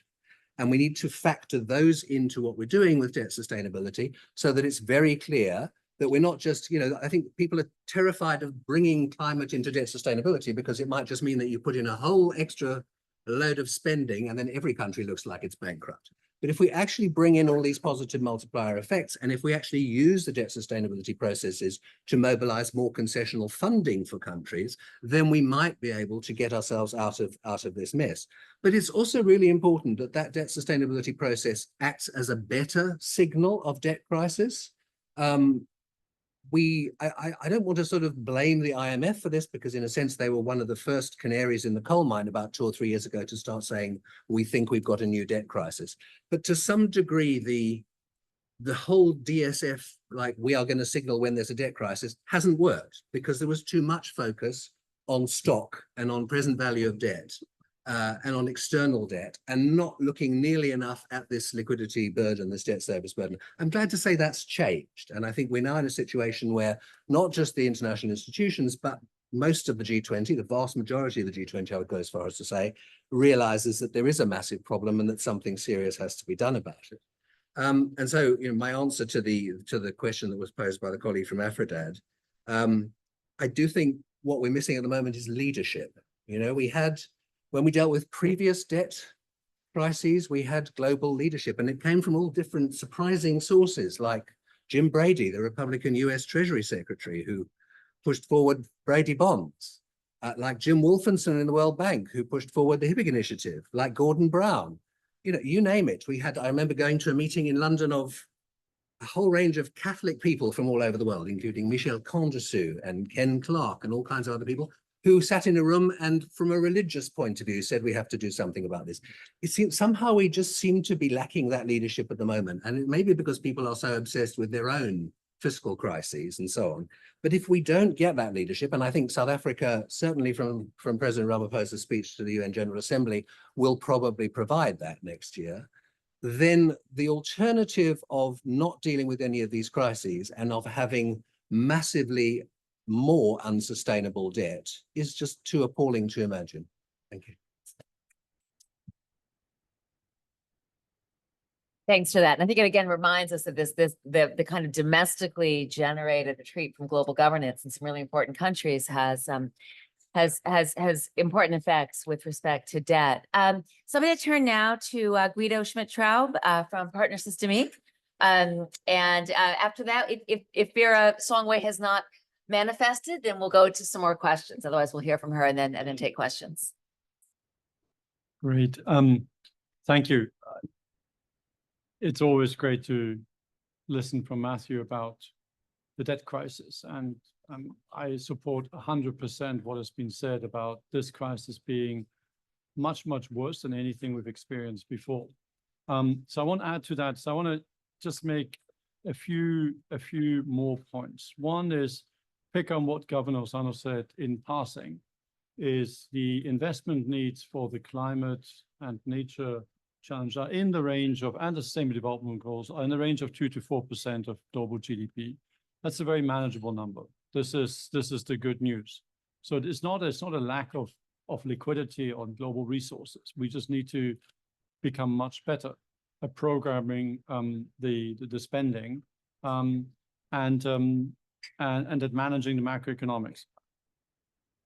And we need to factor those into what we're doing with debt sustainability so that it's very clear that we're not just, I think people are terrified of bringing climate into debt sustainability because it might just mean that you put in a whole extra load of spending and then every country looks like it's bankrupt. But if we actually bring in all these positive multiplier effects, and if we actually use the debt sustainability processes to mobilize more concessional funding for countries, then we might be able to get ourselves out of this mess. But it's also really important that that debt sustainability process acts as a better signal of debt crisis. I don't want to sort of blame the IMF for this, because in a sense they were one of the first canaries in the coal mine about 2 or 3 years ago to start saying, we think we've got a new debt crisis. But to some degree, the whole DSF, like we are going to signal when there's a debt crisis, hasn't worked because there was too much focus on stock and on present value of debt. And on external debt, and not looking nearly enough at this liquidity burden, this debt service burden. I'm glad to say that's changed. And I think we're now in a situation where not just the international institutions, but most of the G20, the vast majority of the G20, I would go as far as to say, realizes that there is a massive problem and that something serious has to be done about it. And so, my answer to the question that was posed by the colleague from Afrodad, I do think what we're missing at the moment is leadership. When we dealt with previous debt crises, we had global leadership, and it came from all different surprising sources, like Jim Brady, the Republican US Treasury Secretary, who pushed forward Brady bonds, like Jim Wolfenson in the World Bank, who pushed forward the Hibbing Initiative, like Gordon Brown. You name it. I remember going to a meeting in London of a whole range of Catholic people from all over the world, including Michel Condessu and Ken Clark and all kinds of other people, who sat in a room and from a religious point of view said we have to do something about this. It seems somehow we just seem to be lacking that leadership at the moment. And it may be because people are so obsessed with their own fiscal crises and so on. But if we don't get that leadership, and I think South Africa, certainly from President Ramaphosa's speech to the UN General Assembly, will probably provide that next year, then the alternative of not dealing with any of these crises and of having massively more unsustainable debt is just too appalling to imagine. Thank you. Thanks for that. And I think it again reminds us of the kind of domestically generated retreat from global governance in some really important countries has important effects with respect to debt. So I'm going to turn now to Guido Schmidt-Traub from Partner Systemique. And after that, if Vera Songway has not manifested, then we'll go to some more questions. Otherwise, we'll hear from her and then take questions. Great. Thank you. It's always great to listen from Matthew about the debt crisis. And I support 100% what has been said about this crisis being much, much worse than anything we've experienced before. So I want to add to that. So I want to just make a few more points. One is pick on what Governor Osano said in passing, is the investment needs for the climate and nature challenge are in the range of, and the Sustainable Development Goals are in the range of 2 to 4% of global GDP. That's a very manageable number. This is the good news. So it's not a lack of liquidity on global resources. We just need to become much better at programming the spending and at managing the macroeconomics.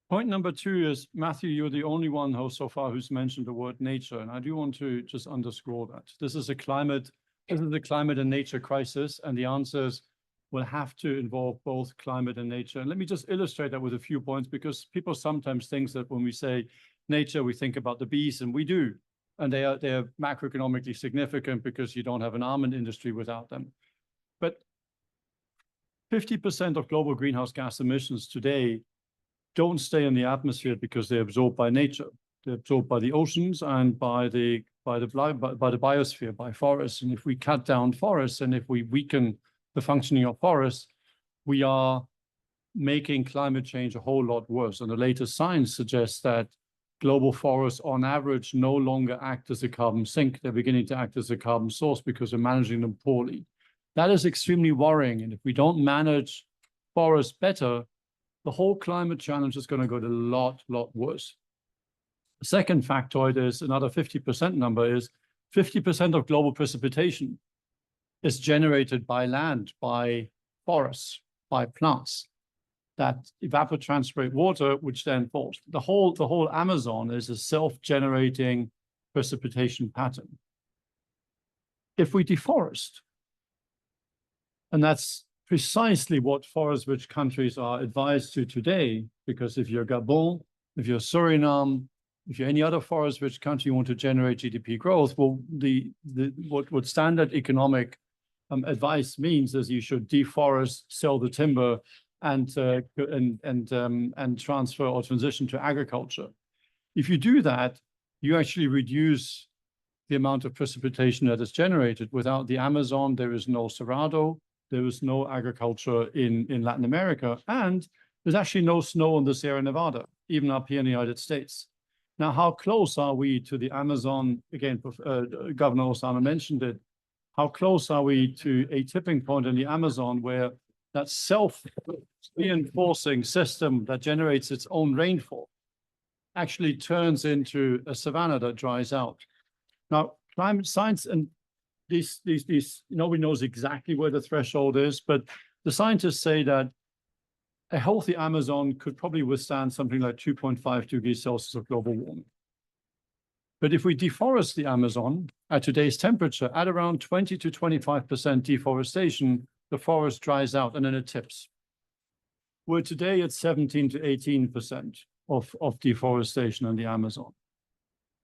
Point number 2 is, Matthew, you're the only one so far who's mentioned the word nature, and I do want to just underscore that. This is a climate and nature crisis, and the answers will have to involve both climate and nature. And let me just illustrate that with a few points, because people sometimes think that when we say nature, we think about the bees, and we do. and they are macroeconomically significant because you don't have an almond industry without them. But 50% of global greenhouse gas emissions today don't stay in the atmosphere because they're absorbed by nature. They're absorbed by the oceans and by the biosphere, by forests. And if we cut down forests and if we weaken the functioning of forests, we are making climate change a whole lot worse. And the latest science suggests that global forests on average no longer act as a carbon sink. They're beginning to act as a carbon source because we're managing them poorly. That is extremely worrying. And if we don't manage forests better, the whole climate challenge is going to go a lot worse. The second factoid is another 50% number is 50% of global precipitation is generated by land, by forests, by plants that evapotranspirate water, which then falls. The whole Amazon is a self-generating precipitation pattern. If we deforest, and that's precisely what forest-rich countries are advised to today, because if you're Gabon, if you're Suriname, if you're any other forest-rich country you want to generate GDP growth, well, what standard economic advice means is you should deforest, sell the timber, and transfer or transition to agriculture. If you do that, you actually reduce the amount of precipitation that is generated. Without the Amazon, there is no Cerrado, there is no agriculture in Latin America, and there's actually no snow in the Sierra Nevada, even up here in the United States. Now, how close are we to the Amazon? Again, Governor Osama mentioned it. How close are we to a tipping point in the Amazon where that self-reinforcing system that generates its own rainfall actually turns into a savanna that dries out? Now, climate science and nobody knows exactly where the threshold is, but the scientists say that a healthy Amazon could probably withstand something like 2.5 degrees Celsius of global warming. But if we deforest the Amazon at today's temperature, at around 20 to 25% deforestation, the forest dries out and then it tips. We're today at 17 to 18% of deforestation in the Amazon.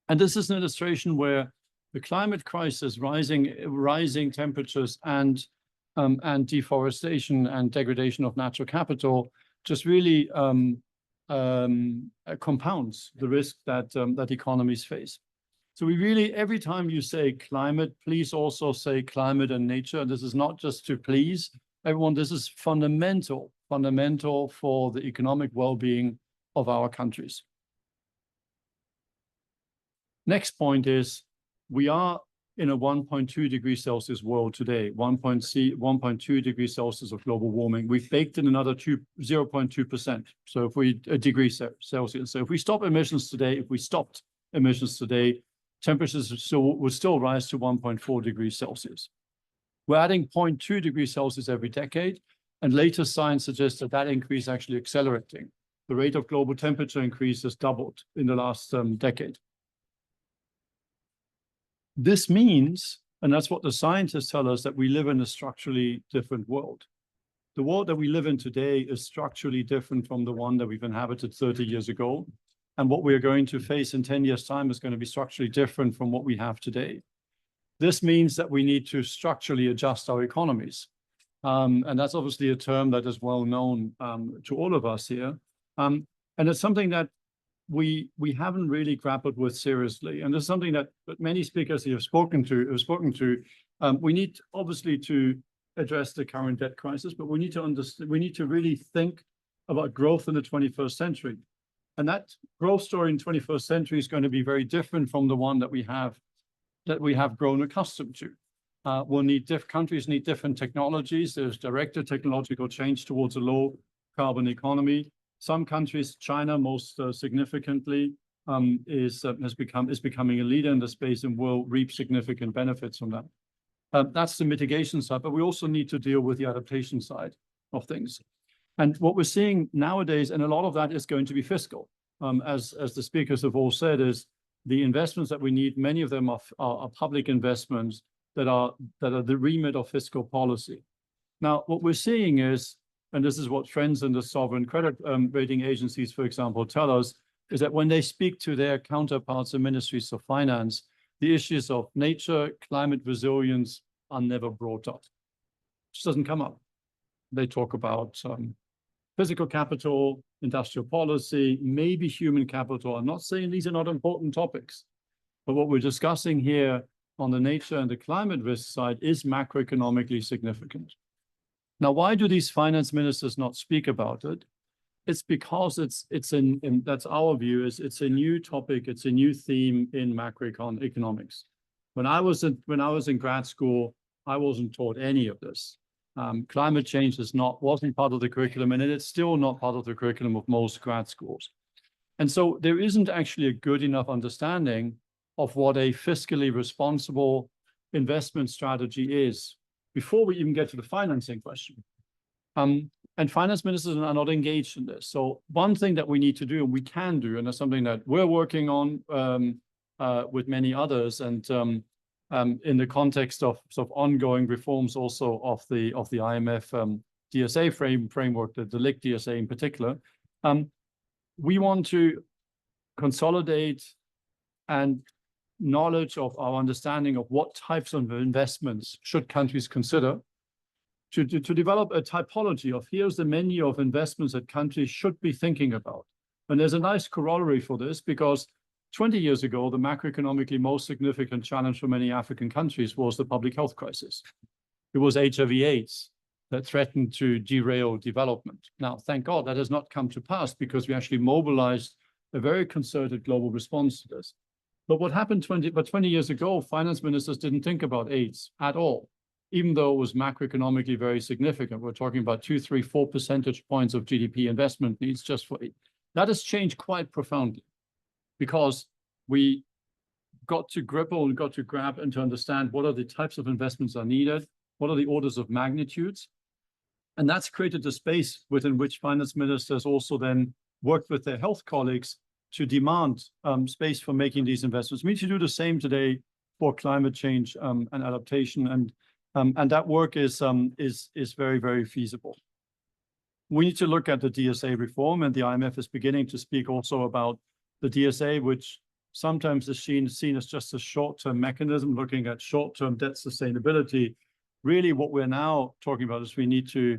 And this is an illustration where the climate crisis, rising temperatures and deforestation and degradation of natural capital just really compounds the risk that economies face. So we really, every time you say climate, please also say climate and nature. This is not just to please everyone. This is fundamental for the economic well-being of our countries. Next point is we are in a 1.2 degrees Celsius world today, 1.2 degrees Celsius of global warming. We've baked in another 0.2%. So if we, a degree Celsius. So if we stop emissions today, temperatures would still rise to 1.4 degrees Celsius. We're adding 0.2 degrees Celsius every decade, and latest science suggests that increase actually accelerating. The rate of global temperature increase has doubled in the last decade. This means, and that's what the scientists tell us, that we live in a structurally different world. The world that we live in today is structurally different from the one that we've inhabited 30 years ago. And what we're going to face in 10 years' time is going to be structurally different from what we have today. This means that we need to structurally adjust our economies. And that's obviously a term that is well known to all of us here. And it's something that we haven't really grappled with seriously. And this is something that many speakers here have spoken to. We need obviously to address the current debt crisis, but we need to understand, we need to really think about growth in the 21st century. And that growth story in the 21st century is going to be very different from the one that we have grown accustomed to. Countries need different technologies. There's directed technological change towards a low carbon economy. Some countries, China most significantly, is becoming a leader in the space and will reap significant benefits from that. That's the mitigation side, but we also need to deal with the adaptation side of things. And what we're seeing nowadays, and a lot of that is going to be fiscal, as the speakers have all said, is the investments that we need. Many of them are public investments that are the remit of fiscal policy. Now, what we're seeing is, and this is what friends in the sovereign credit rating agencies, for example, tell us, is that when they speak to their counterparts in ministries of finance, the issues of nature, climate resilience are never brought up. It just doesn't come up. They talk about physical capital, industrial policy, maybe human capital. I'm not saying these are not important topics, but what we're discussing here on the nature and the climate risk side is macroeconomically significant. Now, why do these finance ministers not speak about it? It's because that's our view, is it's a new topic, it's a new theme in macroeconomics. When I was in grad school, I wasn't taught any of this. Climate change wasn't part of the curriculum, and it's still not part of the curriculum of most grad schools. And so there isn't actually a good enough understanding of what a fiscally responsible investment strategy is before we even get to the financing question. And finance ministers are not engaged in this. So one thing that we need to do, and we can do, and that's something that we're working on with many others, and in the context of ongoing reforms also of the IMF DSA framework, the LIC DSA in particular, we want to consolidate and knowledge of our understanding of what types of investments should countries consider to develop a typology of here's the menu of investments that countries should be thinking about. And there's a nice corollary for this, because 20 years ago, the macroeconomically most significant challenge for many African countries was the public health crisis. It was HIV/AIDS that threatened to derail development. Now, thank God that has not come to pass, because we actually mobilized a very concerted global response to this. But what happened 20 years ago, finance ministers didn't think about AIDS at all, even though it was macroeconomically very significant. We're talking about 2, 3, 4 percentage points of GDP investment needs just for it. That has changed quite profoundly, because we got to grapple and got to grab and to understand what are the types of investments are needed, what are the orders of magnitudes. And that's created a space within which finance ministers also then worked with their health colleagues to demand space for making these investments. We need to do the same today for climate change and adaptation, and that work is very, very feasible. We need to look at the DSA reform, and the IMF is beginning to speak also about the DSA, which sometimes is seen as just a short-term mechanism looking at short-term debt sustainability. Really, what we're now talking about is we need to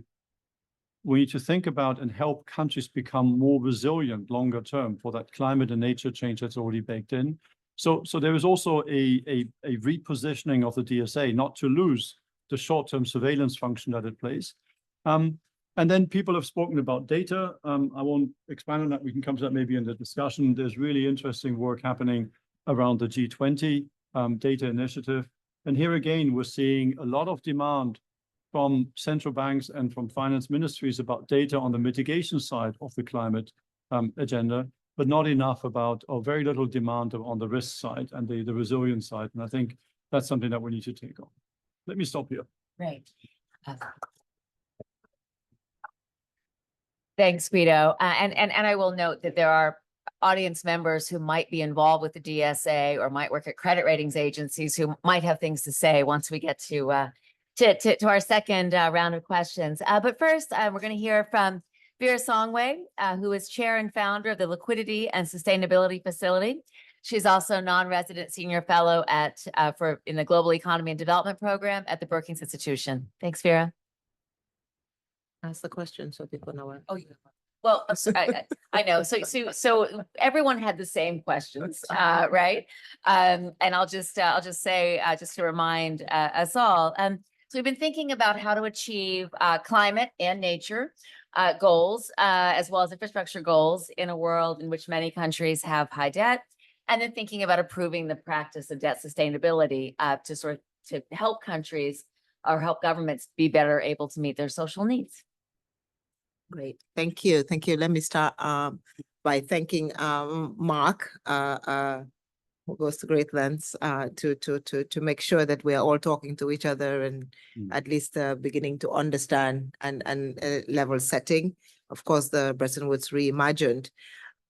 think about and help countries become more resilient longer term for that climate and nature change that's already baked in. So there is also a repositioning of the DSA, not to lose the short-term surveillance function that it plays. And then people have spoken about data. I won't expand on that. We can come to that maybe in the discussion. There's really interesting work happening around the G20 data initiative. And here again, we're seeing a lot of demand from central banks and from finance ministries about data on the mitigation side of the climate agenda, but not enough about, or very little demand on the risk side and the resilience side. And I think that's something that we need to take on. Let me stop here. Right. Thanks, Guido. And I will note that there are audience members who might be involved with the DSA or might work at credit ratings agencies who might have things to say once we get to our second round of questions. But first, we're going to hear from Vera Songway, who is chair and founder of the Liquidity and Sustainability Facility. She's also non-resident senior fellow in the Global Economy and Development Program at the Brookings Institution. Thanks, Vera. Ask the question so people know it. Oh, yeah. Well, I know. So everyone had the same questions, right? And I'll just say, just to remind us all. So we've been thinking about how to achieve climate and nature goals, as well as infrastructure goals in a world in which many countries have high debt, and then thinking about improving the practice of debt sustainability to help countries or help governments be better able to meet their social needs. Great. Thank you. Thank you. Let me start by thanking Mark, who goes to great lengths to make sure that we are all talking to each other and at least beginning to understand and level setting. Of course, the Bretton Woods Reimagined.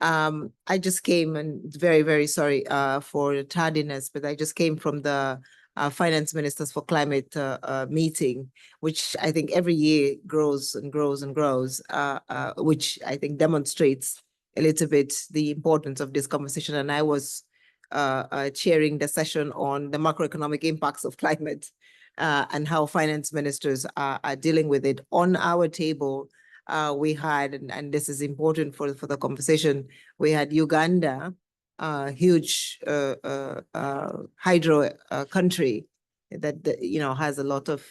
I just came, and very, very sorry for tardiness, but I just came from the Finance Ministers for Climate meeting, which I think every year grows and grows and grows, which I think demonstrates a little bit the importance of this conversation. And I was chairing the session on the macroeconomic impacts of climate and how finance ministers are dealing with it. On our table, we had, and this is important for the conversation, we had Uganda, huge hydro country that has a lot of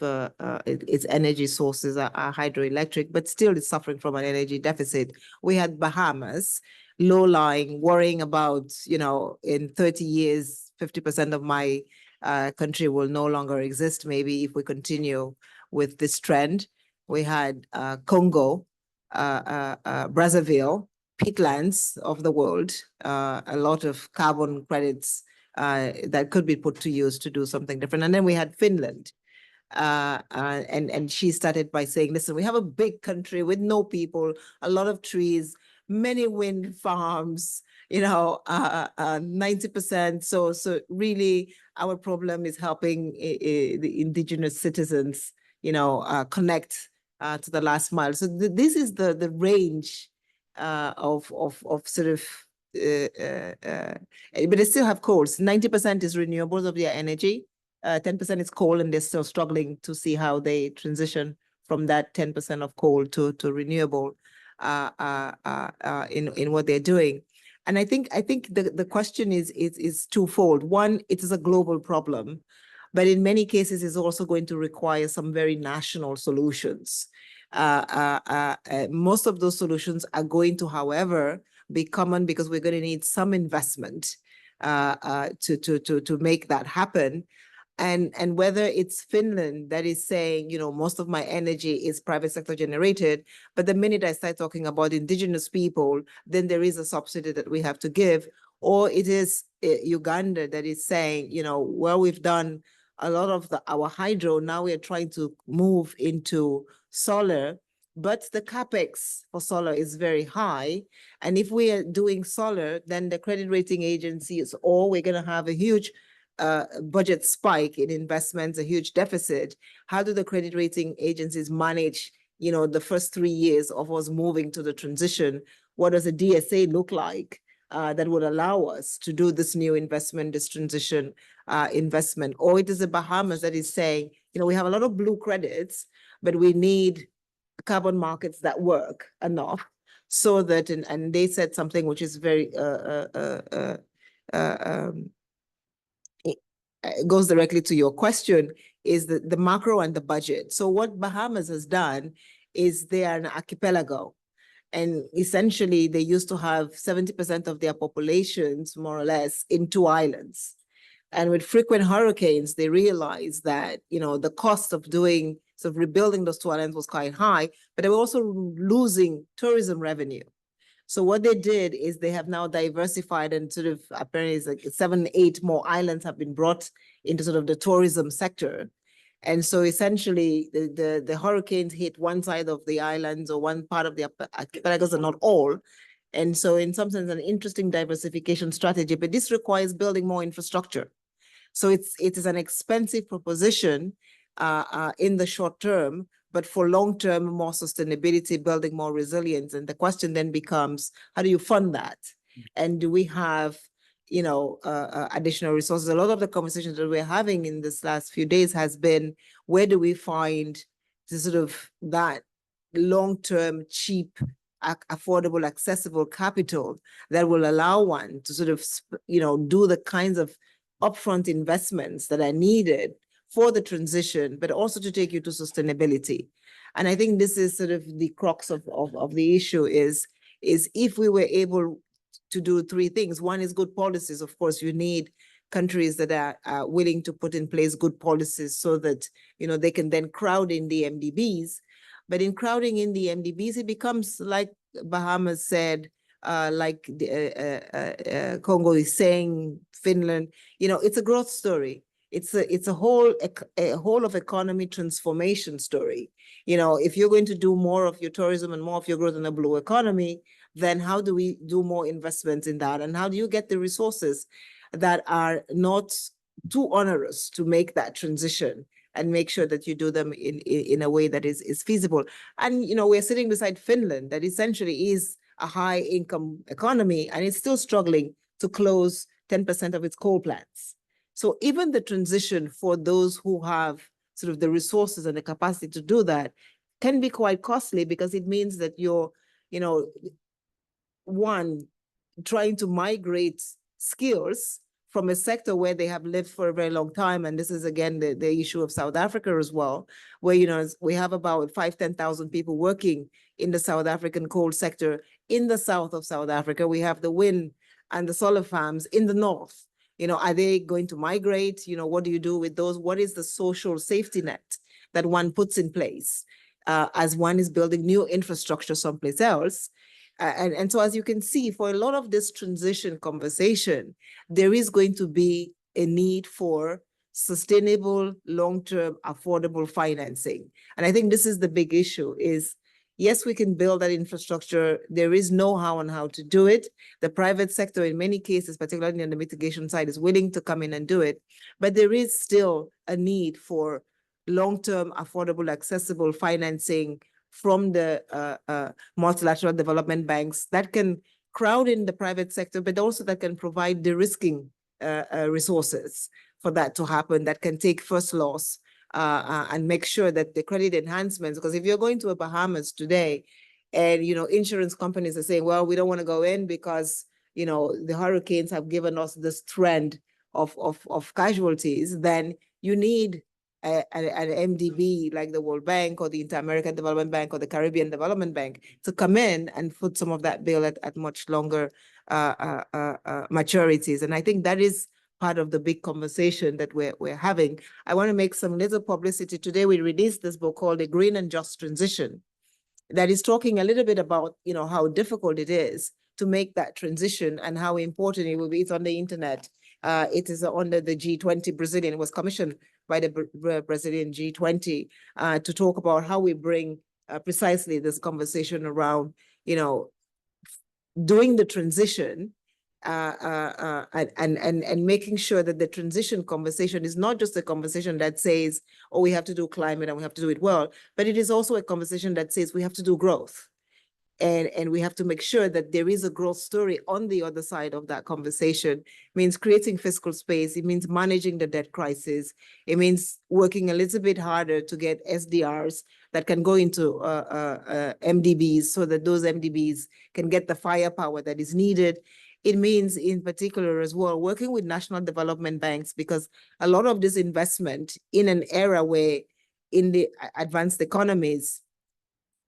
its energy sources are hydroelectric, but still is suffering from an energy deficit. We had Bahamas, low-lying, worrying about, in 30 years, 50% of my country will no longer exist, maybe if we continue with this trend. We had Congo, Brazzaville, peatlands of the world, a lot of carbon credits that could be put to use to do something different. And then we had Finland. And she started by saying, listen, we have a big country with no people, a lot of trees, many wind farms, 90%. So really our problem is helping the indigenous citizens, connect to the last mile. So this is the range of sort of, but they still have coals. 90% is renewables of their energy. 10% is coal, and they're still struggling to see how they transition from that 10% of coal to renewable in what they're doing. And I think the question is twofold. One, it is a global problem, but in many cases is also going to require some very national solutions. Most of those solutions are going to, however, be common because we're going to need some investment to make that happen. And whether it's Finland that is saying, most of my energy is private sector generated, but the minute I start talking about indigenous people, then there is a subsidy that we have to give. Or it is Uganda that is saying, well, we've done a lot of our hydro, now we are trying to move into solar, but the capex for solar is very high. And if we are doing solar, then the credit rating agencies, or we're going to have a huge budget spike in investments, a huge deficit. How do the credit rating agencies manage, the first 3 years of us moving to the transition? What does a DSA look like that would allow us to do this new investment, this transition investment? Or it is the Bahamas that is saying, we have a lot of blue credits, but we need carbon markets that work enough so that, and they said something which is very, it goes directly to your question, is the macro and the budget. So what Bahamas has done is they are an archipelago. And essentially, they used to have 70% of their populations, more or less, in 2 islands. And with frequent hurricanes, they realized that, the cost of rebuilding those 2 islands was quite high, but they were also losing tourism revenue. So what they did is they have now diversified, and sort of apparently it's like 7, 8 more islands have been brought into sort of the tourism sector. And so essentially the hurricanes hit one side of the islands or one part of the archipelagos and not all. And so in some sense, an interesting diversification strategy, but this requires building more infrastructure. So it is an expensive proposition in the short term, but for long-term, more sustainability, building more resilience. And the question then becomes, how do you fund that? And do we have, additional resources? A lot of the conversations that we're having in this last few days has been, where do we find that long-term, cheap, affordable, accessible capital that will allow one to do the kinds of upfront investments that are needed for the transition, but also to take you to sustainability. And I think this is sort of the crux of the issue is if we were able to do 3 things. One is good policies. Of course, you need countries that are willing to put in place good policies so that, they can then crowd in the MDBs. But in crowding in the MDBs, it becomes like Bahamas said, like Congo is saying, Finland, it's a growth story. It's a whole of economy transformation story. If you're going to do more of your tourism and more of your growth in a blue economy, then how do we do more investments in that? And how do you get the resources that are not too onerous to make that transition and make sure that you do them in a way that is feasible? And, we're sitting beside Finland that essentially is a high income economy, and it's still struggling to close 10% of its coal plants. So even the transition for those who have sort of the resources and the capacity to do that can be quite costly, because it means that you're, you know, one, trying to migrate skills from a sector where they have lived for a very long time. And this is, again, the issue of South Africa as well, where, you know, we have about 10,000 people working in the South African coal sector in the south of South Africa. We have the wind and the solar farms in the north. You know, are they going to migrate? You know, what do you do with those? What is the social safety net that one puts in place as one is building new infrastructure someplace else? And so, as you can see, for a lot of this transition conversation, there is going to be a need for sustainable, long-term, affordable financing. And I think this is the big issue is, yes, we can build that infrastructure. There is know-how on how to do it. The private sector, in many cases, particularly on the mitigation side, is willing to come in and do it. But there is still a need for long-term, affordable, accessible financing from the multilateral development banks that can crowd in the private sector, but also that can provide de-risking resources for that to happen, that can take first loss and make sure that the credit enhancements, because if you're going to a Bahamas today and, you know, insurance companies are saying, well, we don't want to go in because, you know, the hurricanes have given us this trend of casualties, then you need an MDB like the World Bank or the Inter-American Development Bank or the Caribbean Development Bank to come in and put some of that bill at much longer maturities. And I think that is part of the big conversation that we're having. I want to make some little publicity. Today, we released this book called A Green and Just Transition that is talking a little bit about, you know, how difficult it is to make that transition and how important it will be. It's on the internet. It is under the G20 Brazilian. It was commissioned by the Brazilian G20 to talk about how we bring precisely this conversation around, you know, doing the transition and making sure that the transition conversation is not just a conversation that says, oh, we have to do climate and we have to do it well, but it is also a conversation that says we have to do growth. And we have to make sure that there is a growth story on the other side of that conversation. It means creating fiscal space. It means managing the debt crisis. It means working a little bit harder to get SDRs that can go into MDBs so that those MDBs can get the firepower that is needed. It means, in particular as well, working with national development banks, because a lot of this investment in an era where in the advanced economies,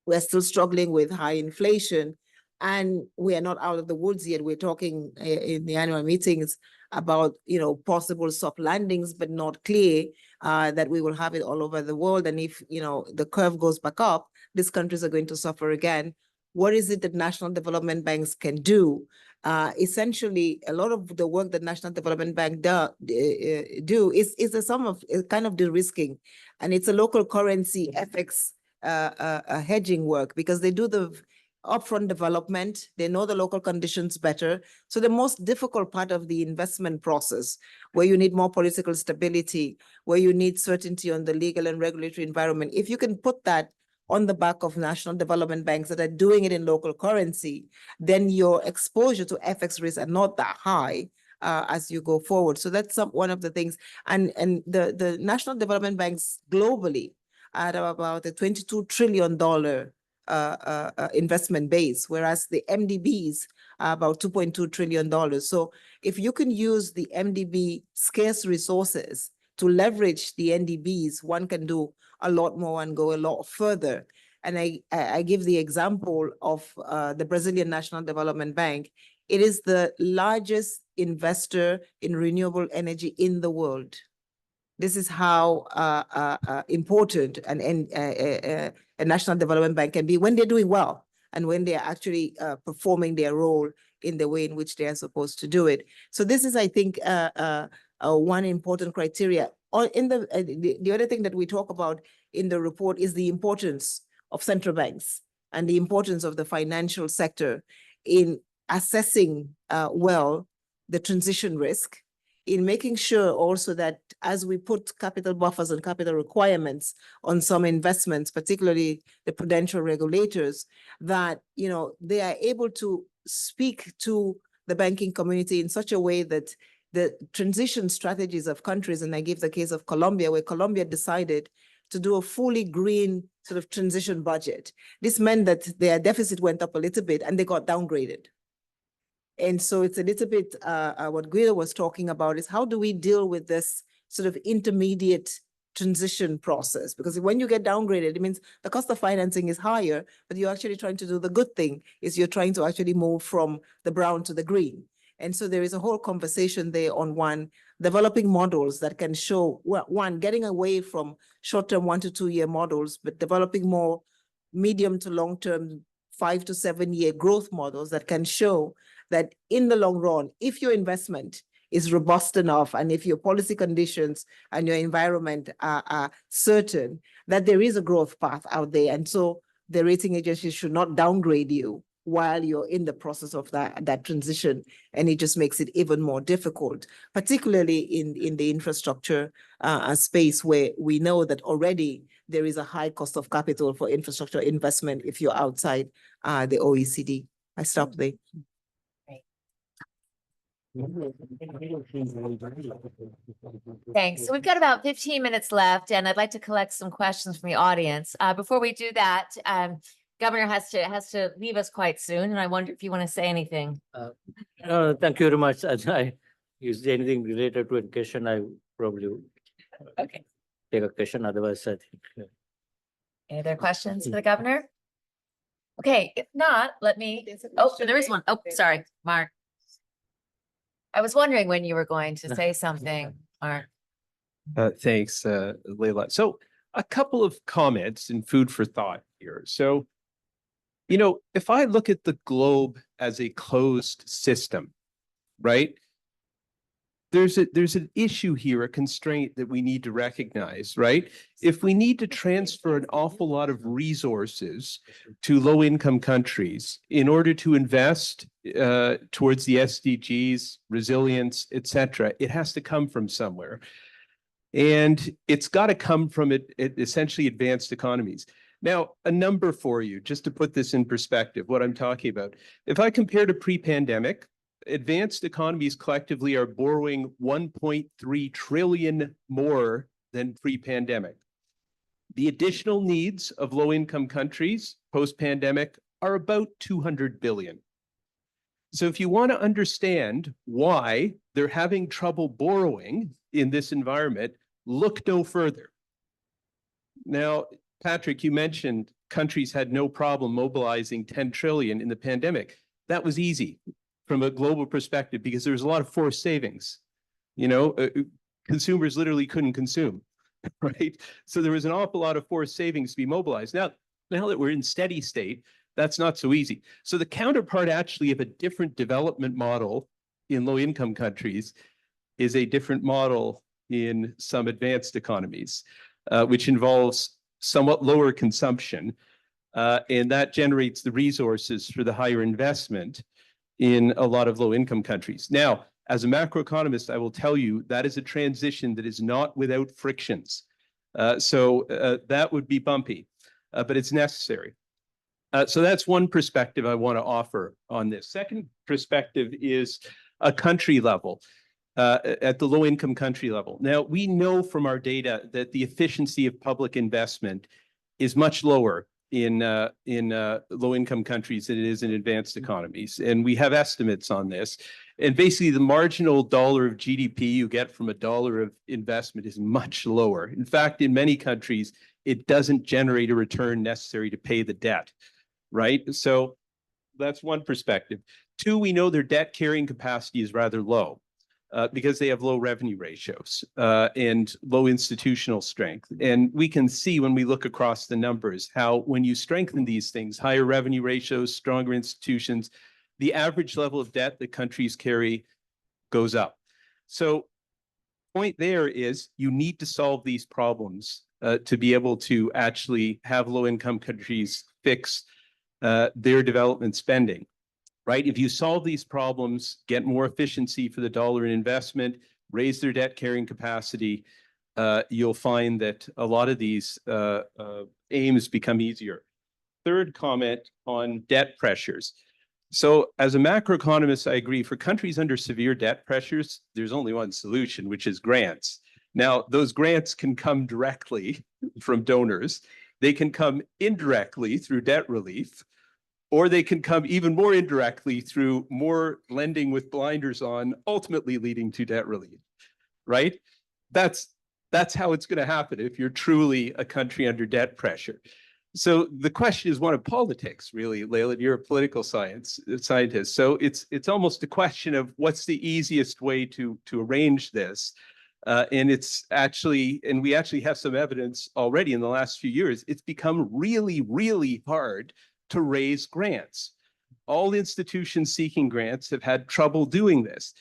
we're still struggling with high inflation, and we are not out of the woods yet. We're talking in the annual meetings about, you know, possible soft landings, but not clear that we will have it all over the world. And if, you know, the curve goes back up, these countries are going to suffer again. What is it that national development banks can do? Essentially, a lot of the work that National Development Bank do is a sum of kind of de-risking, and it's a local currency FX hedging work, because they do the upfront development, they know the local conditions better. So the most difficult part of the investment process, where you need more political stability, where you need certainty on the legal and regulatory environment, if you can put that on the back of national development banks that are doing it in local currency, then your exposure to FX risks are not that high as you go forward. So that's one of the things. And the national development banks globally at about a $22 trillion investment base, whereas the MDBs are about $2.2 trillion. So if you can use the MDB scarce resources to leverage the NDBs, one can do a lot more and go a lot further. And I give the example of the Brazilian National Development Bank. It is the largest investor in renewable energy in the world. This is how important a national development bank can be when they're doing well and when they're actually performing their role in the way in which they are supposed to do it. So this is, I think, one important criteria. The other thing that we talk about in the report is the importance of central banks and the importance of the financial sector in assessing well the transition risk, in making sure also that as we put capital buffers and capital requirements on some investments, particularly the prudential regulators, that, you know, they are able to speak to the banking community in such a way that the transition strategies of countries, and I give the case of Colombia, where Colombia decided to do a fully green sort of transition budget. This meant that their deficit went up a little bit and they got downgraded. And so it's a little bit what Guido was talking about is how do we deal with this sort of intermediate transition process? Because when you get downgraded, it means the cost of financing is higher, but you're actually trying to do the good thing is you're trying to actually move from the brown to the green. And so there is a whole conversation there on one, developing models that can show, well, one, getting away from short-term 1 to 2 year models, but developing more medium to long-term 5 to 7 year growth models that can show that in the long run, if your investment is robust enough and if your policy conditions and your environment are certain, that there is a growth path out there. And so the rating agencies should not downgrade you while you're in the process of that transition. And it just makes it even more difficult, particularly in the infrastructure space where we know that already there is a high cost of capital for infrastructure investment if you're outside the OECD. I stop there. Thanks. So we've got about 15 minutes left, and I'd like to collect some questions from the audience. Before we do that, Governor has to leave us quite soon, and I wonder if you want to say anything. Thank you very much. As I use anything related to education, I probably Okay. take a question. Otherwise, I think. Any other questions for the governor? Okay, if not, let me. Oh, there is one. Oh, sorry, Mark. I was wondering when you were going to say something, Mark. Thanks, Leila. So a couple of comments and food for thought here. So, you know, if I look at the globe as a closed system, right? There's an issue here, a constraint that we need to recognize, right? If we need to transfer an awful lot of resources to low-income countries in order to invest towards the SDGs, resilience, et cetera, it has to come from somewhere. And it's got to come from essentially advanced economies. Now, a number for you, just to put this in perspective, what I'm talking about. If I compare to pre-pandemic, advanced economies collectively are borrowing 1.3 trillion more than pre-pandemic. The additional needs of low-income countries post-pandemic are about 200 billion. So if you want to understand why they're having trouble borrowing in this environment, look no further. Now, Patrick, you mentioned countries had no problem mobilizing 10 trillion in the pandemic. That was easy from a global perspective because there was a lot of forced savings. You know, consumers literally couldn't consume, right? So there was an awful lot of forced savings to be mobilized. Now that we're in steady state, that's not so easy. So the counterpart actually of a different development model in low-income countries is a different model in some advanced economies, which involves somewhat lower consumption, and that generates the resources for the higher investment in a lot of low-income countries. Now, as a macroeconomist, I will tell you that is a transition that is not without frictions. So that would be bumpy, but it's necessary. So that's one perspective I want to offer on this. Second perspective is a country level, at the low-income country level. Now, we know from our data that the efficiency of public investment is much lower in low-income countries than it is in advanced economies. And we have estimates on this. And basically, the marginal dollar of GDP you get from a dollar of investment is much lower. In fact, in many countries, it doesn't generate a return necessary to pay the debt, right? So that's one perspective. Two, we know their debt carrying capacity is rather low. Because they have low revenue ratios and low institutional strength. And we can see when we look across the numbers how when you strengthen these things, higher revenue ratios, stronger institutions, the average level of debt that countries carry goes up. So point there is you need to solve these problems to be able to actually have low-income countries fix their development spending. Right? If you solve these problems, get more efficiency for the dollar in investment, raise their debt carrying capacity, you'll find that a lot of these aims become easier. Third comment on debt pressures. So as a macroeconomist, I agree for countries under severe debt pressures, there's only one solution, which is grants. Now, those grants can come directly from donors. They can come indirectly through debt relief, or they can come even more indirectly through more lending with blinders on, ultimately leading to debt relief, right? That's how it's going to happen if you're truly a country under debt pressure. So the question is one of politics, really, Leila. You're a political scientist. So it's almost a question of what's the easiest way to arrange this. And we actually have some evidence already in the last few years. It's become really, really hard to raise grants. All institutions seeking grants have had trouble doing this.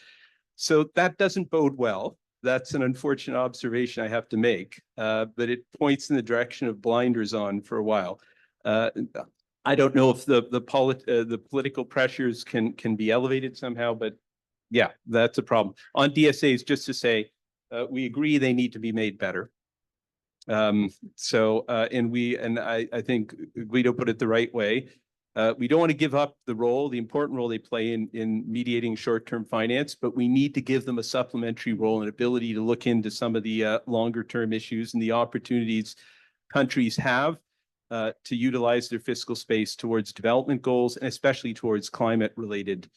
So that doesn't bode well. That's an unfortunate observation I have to make, but it points in the direction of blinders on for a while. I don't know if the political pressures can be elevated somehow, but yeah, that's a problem. On DSAs, just to say, we agree they need to be made better. I think Guido put it the right way. We don't want to give up the important role they play in mediating short-term finance, but we need to give them a supplementary role and ability to look into some of the longer-term issues and the opportunities countries have to utilize their fiscal space towards development goals and especially towards climate-related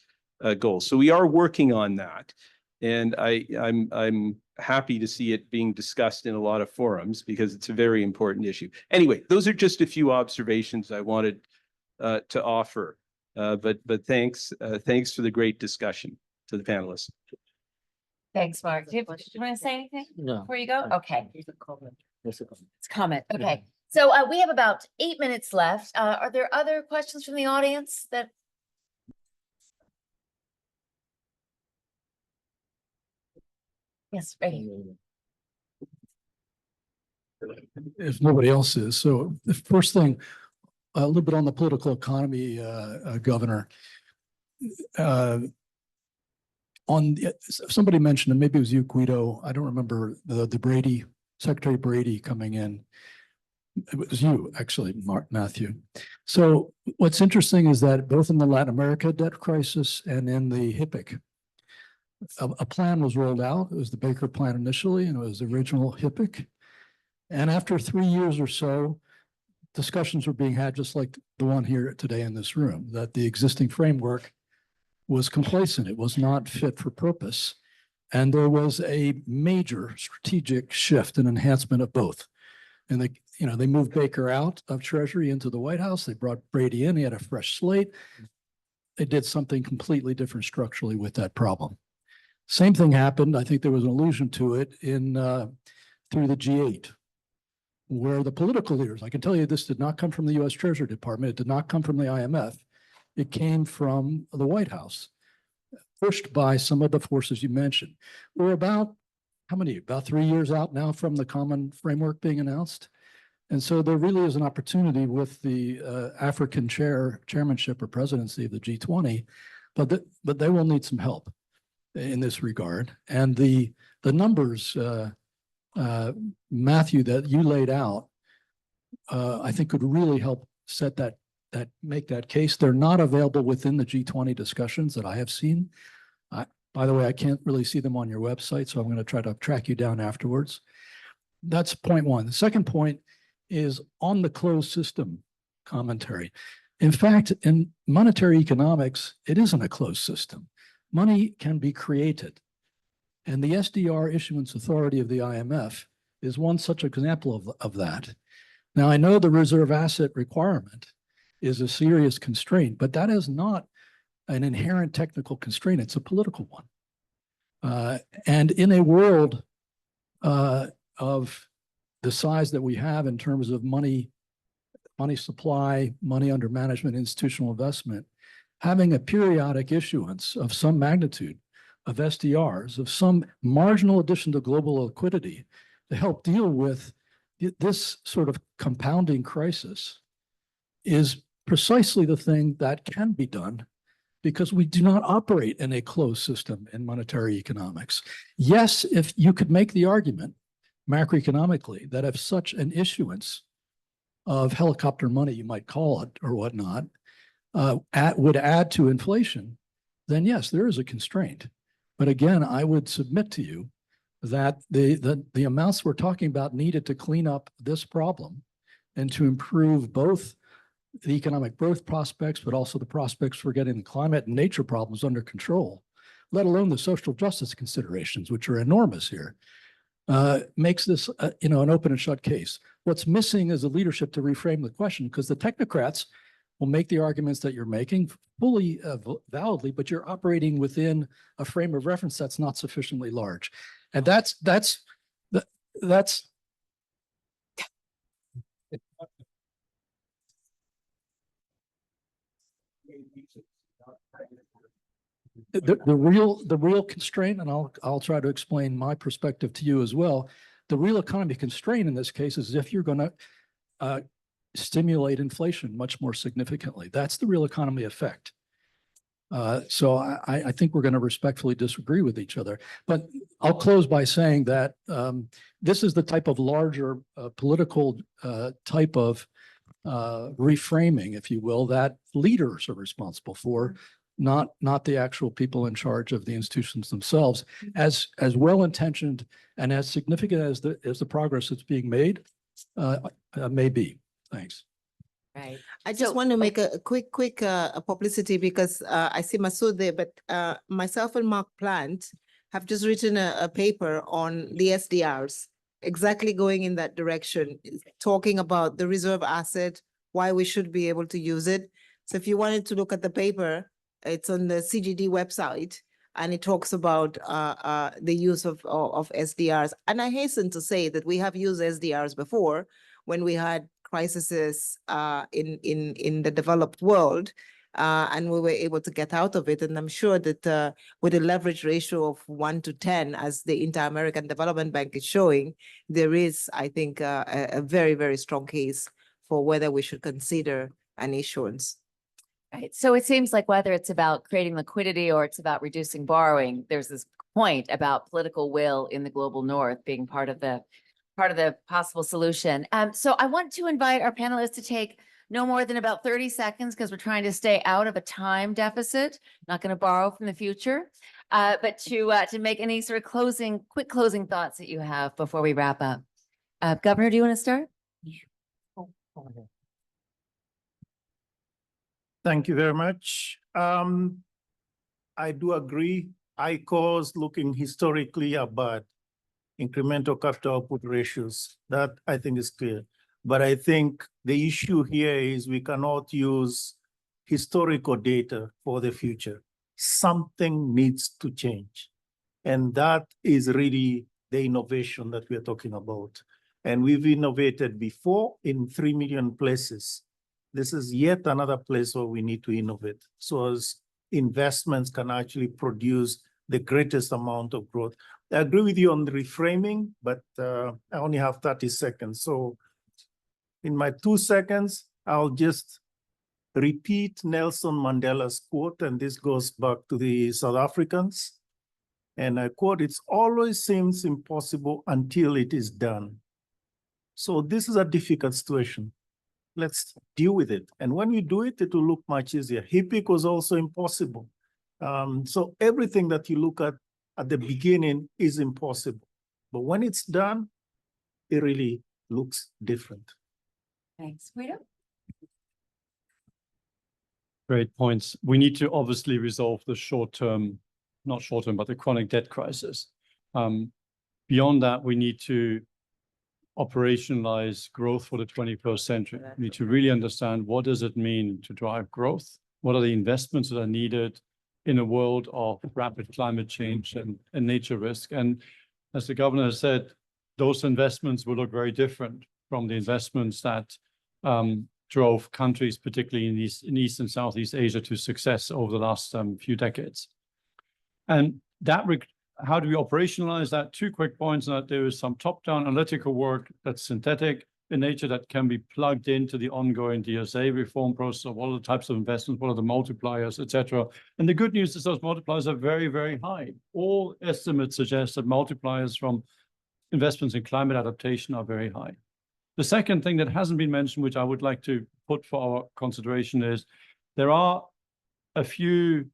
goals. So we are working on that, and I'm happy to see it being discussed in a lot of forums because it's a very important issue. Anyway, those are just a few observations I wanted to offer. But thanks for the great discussion to the panelists. Thanks, Mark. Do you want to say anything No. before you go? Okay. It's a comment. It's a comment. It's comment. Okay. So we have about 8 minutes left. Are there other questions from the audience that? Yes, right here. If nobody else is. So the first thing, a little bit on the political economy, Governor. Somebody mentioned, and maybe it was you, Guido, I don't remember, the Brady, Secretary Brady coming in. It was you, actually, Matthew. So what's interesting is that both in the Latin America debt crisis and in the HIPC, a plan was rolled out. It was the Baker plan initially, and it was the original HIPC. And after 3 years or so, discussions were being had just like the one here today in this room, that the existing framework was complacent. It was not fit for purpose. And there was a major strategic shift and enhancement of both. And they moved Baker out of Treasury into the White House. They brought Brady in. He had a fresh slate. They did something completely different structurally with that problem. Same thing happened. I think there was an allusion to it through the G8, where the political leaders, I can tell you this did not come from the US Treasury Department. It did not come from the IMF. It came from the White House, pushed by some of the forces you mentioned. We're about 3 years out now from the common framework being announced. And so there really is an opportunity with the African chairmanship or presidency of the G20, but they will need some help in this regard. And the numbers, Matthew, that you laid out, I think could really help make that case. They're not available within the G20 discussions that I have seen. By the way, I can't really see them on your website, so I'm going to try to track you down afterwards. That's point one. The second point is on the closed system commentary. In fact, in monetary economics, it isn't a closed system. Money can be created. And the SDR issuance authority of the IMF is one such example of that. Now, I know the reserve asset requirement is a serious constraint, but that is not an inherent technical constraint. It's a political one. And in a world of the size that we have in terms of money supply, money under management, institutional investment, having a periodic issuance of some magnitude of SDRs, of some marginal addition to global liquidity to help deal with this sort of compounding crisis is precisely the thing that can be done because we do not operate in a closed system in monetary economics. Yes, if you could make the argument macroeconomically that if such an issuance of helicopter money, you might call it or whatnot, would add to inflation, then yes, there is a constraint. But again, I would submit to you that the amounts we're talking about needed to clean up this problem and to improve both the economic growth prospects, but also the prospects for getting the climate and nature problems under control, let alone the social justice considerations, which are enormous here, makes this an open and shut case. What's missing is the leadership to reframe the question, because the technocrats will make the arguments that you're making fully validly, but you're operating within a frame of reference that's not sufficiently large. And that's the real constraint, and I'll try to explain my perspective to you as well. The real economy constraint in this case is if you're going to stimulate inflation much more significantly. That's the real economy effect. So I think we're going to respectfully disagree with each other. But I'll close by saying that this is the type of larger political type of reframing, if you will, that leaders are responsible for, not the actual people in charge of the institutions themselves. As well-intentioned and as significant as the progress that's being made may be. Thanks. Right. I just want to make a quick publicity, because I see Masood there, but myself and Mark Plant have just written a paper on the SDRs, exactly going in that direction, talking about the reserve asset, why we should be able to use it. So if you wanted to look at the paper, it's on the CGD website, and it talks about the use of SDRs. And I hasten to say that we have used SDRs before when we had crises in the developed world, and we were able to get out of it. And I'm sure that with a leverage ratio of 1 to 10, as the Inter-American Development Bank is showing, there is, I think, a very, very strong case for whether we should consider an issuance. Right. So it seems like whether it's about creating liquidity or it's about reducing borrowing, there's this point about political will in the global north being part of the possible solution. So I want to invite our panelists to take no more than about 30 seconds, because we're trying to stay out of a time deficit, not going to borrow from the future, but to make any sort of quick closing thoughts that you have before we wrap up. Governor, do you want to start? Thank you very much. I do agree. ICOs looking historically about incremental capital output ratios. That I think is clear. But I think the issue here is we cannot use historical data for the future. Something needs to change. And that is really the innovation that we're talking about. And we've innovated before in 3 million places. This is yet another place where we need to innovate, so as investments can actually produce the greatest amount of growth. I agree with you on the reframing, but I only have 30 seconds. So in my 2 seconds, I'll just repeat Nelson Mandela's quote, and this goes back to the South Africans. And I quote, "It always seems impossible until it is done." So this is a difficult situation. Let's deal with it. And when we do it, it will look much easier. HIPIC was also impossible. So everything that you look at the beginning is impossible. But when it's done, it really looks different. Thanks. Guido? Great points. We need to obviously resolve the not short term, but the chronic debt crisis. Beyond that, we need to operationalize growth for the 21st century. We need to really understand, what does it mean to drive growth? What are the investments that are needed in a world of rapid climate change and nature risk? And as the governor has said, those investments will look very different from the investments that drove countries, particularly in East and Southeast Asia, to success over the last few decades. And that how do we operationalize that? 2 quick points: that there is some top-down analytical work that's synthetic in nature that can be plugged into the ongoing DSA reform process of what are the types of investments, what are the multipliers, etc. And the good news is those multipliers are very, very high. All estimates suggest that multipliers from investments in climate adaptation are very high. The second thing that hasn't been mentioned, which I would like to put for our consideration, is there are a few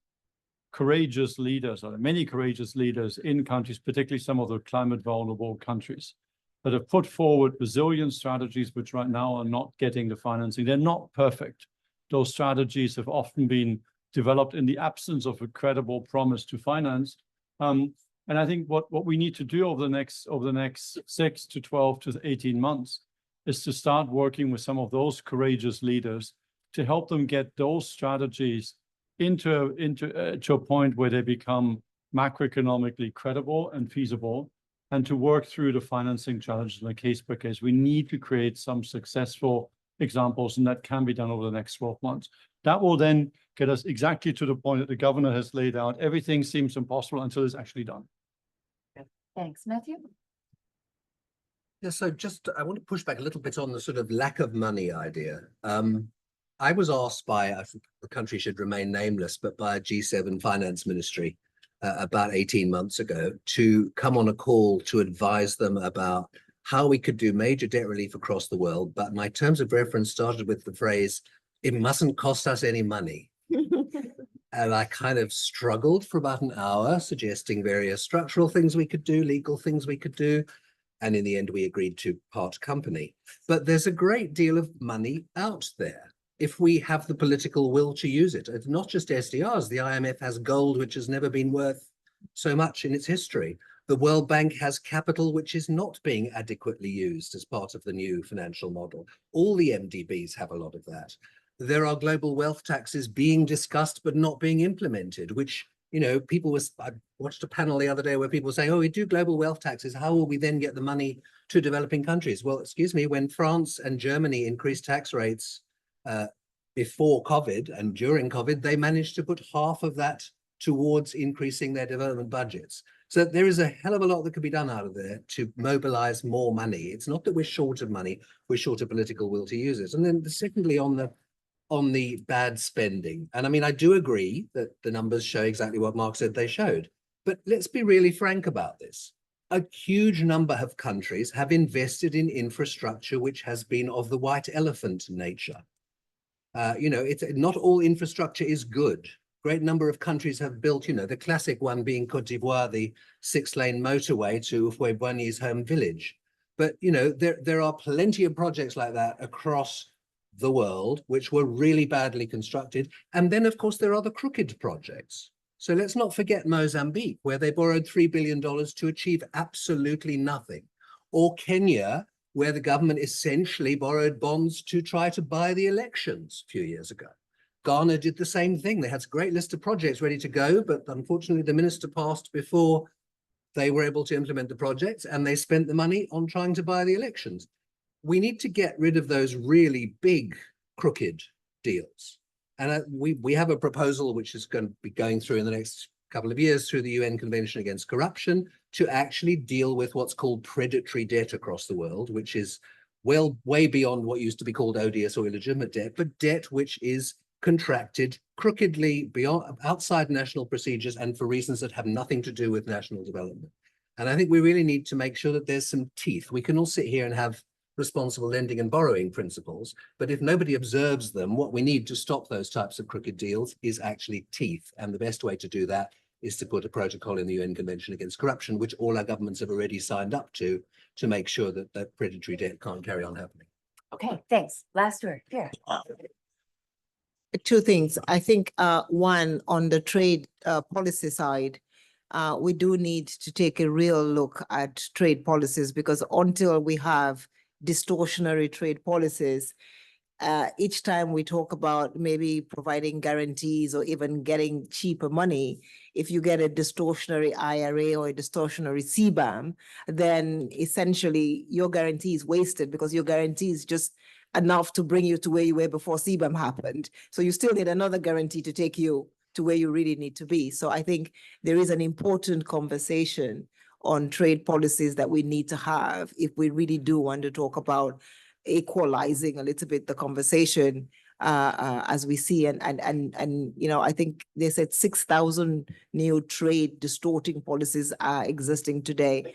courageous leaders, or many courageous leaders in countries, particularly some of the climate vulnerable countries, that have put forward resilient strategies, which right now are not getting the financing. They're not perfect. Those strategies have often been developed in the absence of a credible promise to finance. And I think what we need to do over the next 6 to 12 to 18 months is to start working with some of those courageous leaders to help them get those strategies to a point where they become macroeconomically credible and feasible, and to work through the financing challenges on a case by case. We need to create some successful examples, and that can be done over the next 12 months. That will then get us exactly to the point that the governor has laid out. Everything seems impossible until it's actually done. Thanks, Matthew. Yeah, so I want to push back a little bit on the sort of lack of money idea. I was asked by, I think the country should remain nameless, but by a G7 finance ministry about 18 months ago to come on a call to advise them about how we could do major debt relief across the world. But my terms of reference started with the phrase, it mustn't cost us any money. And I kind of struggled for about an hour, suggesting various structural things we could do, legal things we could do. And in the end, we agreed to part company. But there's a great deal of money out there if we have the political will to use it. It's not just SDRs. The IMF has gold, which has never been worth so much in its history. The World Bank has capital, which is not being adequately used as part of the new financial model. All the MDBs have a lot of that. There are global wealth taxes being discussed, but not being implemented, which, you know, I watched a panel the other day where people were saying, oh, we do global wealth taxes. How will we then get the money to developing countries? Well, excuse me, when France and Germany increased tax rates before COVID and during COVID, they managed to put half of that towards increasing their development budgets. So there is a hell of a lot that could be done out of there to mobilize more money. It's not that we're short of money, we're short of political will to use it. And then secondly, on the bad spending. And I mean, I do agree that the numbers show exactly what Mark said they showed, but let's be really frank about this. A huge number of countries have invested in infrastructure which has been of the white elephant nature. You know, it's not all infrastructure is good. Great number of countries have built, you know, the classic one being Cote d'Ivoire, the 6-lane motorway to Houphouët-Boigny's home village. But, you know, there are plenty of projects like that across the world, which were really badly constructed. And then, of course, there are the crooked projects. So let's not forget Mozambique, where they borrowed $3 billion to achieve absolutely nothing. Or Kenya, where the government essentially borrowed bonds to try to buy the elections a few years ago. Ghana did the same thing. They had a great list of projects ready to go, but unfortunately the minister passed before they were able to implement the projects, and they spent the money on trying to buy the elections. We need to get rid of those really big crooked deals. And we have a proposal which is going to be going through in the next couple of years through the UN Convention Against Corruption to actually deal with what's called predatory debt across the world, which is way beyond what used to be called odious or illegitimate debt, but debt which is contracted crookedly beyond outside national procedures and for reasons that have nothing to do with national development. And I think we really need to make sure that there's some teeth. We can all sit here and have responsible lending and borrowing principles, but if nobody observes them, what we need to stop those types of crooked deals is actually teeth. And the best way to do that is to put a protocol in the UN Convention Against Corruption, which all our governments have already signed up to make sure that that predatory debt can't carry on happening. Okay, thanks. Last word, here. Two things. I think one, on the trade policy side, we do need to take a real look at trade policies, because until we have distortionary trade policies, each time we talk about maybe providing guarantees or even getting cheaper money, if you get a distortionary IRA or a distortionary CBAM, then essentially your guarantee is wasted, because your guarantee is just enough to bring you to where you were before CBAM happened. So you still need another guarantee to take you to where you really need to be. So I think there is an important conversation on trade policies that we need to have if we really do want to talk about equalizing a little bit the conversation as we see. And you know, I think they said 6,000 new trade distorting policies are existing today.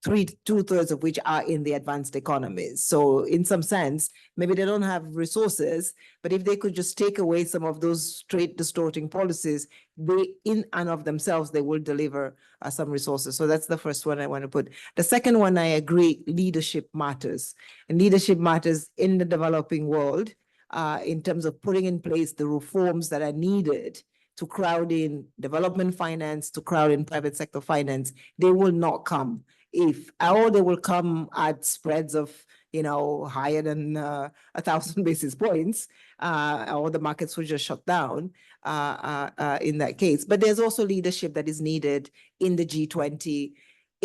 2/3 of which are in the advanced economies. So in some sense, maybe they don't have resources, but if they could just take away some of those trade distorting policies, they in and of themselves, they will deliver some resources. So that's the first one I want to put. The second one, I agree, leadership matters. And leadership matters in the developing world in terms of putting in place the reforms that are needed to crowd in development finance, to crowd in private sector finance. They will not come or they will come at spreads of, higher than 1,000 basis points, or the markets will just shut down in that case. But there's also leadership that is needed in the G20.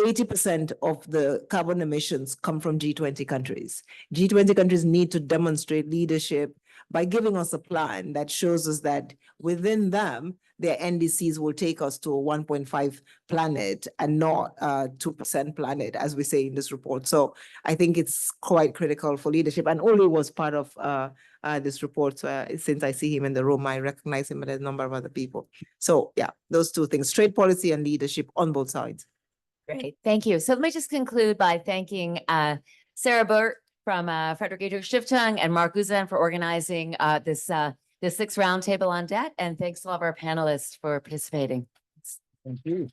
80% of the carbon emissions come from G20 countries. G20 countries need to demonstrate leadership by giving us a plan that shows us that within them, their NDCs will take us to a 1.5 planet and not a 2% planet, as we say in this report. So I think it's quite critical for leadership. And Oli was part of this report. Since I see him in the room, I recognize him and a number of other people. So yeah, those two things, trade policy and leadership on both sides. Great, thank you. So let me just conclude by thanking Sarah Burt from Frederick Adrian Stiftung and Mark Guzan for organizing this sixth roundtable on debt. And thanks to all of our panelists for participating. Thank you.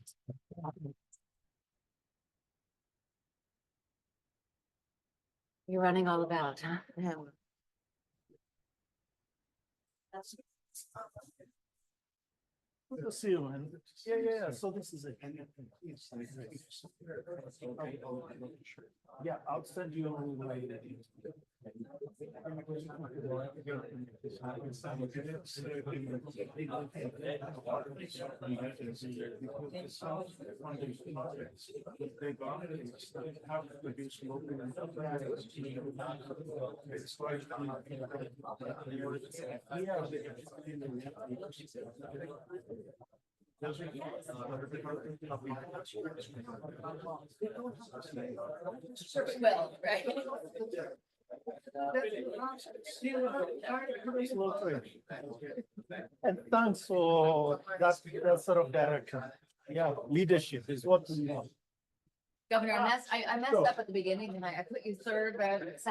You're running all about, huh? Yeah. We'll see you, man. Yeah. So this is it. Yeah, I'll send you. Well, right. And thanks for that sort of direction. Yeah, leadership is what we want. Governor, I messed up at the beginning and I put you third, but